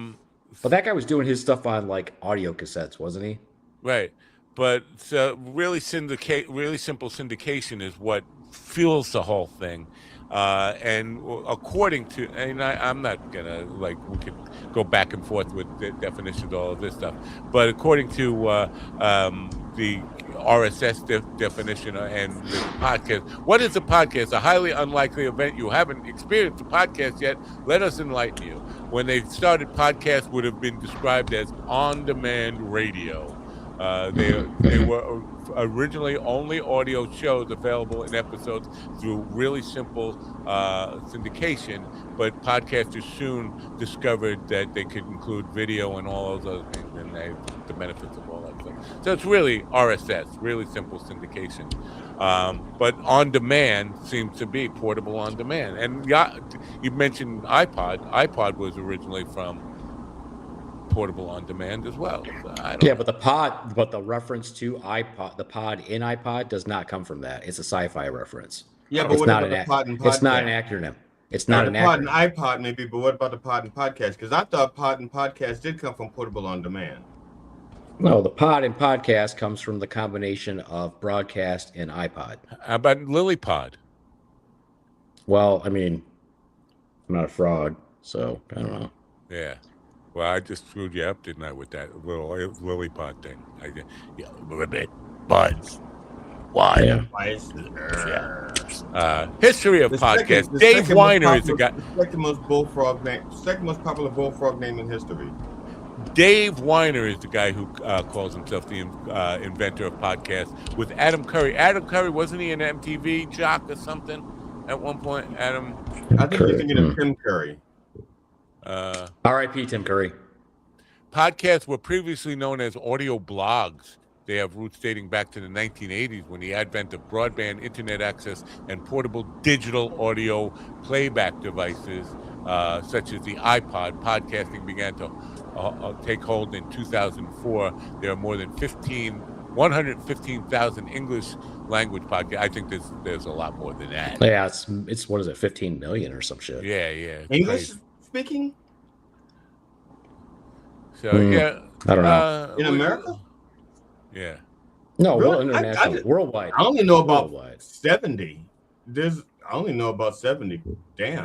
S11: that guy was doing his stuff on like audio cassettes, wasn't he?
S4: Right. But really simple syndication is what fuels the whole thing. And according to, and I'm not gonna we could go back and forth with the definition of all of this stuff, but according to the RSS definition and the podcast. What is a podcast? A highly unlikely event. You haven't experienced a podcast yet. Let us enlighten you. When they started, podcasts would have been described as on-demand radio. They were originally only audio shows available in episodes through really simple syndication, but podcasters soon discovered that they could include video and all those other things, and the benefits of all that stuff. So it's really RSS, really simple syndication. But on demand seems to be portable on demand. And you mentioned iPod. iPod was originally from portable on demand as well. So
S11: but the reference to iPod, the pod in iPod, does not come from that. It's a sci-fi reference.
S10: Yeah, but
S11: it's
S10: what
S11: not
S10: about the pod and podcast?
S11: It's not an acronym. It's not an
S10: pod
S11: acronym.
S10: and iPod maybe, but what about the pod and podcast? Because I thought pod and podcast did come from portable on demand.
S11: No, the pod and podcast comes from the combination of broadcast and iPod.
S4: How about LilyPod?
S11: Well, I mean, I'm not a frog, so I don't know.
S4: Yeah. Well, I just screwed you up, didn't I, with that little LilyPod thing? Buds. Why?
S11: Yeah.
S4: History of podcasts. Dave Weiner is the guy.
S10: Second most popular bullfrog name in history.
S4: Dave Weiner is the guy who calls himself the inventor of podcasts. With Adam Curry. Adam Curry, wasn't he an MTV jock or something at one point? Adam.
S10: I think you're thinking of Tim Curry.
S11: R.I.P. Tim Curry.
S4: Podcasts were previously known as audio blogs. They have roots dating back to the 1980s when the advent of broadband internet access and portable digital audio playback devices, such as the iPod, podcasting began to take hold in 2004. There are more than 115,000 English language podcasts. I think there's a lot more than that.
S11: Yeah, it's what is it, 15 million or some shit?
S4: Yeah.
S10: English speaking?
S4: So yeah,
S11: I don't know.
S10: In America?
S4: Yeah.
S11: No,
S10: really?
S11: International, worldwide.
S10: I only know about 70. I only know about 70. Damn,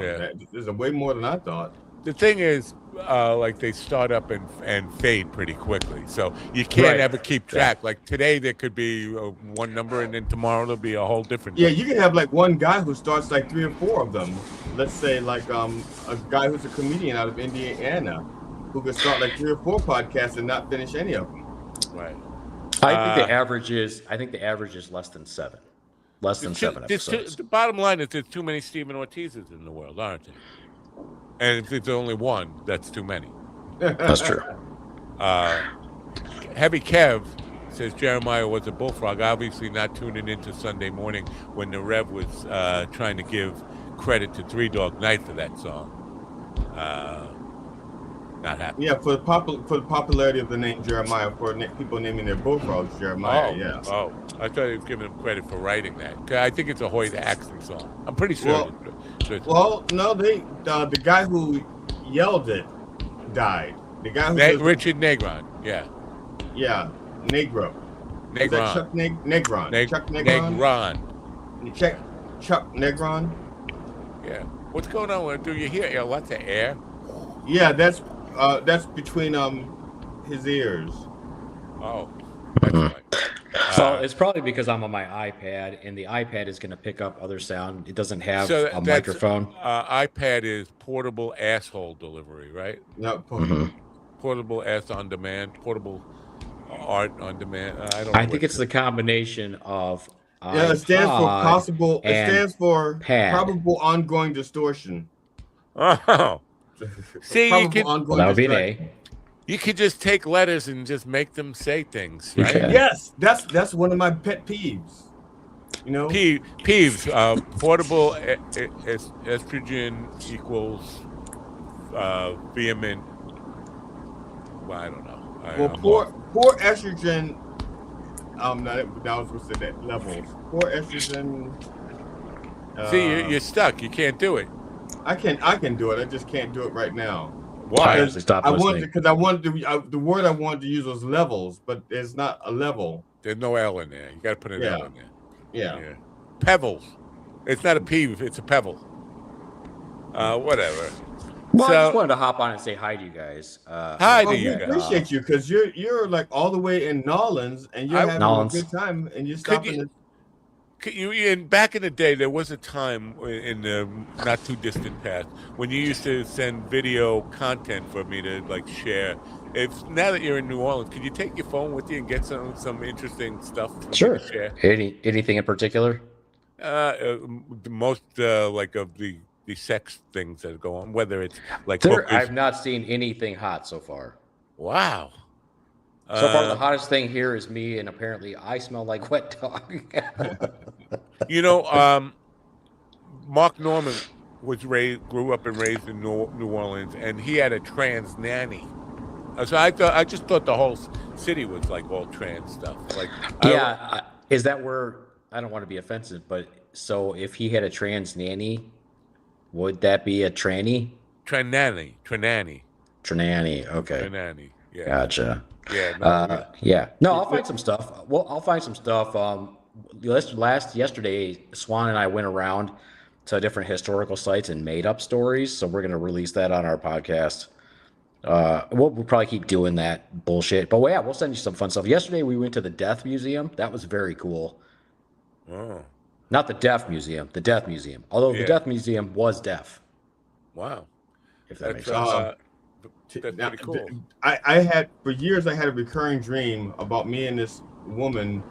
S10: there's way more than I thought.
S4: The thing is, like they start up and fade pretty quickly, so you can't ever keep track. Like today, there could be one number, and then tomorrow there'll be a whole different.
S10: Yeah, you can have like one guy who starts like 3 or 4 of them. Let's say like a guy who's a comedian out of Indiana, who could start like 3 or 4 podcasts and not finish any of them.
S4: Right.
S11: I think the average is less than 7. Less than 7 episodes.
S4: The bottom line is there's too many Stephen Ortizes in the world, aren't there? And if it's only one, that's too many.
S11: That's true.
S4: Heavy Kev says Jeremiah was a bullfrog, obviously not tuning into Sunday morning when the Rev was trying to give credit to Three Dog Night for that song. Not happening.
S10: Yeah, for the popularity of the name Jeremiah, for people naming their bullfrogs Jeremiah.
S4: Oh, I thought he was giving him credit for writing that. I think it's a Hoyt Axton song. I'm pretty sure.
S10: No, the guy who yelled it died. The guy who
S4: Richard Negron. Yeah,
S10: Negro. Is that Chuck Negron? Chuck
S4: Negron.
S10: Chuck Negron.
S4: Yeah. What's going on? Do you hear lots of air?
S10: Yeah, that's between his ears.
S4: Oh, that's right.
S11: So it's probably because I'm on my iPad, and the iPad is going to pick up other sound. It doesn't have a microphone.
S4: iPad is portable asshole delivery, right?
S10: No,
S4: portable ass on demand, portable art on demand.
S11: I think it's the combination of.
S10: It stands for possible. It stands for
S11: pad.
S10: Probable ongoing distortion.
S4: Oh. See, you could,
S11: that would be an A.
S4: You could just take letters and just make them say things, right?
S10: Yes, that's one of my pet peeves. You know,
S4: peeves. Portable estrogen equals vehement. Well, I don't know.
S10: Poor estrogen. That was supposed to say that levels. Poor estrogen.
S4: See, you're stuck. You can't do it.
S10: I can do it. I just can't do it right now.
S4: Why?
S10: Because the word I wanted to use was levels, but it's not a level.
S4: There's no L in there. You got to put an L in there.
S10: Yeah.
S4: Pebbles. It's not a peeve. It's a pebble. Whatever.
S11: Well, I just wanted to hop on and say hi to you guys.
S4: Hi to you
S10: We
S4: guys.
S10: appreciate you because you're like all the way in Nolens and you're having a good time and you're stopping.
S4: Back in the day, there was a time in the not too distant past when you used to send video content for me to like share. Now that you're in New Orleans, could you take your phone with you and get some interesting stuff for me to share?
S11: Anything in particular?
S4: Most like of the sex things that go on, whether it's like
S11: I've not seen anything hot so far.
S4: Wow.
S11: So far, the hottest thing here is me, and apparently I smell like wet dog.
S4: Mark Norman grew up and raised in New Orleans, and he had a trans nanny. So I just thought the whole city was like all trans stuff. Like,
S11: is that where? I don't want to be offensive, but so if he had a trans nanny, would that be a tranny?
S4: Trananny.
S11: Okay.
S4: Trananny. Yeah.
S11: Gotcha.
S4: Yeah.
S11: Yeah. No, I'll find some stuff. Well, I'll find some stuff. Yesterday, Swan and I went around to different historical sites and made up stories. So we're going to release that on our podcast. We'll probably keep doing that bullshit. But yeah, we'll send you some fun stuff. Yesterday, we went to the Death Museum. That was very cool.
S4: Oh.
S11: Not the Deaf Museum, the Death Museum. Although the Death Museum was deaf.
S4: Wow.
S11: If that makes sense.
S4: That's pretty cool.
S10: I had for years. I had a recurring dream about me and this woman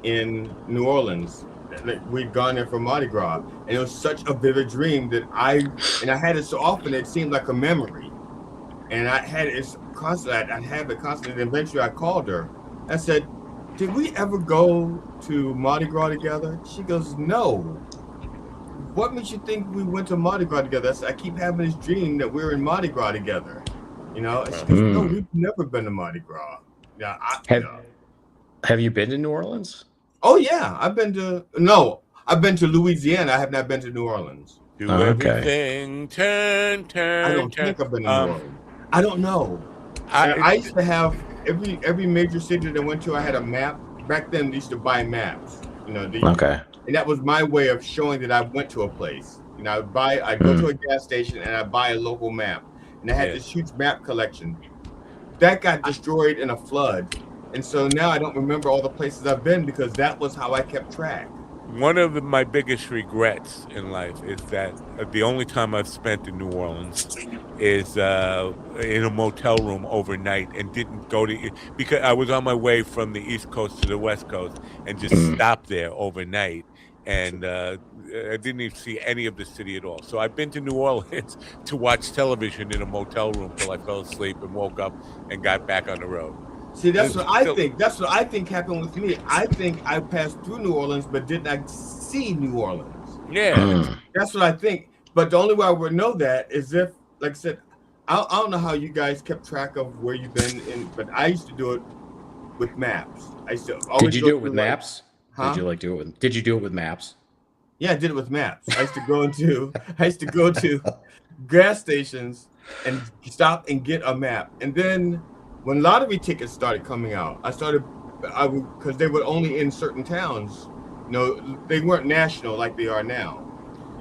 S10: in New Orleans. Like, we'd gone there for Mardi Gras, and it was such a vivid dream that I had it so often it seemed like a memory. And I had it constantly. I'd have it constantly. And eventually, I called her. I said, "Did we ever go to Mardi Gras together?" She goes, "No." What makes you think we went to Mardi Gras together? I said, I keep having this dream that we're in Mardi Gras together. And she goes, "No, we've never been to Mardi Gras." Yeah.
S11: Have you been to New Orleans?
S10: Oh yeah, I've been to Louisiana. I have not been to New Orleans.
S4: Do everything turn.
S10: I don't think I've been to New Orleans. I don't know. I used to have every major city that I went to. I had a map. Back then, they used to buy maps. And that was my way of showing that I went to a place. I'd go to a gas station and I'd buy a local map. And I had this huge map collection. That got destroyed in a flood. And so now I don't remember all the places I've been because that was how I kept track.
S4: One of my biggest regrets in life is that the only time I've spent in New Orleans is in a motel room overnight and didn't go to because I was on my way from the East Coast to the West Coast and just stopped there overnight. And I didn't even see any of the city at all. So I've been to New Orleans to watch television in a motel room till I fell asleep and woke up and got back on the road.
S10: See, that's what I think. That's what I think happened with me. I think I passed through New Orleans, but did not see New Orleans.
S4: Yeah.
S10: That's what I think. But the only way I would know that is if, like I said, I don't know how you guys kept track of where you've been in, but I used to do it with maps. I used to always
S11: Did you do it with maps?
S10: Huh?
S11: Did you do it with maps?
S10: Yeah, I did it with maps. I used to go to gas stations and stop and get a map. And then when lottery tickets started coming out, because they were only in certain towns. They weren't national like they are now.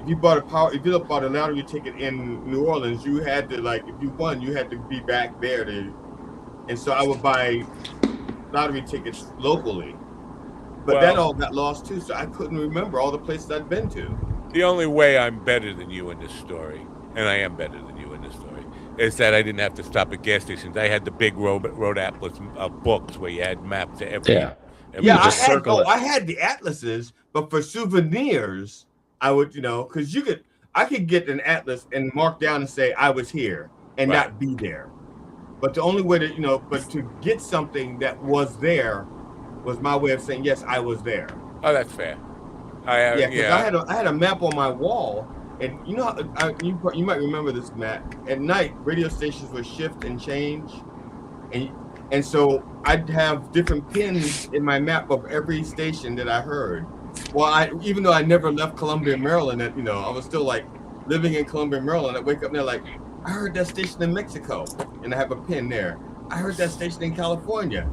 S10: If you bought a lottery ticket in New Orleans, you had to if you won, you had to be back there and so I would buy lottery tickets locally. But that all got lost too, so I couldn't remember all the places I'd been to.
S4: The only way I'm better than you in this story, and I am better than you in this story, is that I didn't have to stop at gas stations. I had the big road atlas books where you had maps to every.
S10: I had the atlases, but for souvenirs, I would, because I could get an atlas and mark down and say I was here and not be there. But the only way to get something that was there was my way of saying yes, I was there.
S4: Oh, that's fair.
S10: I had a map on my wall, and you might remember this, Matt. At night, radio stations would shift and change, and so I'd have different pins in my map of every station that I heard. Well, even though I never left Columbia, Maryland, I was still living in Columbia, Maryland. I wake up and they're I heard that station in Mexico, and I have a pin there. I heard that station in California,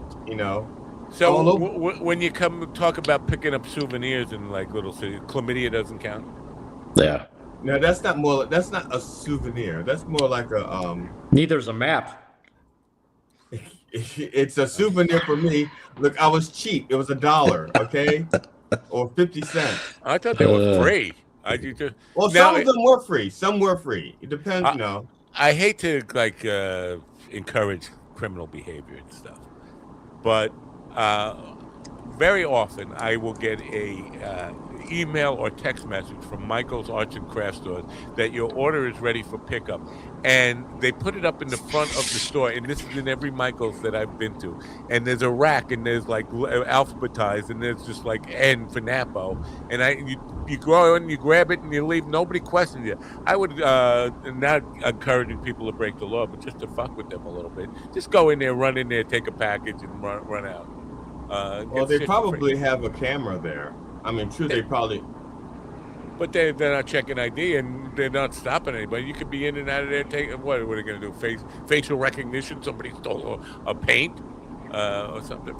S4: So when you come talk about picking up souvenirs in little cities, chlamydia doesn't count?
S11: Yeah.
S10: No, that's not a souvenir. That's more like a
S11: Neither's a map.
S10: It's a souvenir for me. Look, I was cheap. It was $1, okay, or 50 cents.
S4: I thought they were free.
S10: Well, some of them were free. Some were free. It depends, you know.
S4: I hate to encourage criminal behavior and stuff, but very often I will get a email or text message from Michael's Arts and Craft Stores that your order is ready for pickup, and they put it up in the front of the store, and this is in every Michael's that I've been to, and there's a rack, and there's like alphabetized, and there's just like N for Napo, and you go in, you grab it, and you leave. Nobody questions you. I would not encouraging people to break the law, but just to fuck with them a little bit. Just go in there, run in there, take a package, and run out.
S10: Well, they probably have a camera there. I mean, true, they probably.
S4: But they're not checking ID, and they're not stopping anybody. You could be in and out of there. What are they going to do? Facial recognition? Somebody stole a paint or something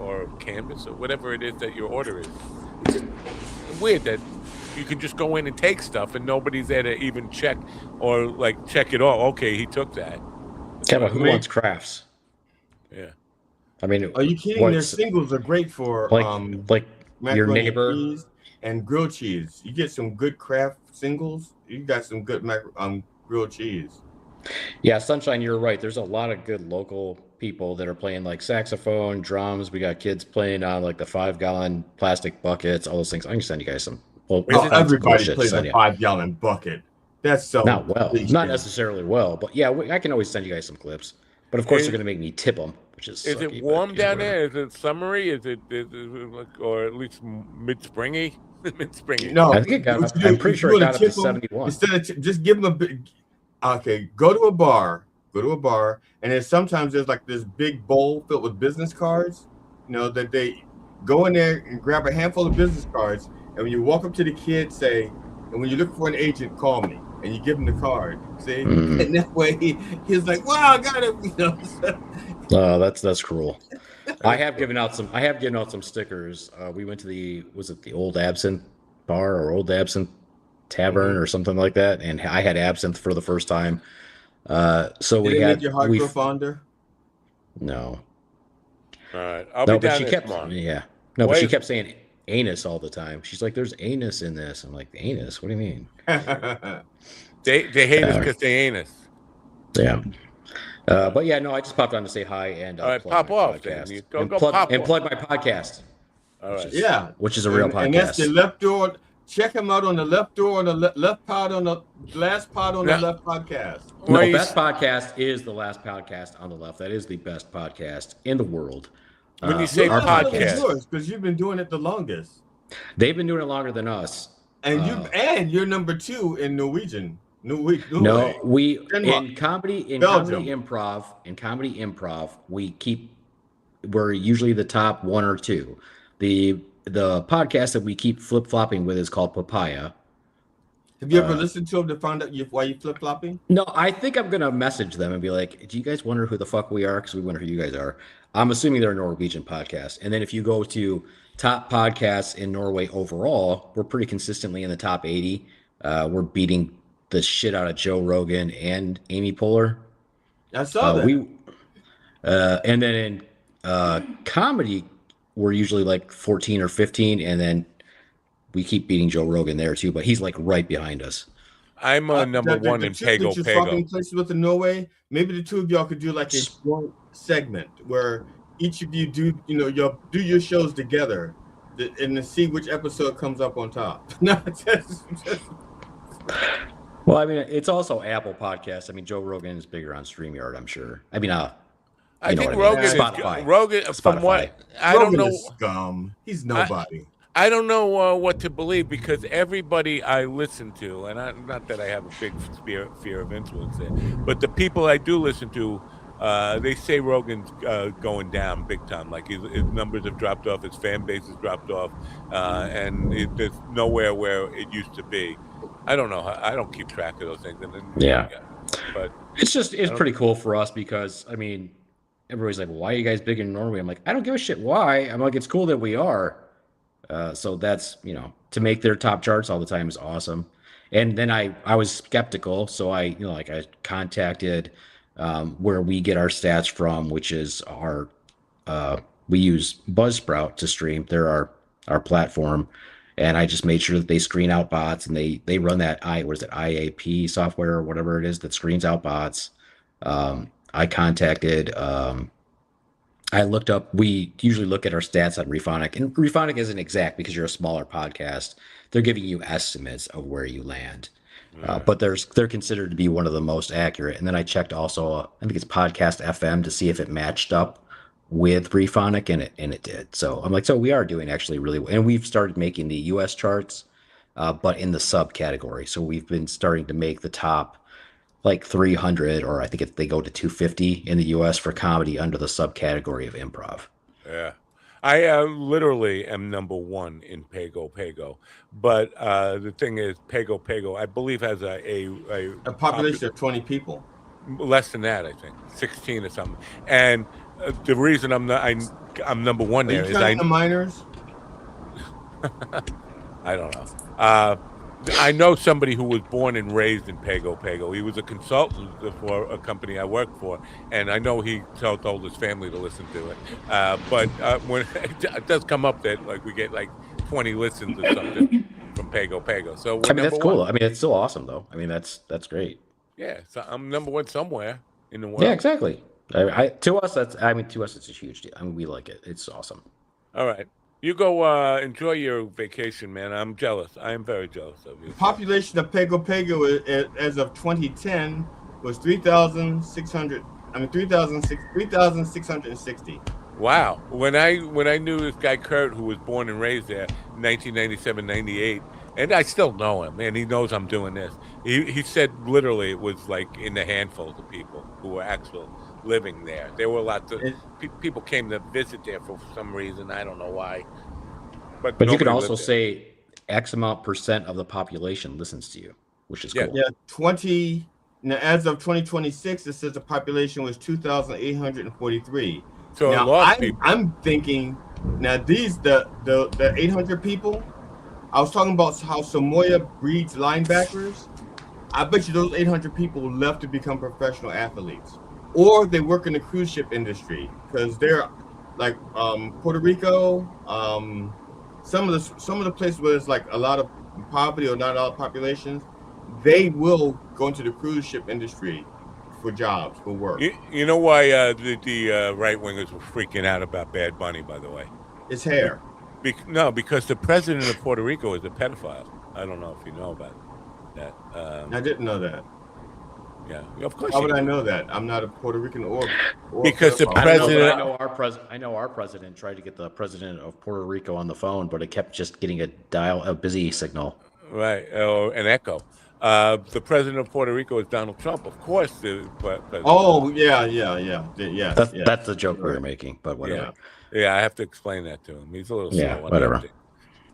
S4: or a canvas or whatever it is that your order is. It's just weird that you can just go in and take stuff, and nobody's there to even check or like check it all. Okay, he took that.
S11: Yeah, but who wants crafts?
S4: Yeah.
S11: I mean,
S10: are you kidding? Their singles are great for
S11: like your neighbor
S10: and grilled cheese. You get some good craft singles. You got some good grilled cheese.
S11: Yeah, Sunshine, you're right. There's a lot of good local people that are playing like saxophone, drums. We got kids playing on like the 5-gallon plastic buckets, all those things. I can send you guys some. Well,
S10: everybody plays a 5-gallon bucket. That's so
S11: not necessarily well, but yeah, I can always send you guys some clips. But of course, they're going to make me tip them. Is
S4: it warm down there? Is it summery? Is it or at least mid-springy? Mid-springy.
S10: No,
S11: I think I'm pretty sure it got up to 71.
S10: Instead of just give them a big. Okay, go to a bar, and then sometimes there's like this big bowl filled with business cards. You know that they go in there and grab a handful of business cards, and when you walk up to the kid, say, and when you look for an agent, call me. And you give him the card, see, and that way he's like, "Wow, I got it." You know.
S11: That's cruel. I have given out some stickers. We went to the Old Absinthe Bar or Old Absinthe Tavern or something like that, and I had absinthe for the first time. So
S10: Did
S11: we had
S10: your heart grow fonder?
S11: No.
S4: All right, I'll be down there tomorrow.
S11: Yeah, no, but she kept saying anus all the time. She's like, "There's anus in this." I'm like, "Anus? What do you mean?"
S4: They hate us because they ain't us.
S11: Yeah. But yeah, no, I just popped on to say hi and
S4: all right, pop off.
S11: Plug my podcast.
S4: All right.
S11: Which is a real podcast.
S10: And that's the Left Door. Check him out on the Left Door on the left pod on the last pod on the left podcast.
S11: No, best podcast is the last podcast on the left. That is the best podcast in the world.
S4: When you say podcast,
S10: because you've been doing it the longest.
S11: They've been doing it longer than us.
S10: And you're number 2 in Norwegian.
S11: No, we in comedy improv, we're usually the top 1 or 2. The podcast that we keep flip-flopping with is called Papaya.
S10: Have you ever listened to them to find out why you flip-flopping?
S11: No, I think I'm gonna message them and be like, "Do you guys wonder who the fuck we are? Because we wonder who you guys are." I'm assuming they're a Norwegian podcast. And then if you go to top podcasts in Norway overall, we're pretty consistently in the top 80. We're beating the shit out of Joe Rogan and Amy Poehler.
S10: I saw that.
S11: And then in comedy, we're usually like 14 or 15, and then we keep beating Joe Rogan there too. But he's like right behind us.
S4: I'm number 1 in Pago.
S10: Places with in Norway. Maybe the two of y'all could do like a joint segment where each of you do your shows together, and to see which episode comes up on top.
S11: Well, I mean, it's also Apple Podcasts. I mean, Joe Rogan is bigger on StreamYard, I'm sure. I mean,
S4: I think Rogan is Rogan. From what I don't know,
S10: scum. He's nobody.
S4: I don't know what to believe because everybody I listen to, and not that I have a big fear of influence there, but the people I do listen to, they say Rogan's going down big time. Like his numbers have dropped off, his fan base has dropped off, and there's nowhere where it used to be. I don't know. I don't keep track of those things. But
S11: it's pretty cool for us because I mean, everybody's like, "Why are you guys big in Norway?" I'm like, I don't give a shit why. I'm like, it's cool that we are. So that's, to make their top charts all the time is awesome. And then I was skeptical, so I contacted where we get our stats from, which is our we use Buzzsprout to stream. They're our platform, and I just made sure that they screen out bots, and they run that IAP software or whatever it is that screens out bots. I contacted. I looked up. We usually look at our stats on Rephonic, and Rephonic isn't exact because you're a smaller podcast. They're giving you estimates of where you land, but they're considered to be one of the most accurate. And then I checked also, I think it's Podcast FM to see if it matched up with Rephonic, and it did. So I'm like, so we are doing actually really well, and we've started making the U.S. charts, but in the subcategory. So we've been starting to make the top like 300, or I think they go to 250 in the US for comedy under the subcategory of improv.
S4: Yeah. I literally am number 1 in Pago, but the thing is, Pago, I believe has a
S10: population of 20 people.
S4: Less than that, I think, 16 or something. And the reason I'm number 1 there is
S10: the minors.
S4: I don't know. I know somebody who was born and raised in Pago. He was a consultant for a company I worked for, and I know he told his family to listen to it. But when it does come up that like we get like 20 listens or something from Pago. So
S11: I mean, that's cool. I mean, it's still awesome though. I mean, that's great.
S4: Yeah, so I'm number 1 somewhere in the world.
S11: Yeah, exactly. To us, it's a huge deal. I mean, we like it. It's awesome.
S4: All right. You go enjoy your vacation, man. I'm jealous. I am very jealous of you.
S10: The population of Pago as of 2010 was 3,660.
S4: Wow. When I knew this guy Kurt, who was born and raised there, 1997, 98, and I still know him, and he knows I'm doing this. He said literally it was like in the handfuls of people who were actually living there. There were lots of people came to visit there for some reason. I don't know why. But
S11: you can also say X amount % of the population listens to you, which is cool.
S10: Yeah, now as of 2026, it says the population was 2,843.
S4: So
S10: now I'm thinking now the 800 people. I was talking about how Samoa breeds linebackers. I bet you those 800 people left to become professional athletes, or they work in the cruise ship industry because they're like Puerto Rico, some of the places where there's like a lot of poverty or not a lot of populations, they will go into the cruise ship industry for jobs, for work.
S4: You know why the right wingers were freaking out about Bad Bunny, by the way?
S10: His hair.
S4: Because the president of Puerto Rico is a pedophile. I don't know if you know about that.
S10: I didn't know that.
S4: Yeah, of course.
S10: How would I know that? I'm not a Puerto Rican or
S4: because the president.
S11: I know our president tried to get the president of Puerto Rico on the phone, but it kept just getting a busy signal.
S4: Right, or an echo. The president of Puerto Rico is Donald Trump, of course.
S10: Oh yeah.
S11: That's the joke we were making, but whatever.
S4: Yeah, I have to explain that to him. He's a little slow.
S11: Whatever.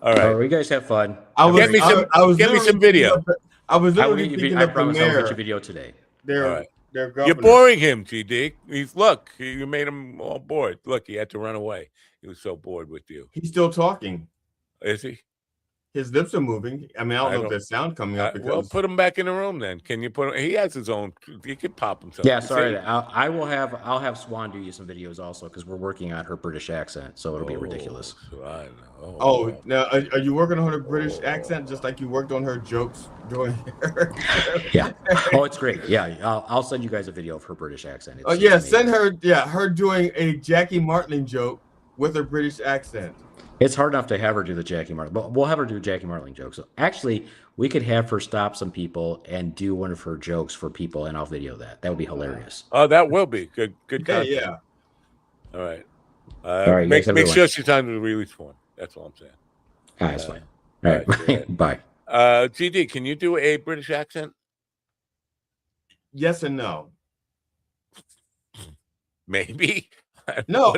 S4: All right,
S11: you guys have fun.
S4: Get me some video.
S10: I was literally thinking
S11: I
S10: of
S11: promise
S10: the mayor.
S11: I'll get you video today.
S10: Their governor.
S4: You're boring him, GD. You made him all bored. Look, he had to run away. He was so bored with you.
S10: He's still talking.
S4: Is he?
S10: His lips are moving. I mean, I don't know if there's sound coming up.
S4: Well, put him back in the room then. Can you put him? He has his own. He could pop himself.
S11: Yeah, sorry. I'll have Swan do you some videos also because we're working on her British accent, so it'll be ridiculous.
S10: Now are you working on her British accent just like you worked on her jokes doing her?
S11: Yeah. Oh, it's great. Yeah, I'll send you guys a video of her British accent.
S10: Send her. Yeah, her doing a Jackie Martling joke with her British accent.
S11: It's hard enough to have her do the Jackie Martling, but we'll have her do Jackie Martling jokes. So actually, we could have her stop some people and do one of her jokes for people, and I'll video that. That would be hilarious.
S4: Oh, that will be good. Good content.
S10: Yeah.
S4: All right.
S11: All right.
S4: Make sure she's on the release form. That's all I'm saying.
S11: All right, that's fine. All right. Bye.
S4: GD, can you do a British accent?
S10: Yes and no.
S4: Maybe.
S10: No,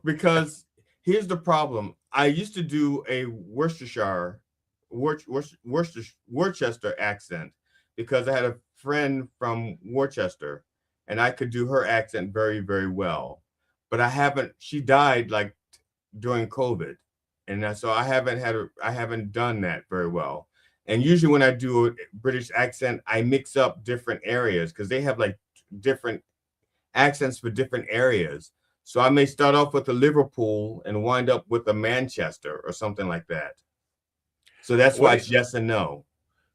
S10: because here's the problem. I used to do a Worcestershire accent because I had a friend from Worcester and I could do her accent very, very well. But she died like during COVID. And so I haven't done that very well. And usually when I do a British accent, I mix up different areas because they have like different accents for different areas. So I may start off with a Liverpool and wind up with a Manchester or something like that. So that's why it's yes and no.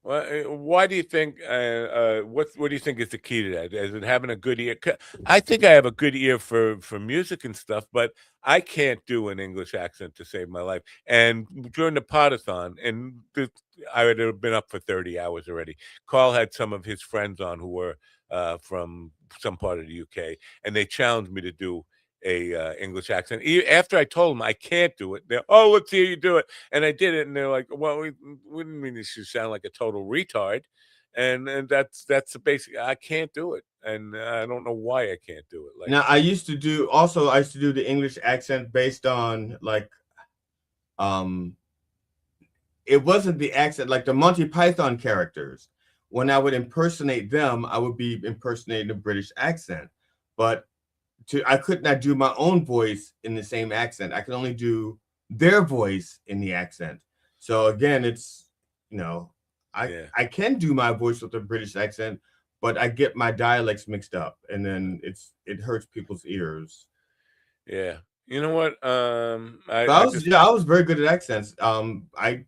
S4: Well, why do you think? What do you think is the key to that? Is it having a good ear? I think I have a good ear for music and stuff, but I can't do an English accent to save my life. And during the podathon, and I had been up for 30 hours already. Carl had some of his friends on who were from some part of the UK, and they challenged me to do a English accent. After I told them I can't do it, they're, oh, let's hear you do it. And I did it, and they're like, well, we didn't mean you should sound like a total retard. And that's the basic. I can't do it, and I don't know why I can't do it. Like,
S10: now, I used to do the English accent based on like, it wasn't the accent, like the Monty Python characters. When I would impersonate them, I would be impersonating a British accent, but I could not do my own voice in the same accent. I could only do their voice in the accent. So again, it's, you know, I can do my voice with a British accent, but I get my dialects mixed up, and then it hurts people's ears.
S4: Yeah, you know what?
S10: I was very good at accents. I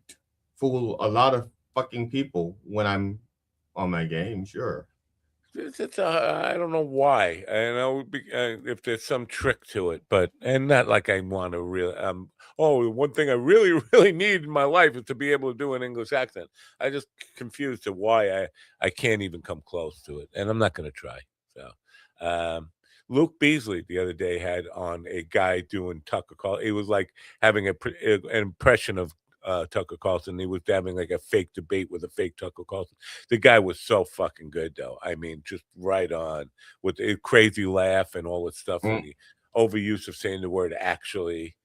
S10: fool a lot of fucking people when I'm on my game. Sure.
S4: I don't know why. I know if there's some trick to it, and not like I want to really. One thing I really, really need in my life is to be able to do an English accent. I just confused to why I can't even come close to it, and I'm not going to try. So, Luke Beasley the other day had on a guy doing Tucker Carlson. He was like having an impression of Tucker Carlson. He was having like a fake debate with a fake Tucker Carlson. The guy was so fucking good, though. I mean, just right on with a crazy laugh and all this stuff, and the overuse of saying the word actually.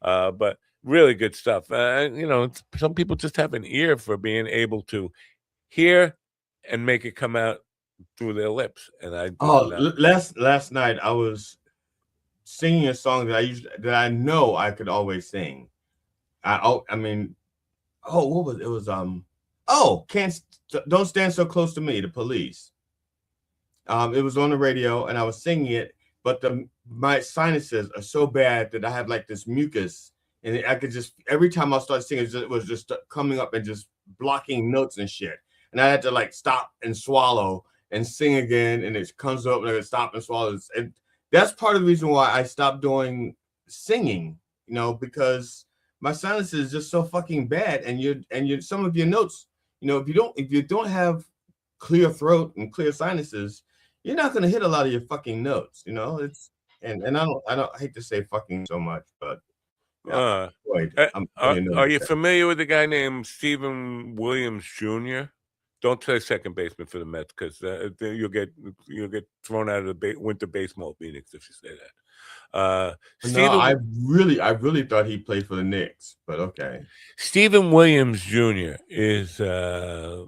S4: But really good stuff. You know, some people just have an ear for being able to hear and make it come out through their lips. And
S10: last night I was singing a song that I know I could always sing. What was it? It was Don't Stand So Close to Me, The Police. It was on the radio and I was singing it, but my sinuses are so bad that I have like this mucus, and I could just, every time I started singing, it was just coming up and just blocking notes and shit. And I had to like stop and swallow and sing again, and it comes up and I stop and swallow. And that's part of the reason why I stopped doing singing, you know, because my sinus is just so fucking bad, and some of your notes, you know, if you don't have clear throat and clear sinuses, you're not going to hit a lot of your fucking notes, you know. It's and I hate to say fucking so much, but
S4: are you familiar with a guy named Stephen Williams Jr.? Don't say second baseman for the Mets, because you'll get thrown out of the winter baseball meetings if you say that.
S10: I really thought he played for the Knicks, but okay.
S4: Stephen Williams Jr. is an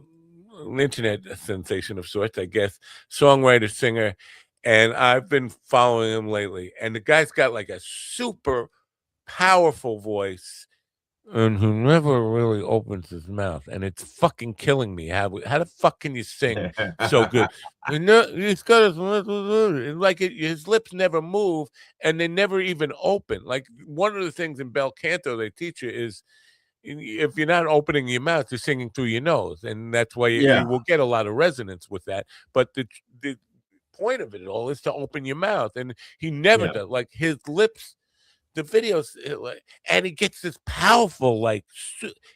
S4: internet sensation of sorts, I guess, songwriter, singer, and I've been following him lately. And the guy's got like a super powerful voice, and he never really opens his mouth, and it's fucking killing me. How the fuck can you sing so good? He's got his like his lips never move, and they never even open. Like, one of the things in bel canto they teach you is, if you're not opening your mouth, you're singing through your nose, and that's why you will get a lot of resonance with that. But the point of it all is to open your mouth, and he never does. Like, his lips. The videos, and he gets this powerful, like,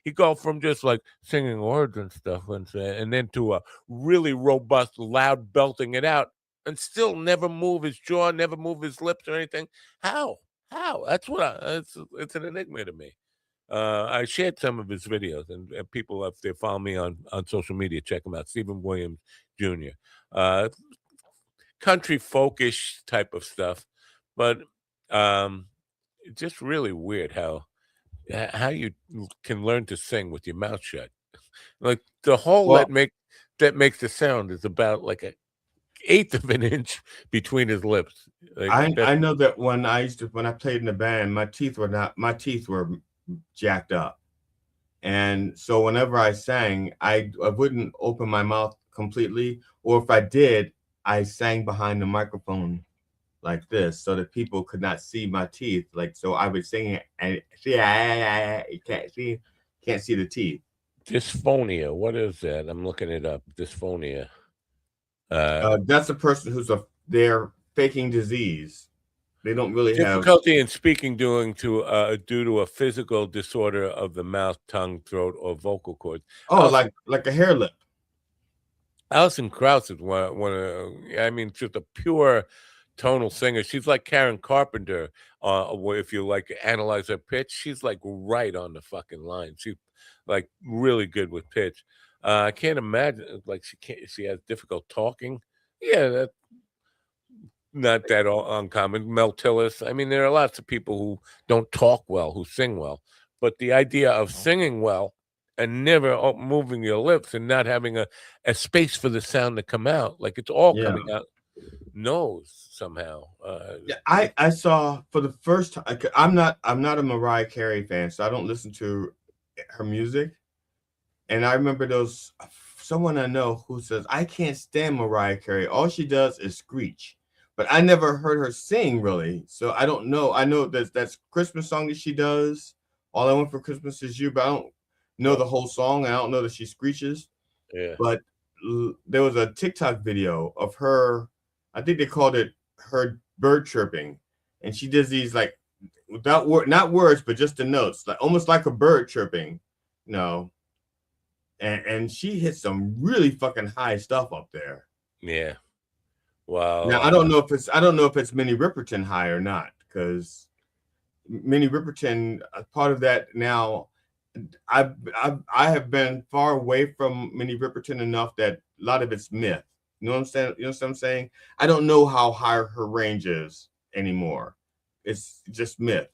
S4: he go from just like singing words and stuff, and then to a really robust, loud belting it out, and still never move his jaw, never move his lips or anything. How? That's what it's an enigma to me. I shared some of his videos, and people, if they follow me on social media, check him out. Stephen Williams Jr. Country folkish type of stuff, but it's just really weird how you can learn to sing with your mouth shut. Like, the hole that makes the sound is about like an eighth of an inch between his lips. Like,
S10: I know that when I played in the band, my teeth were jacked up, And so whenever I sang, I wouldn't open my mouth completely, or if I did, I sang behind the microphone like this so that people could not see my teeth. Like, so I would sing and you can't see the teeth.
S4: Dysphonia. What is that? I'm looking it up. Dysphonia.
S10: That's a person they're faking disease. They don't really have
S4: difficulty in speaking due to a physical disorder of the mouth, tongue, throat, or vocal cords.
S10: Oh, like a hair lip.
S4: Alison Krauss is one of, I mean, just a pure tonal singer. She's like Karen Carpenter. If you like analyze her pitch, she's like right on the fucking line. She's like really good with pitch. I can't imagine like she has difficult talking. Yeah, that's not that uncommon. Mel Tillis. I mean, there are lots of people who don't talk well, who sing well, but the idea of singing well and never moving your lips and not having a space for the sound to come out, like it's all coming out nose somehow.
S10: Yeah, I saw for the first time. I'm not a Mariah Carey fan, so I don't listen to her music. And I remember someone I know who says, I can't stand Mariah Carey. All she does is screech. But I never heard her sing really. So I don't know. I know that's Christmas song that she does. All I Want for Christmas Is You, but I don't know the whole song. I don't know that she screeches.
S4: Yeah.
S10: But there was a TikTok video of her. I think they called it her bird chirping. And she does these like without not words, but just the notes, like almost like a bird chirping. And she hit some really fucking high stuff up there.
S4: Yeah. Wow.
S10: Now I don't know if it's Minnie Riperton high or not, because Minnie Riperton, part of that now, I have been far away from Minnie Riperton enough that a lot of it's myth. You know what I'm saying? You know what I'm saying? I don't know how high her range is anymore. It's just myth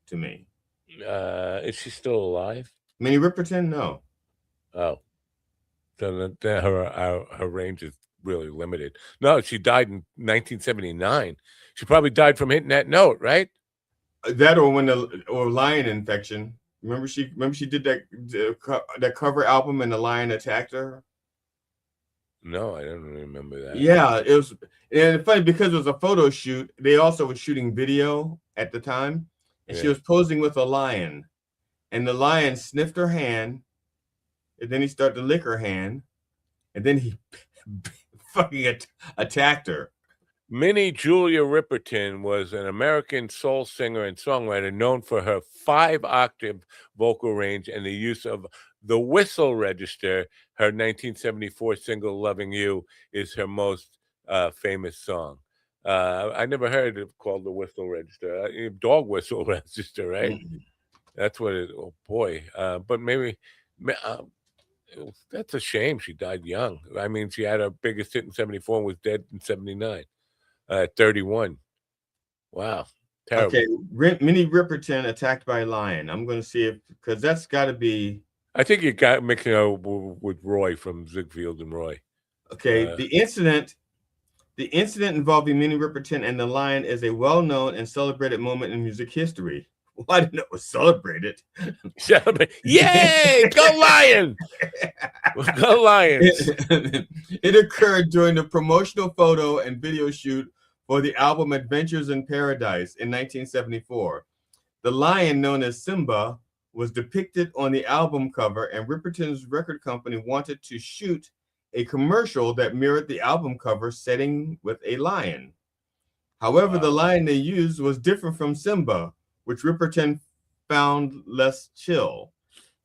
S10: to me.
S4: Is she still alive?
S10: Minnie Riperton? No.
S4: Oh. So her range is really limited. No, she died in 1979. She probably died from hitting that note, right?
S10: That or lion infection. Remember she did that cover album and the lion attacked her?
S4: No, I don't remember that.
S10: Yeah, it was, and funny because it was a photo shoot. They also were shooting video at the time, and she was posing with a lion, and the lion sniffed her hand, and then he started to lick her hand, and then he fucking attacked her.
S4: Minnie Julia Riperton was an American soul singer and songwriter known for her 5-octave vocal range and the use of the whistle register. Her 1974 single "Loving You" is her most famous song. I never heard it called the whistle register. Dog whistle register, right? Mm-hmm. That's what it. Oh boy! But maybe that's a shame. She died young. I mean, she had her biggest hit in '74 and was dead in '79 at 31. Wow. Terrible.
S10: Okay, Minnie Riperton attacked by a lion. I'm going to see because that's got to be.
S4: I think you got mixing up with Roy from Ziegfeld and Roy.
S10: Okay, the incident involving Minnie Riperton and the lion is a well-known and celebrated moment in music history. Well, I didn't know it was celebrated.
S4: Yay! Go Lion! Go Lions!
S10: It occurred during the promotional photo and video shoot for the album Adventures in Paradise in 1974. The lion, known as Simba, was depicted on the album cover, and Riperton's record company wanted to shoot a commercial that mirrored the album cover setting with a lion. However, the lion they used was different from Simba, which Riperton found less chill.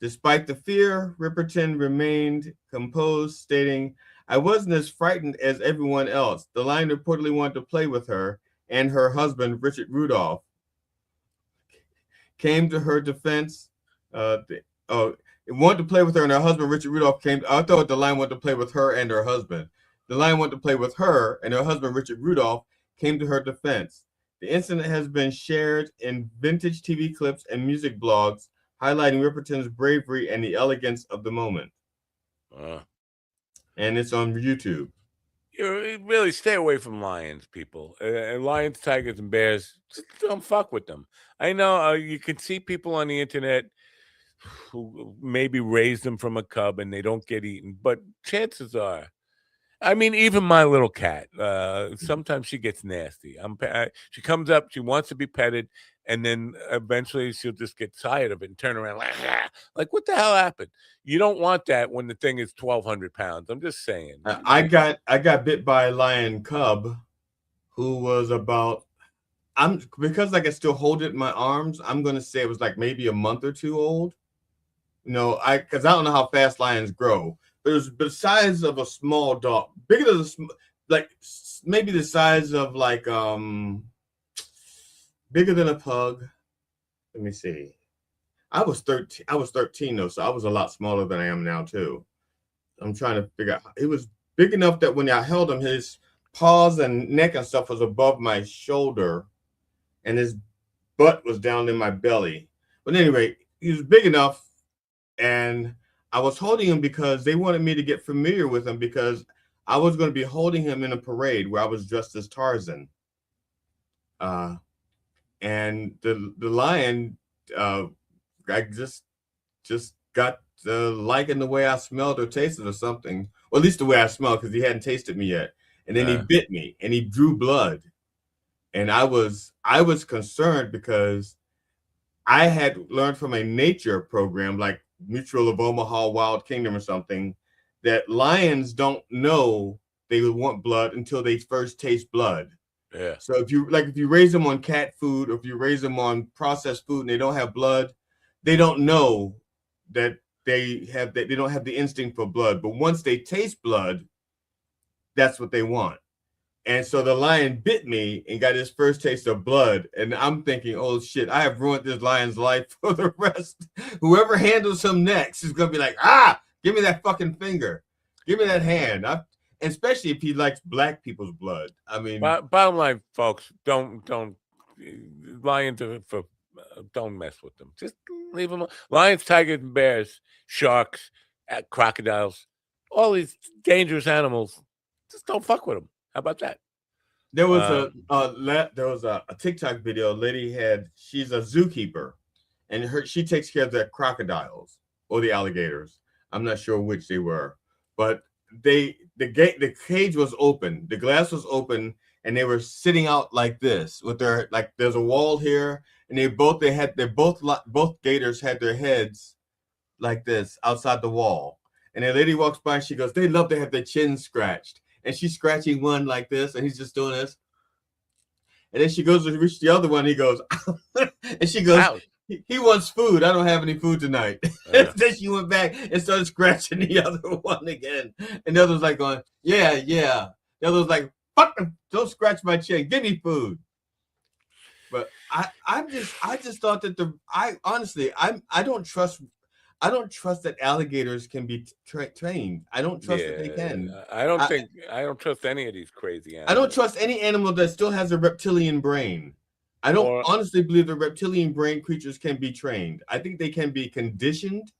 S10: Despite the fear, Riperton remained composed, stating, "I wasn't as frightened as everyone else. The lion reportedly wanted to play with her, and her husband, Richard Rudolph, came to her defense. Wanted to play with her, and her husband, Richard Rudolph, came. I thought the lion wanted to play with her and her husband. The lion wanted to play with her, and her husband, Richard Rudolph, came to her defense. The incident has been shared in vintage TV clips and music blogs, highlighting Riperton's bravery and the elegance of the moment." And it's on YouTube.
S4: You really stay away from lions, people. Lions, tigers, and bears, just don't fuck with them. I know you can see people on the internet who maybe raised them from a cub and they don't get eaten. But chances are, I mean, even my little cat, sometimes she gets nasty. She comes up, she wants to be petted, and then eventually she'll just get tired of it and turn around like what the hell happened? You don't want that when the thing is 1,200 pounds. I'm just saying.
S10: I got bit by a lion cub who was about, because I can still hold it in my arms, I'm going to say it was like maybe a month or two old. Because I don't know how fast lions grow. But it was the size of a small dog, bigger than like maybe the size of like bigger than a pug. Let me see. I was 13 though, so I was a lot smaller than I am now too. I'm trying to figure out. It was big enough that when I held him, his paws and neck and stuff was above my shoulder, and his butt was down in my belly. But anyway, he was big enough, and I was holding him because they wanted me to get familiar with him because I was going to be holding him in a parade where I was dressed as Tarzan. And the lion, I just got liking the way I smelled or tasted or something. Or at least the way I smelled, because he hadn't tasted me yet. And then he bit me and he drew blood. And I was concerned because I had learned from a nature program like Mutual of Omaha, Wild Kingdom or something, that lions don't know they would want blood until they first taste blood.
S4: Yeah.
S10: So if you raise them on cat food, or if you raise them on processed food and they don't have blood, they don't know that they don't have the instinct for blood. But once they taste blood, that's what they want. And so the lion bit me and got his first taste of blood. And I'm thinking, oh shit, I have ruined this lion's life for the rest. Whoever handles him next is going to be like, give me that fucking finger. Give me that hand. Especially if he likes black people's blood. I mean,
S4: bottom line, folks, don't lions don't mess with them. Just leave them alone. Lions, tigers, and bears, sharks, crocodiles, all these dangerous animals. Just don't fuck with them. How about that?
S10: There was a TikTok video. A lady she's a zookeeper, and she takes care of the crocodiles or the alligators. I'm not sure which they were, but the cage was open, the glass was open, and they were sitting out like this with their, like, there's a wall here, and both gators had their heads like this outside the wall. And the lady walks by and she goes, they love to have their chin scratched. And she's scratching one like this, and he's just doing this. And then she goes to reach the other one. He goes, and she goes, he wants food. I don't have any food tonight. Then she went back and started scratching the other one again. And the other was like going, yeah. The other was like, fuck, don't scratch my chin. Give me food. But I just thought that I don't trust that alligators can be trained. I don't trust that they can.
S4: I don't trust any of these crazy animals.
S10: I don't trust any animal that still has a reptilian brain. I don't honestly believe that reptilian brain creatures can be trained. I think they can be conditioned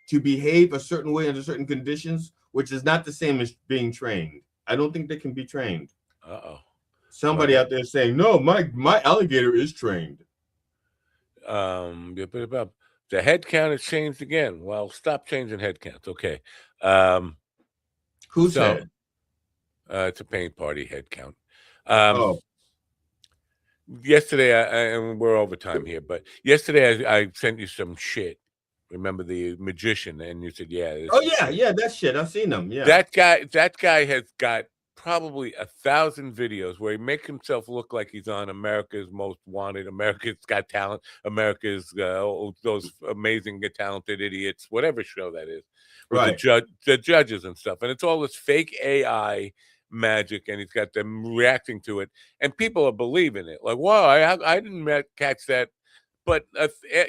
S10: to behave a certain way under certain conditions, which is not the same as being trained. I don't think they can be trained. Somebody out there saying, no, my alligator is trained.
S4: The head count has changed again. Well, stop changing head counts. Okay.
S10: Who's head?
S4: It's a paint party head count. Yesterday, and we're over time here, but yesterday I sent you some shit. Remember the magician? And you said, yeah.
S10: That shit. I've seen them. Yeah.
S4: That guy has got probably 1,000 videos where he makes himself look like he's on America's Most Wanted, America's Got Talent, America's those amazing talented idiots, whatever show that is, with the judges and stuff, and it's all this fake AI magic, and he's got them reacting to it, and people are believing it. Like, wow, I didn't catch that, but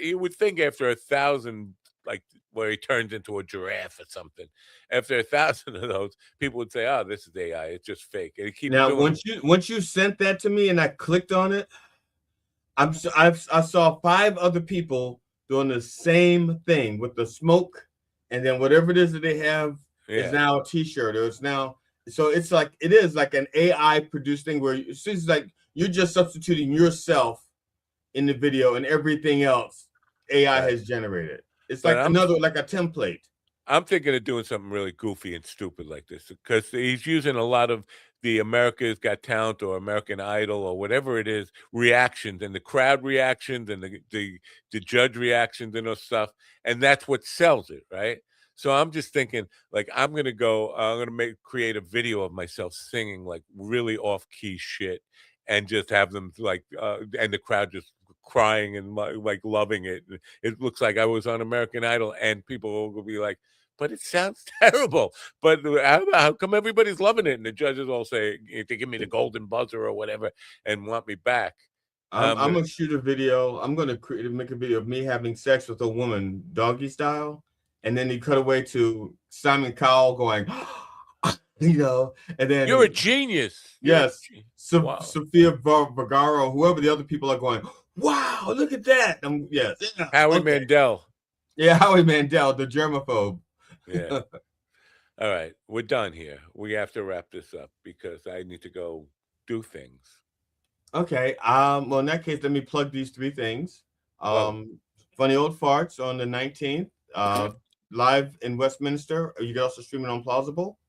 S4: you would think after 1,000, like, where he turns into a giraffe or something. After 1,000 of those, people would say, "Oh, this is AI. It's just fake." And he keeps
S10: once you sent that to me and I clicked on it, I saw 5 other people doing the same thing with the smoke, and then whatever it is that they have is now a T-shirt, or it's now. So it is like an AI produced thing where it seems like you're just substituting yourself in the video, and everything else AI has generated. It's like another, like a template.
S4: I'm thinking of doing something really goofy and stupid like this because he's using a lot of the America's Got Talent or American Idol or whatever it is reactions and the crowd reactions and the judge reactions and those stuff, and that's what sells it, right? So I'm just thinking, like, I'm gonna create a video of myself singing like really off key shit, and just have them like, and the crowd just crying and like loving it. It looks like I was on American Idol, and people will be like, "But it sounds terrible." But how come everybody's loving it? And the judges all say, "They give me the golden buzzer or whatever, and want me back."
S10: I'm gonna shoot a video. I'm gonna make a video of me having sex with a woman, doggy style, and then he cut away to Simon Cowell going, you know, and then
S4: you're a genius.
S10: Yes, Sophia Vergara, whoever the other people are going, wow, look at that. Yes, yeah,
S4: Howie Mandel.
S10: Yeah, Howie Mandel, the germaphobe.
S4: Yeah. All right, we're done here. We have to wrap this up because I need to go do things.
S10: Okay. Well, in that case, let me plug these 3 things. Funny Old Farts on the 19th, live in Westminster. You can also stream it on Plausible.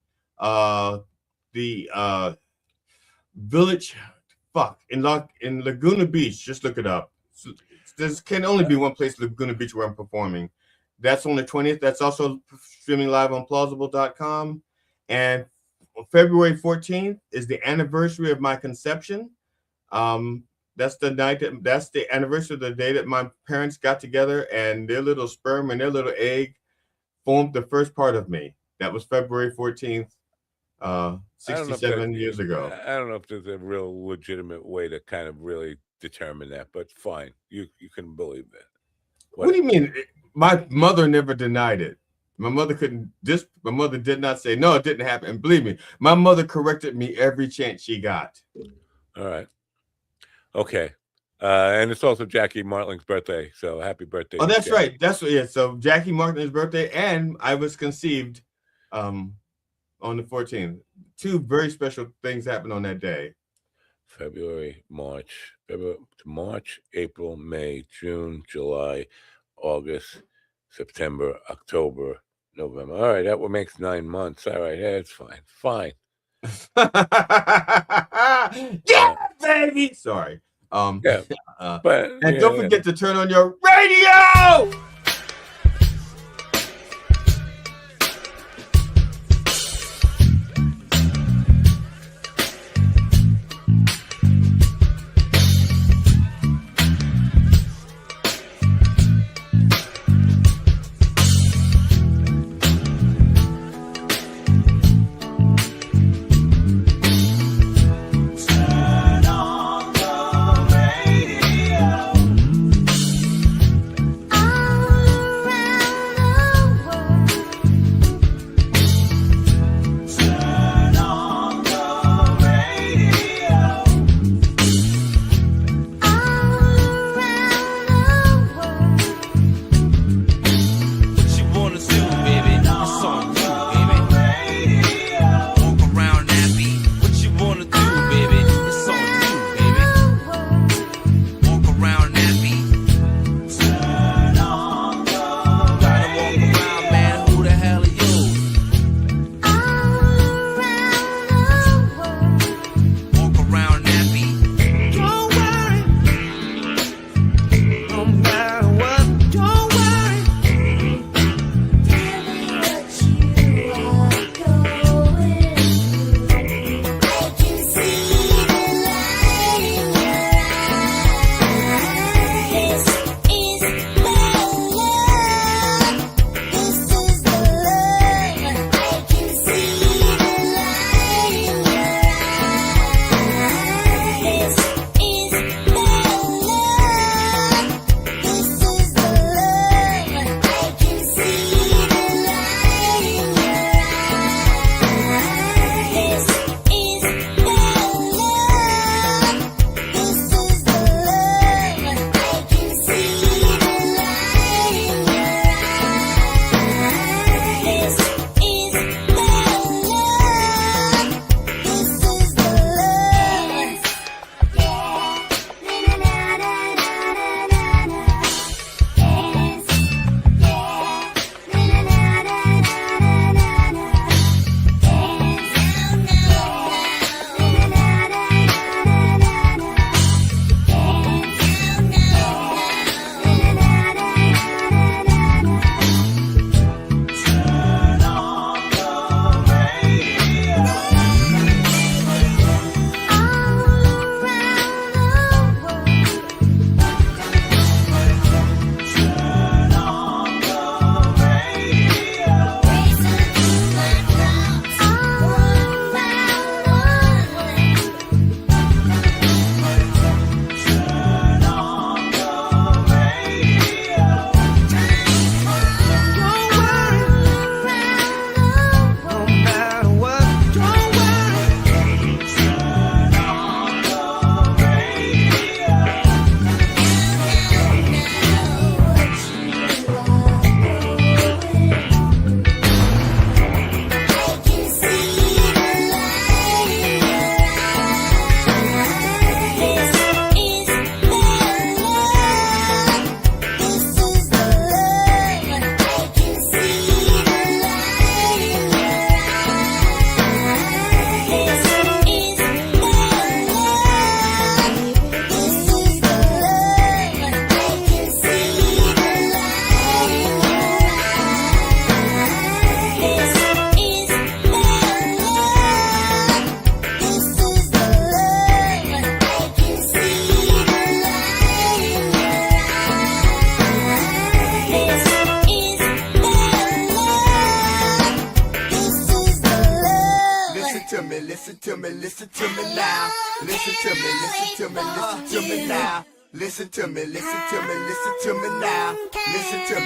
S10: The Village, in Laguna Beach. Just look it up. There can only be one place, Laguna Beach, where I'm performing. That's on the 20th. That's also streaming live on plausible.com. And February 14th is the anniversary of my conception. That's the anniversary of the day that my parents got together and their little sperm and their little egg formed the first part of me. That was February 14th, 67 years ago.
S4: I don't know if there's a real legitimate way to kind of really determine that, but fine. You can believe that.
S10: What do you mean? My mother never denied it. My mother my mother did not say, no, it didn't happen. And believe me, my mother corrected me every chance she got.
S4: All right. Okay. And it's also Jackie Martling's birthday. So happy birthday.
S10: Oh, that's right. So Jackie Martling's birthday, and I was conceived on the 14th. 2 very special things happened on that day.
S4: February, March, April, May, June, July, August, September, October, November. All right, that makes 9 months. All right, that's fine. Fine.
S10: Yeah, baby. Sorry.
S4: But
S10: don't forget to turn on your radio.
S7: Oh
S12: Listen to me, listen to me, listen to me now. Listen to me, listen to me, listen to me now. Listen to me.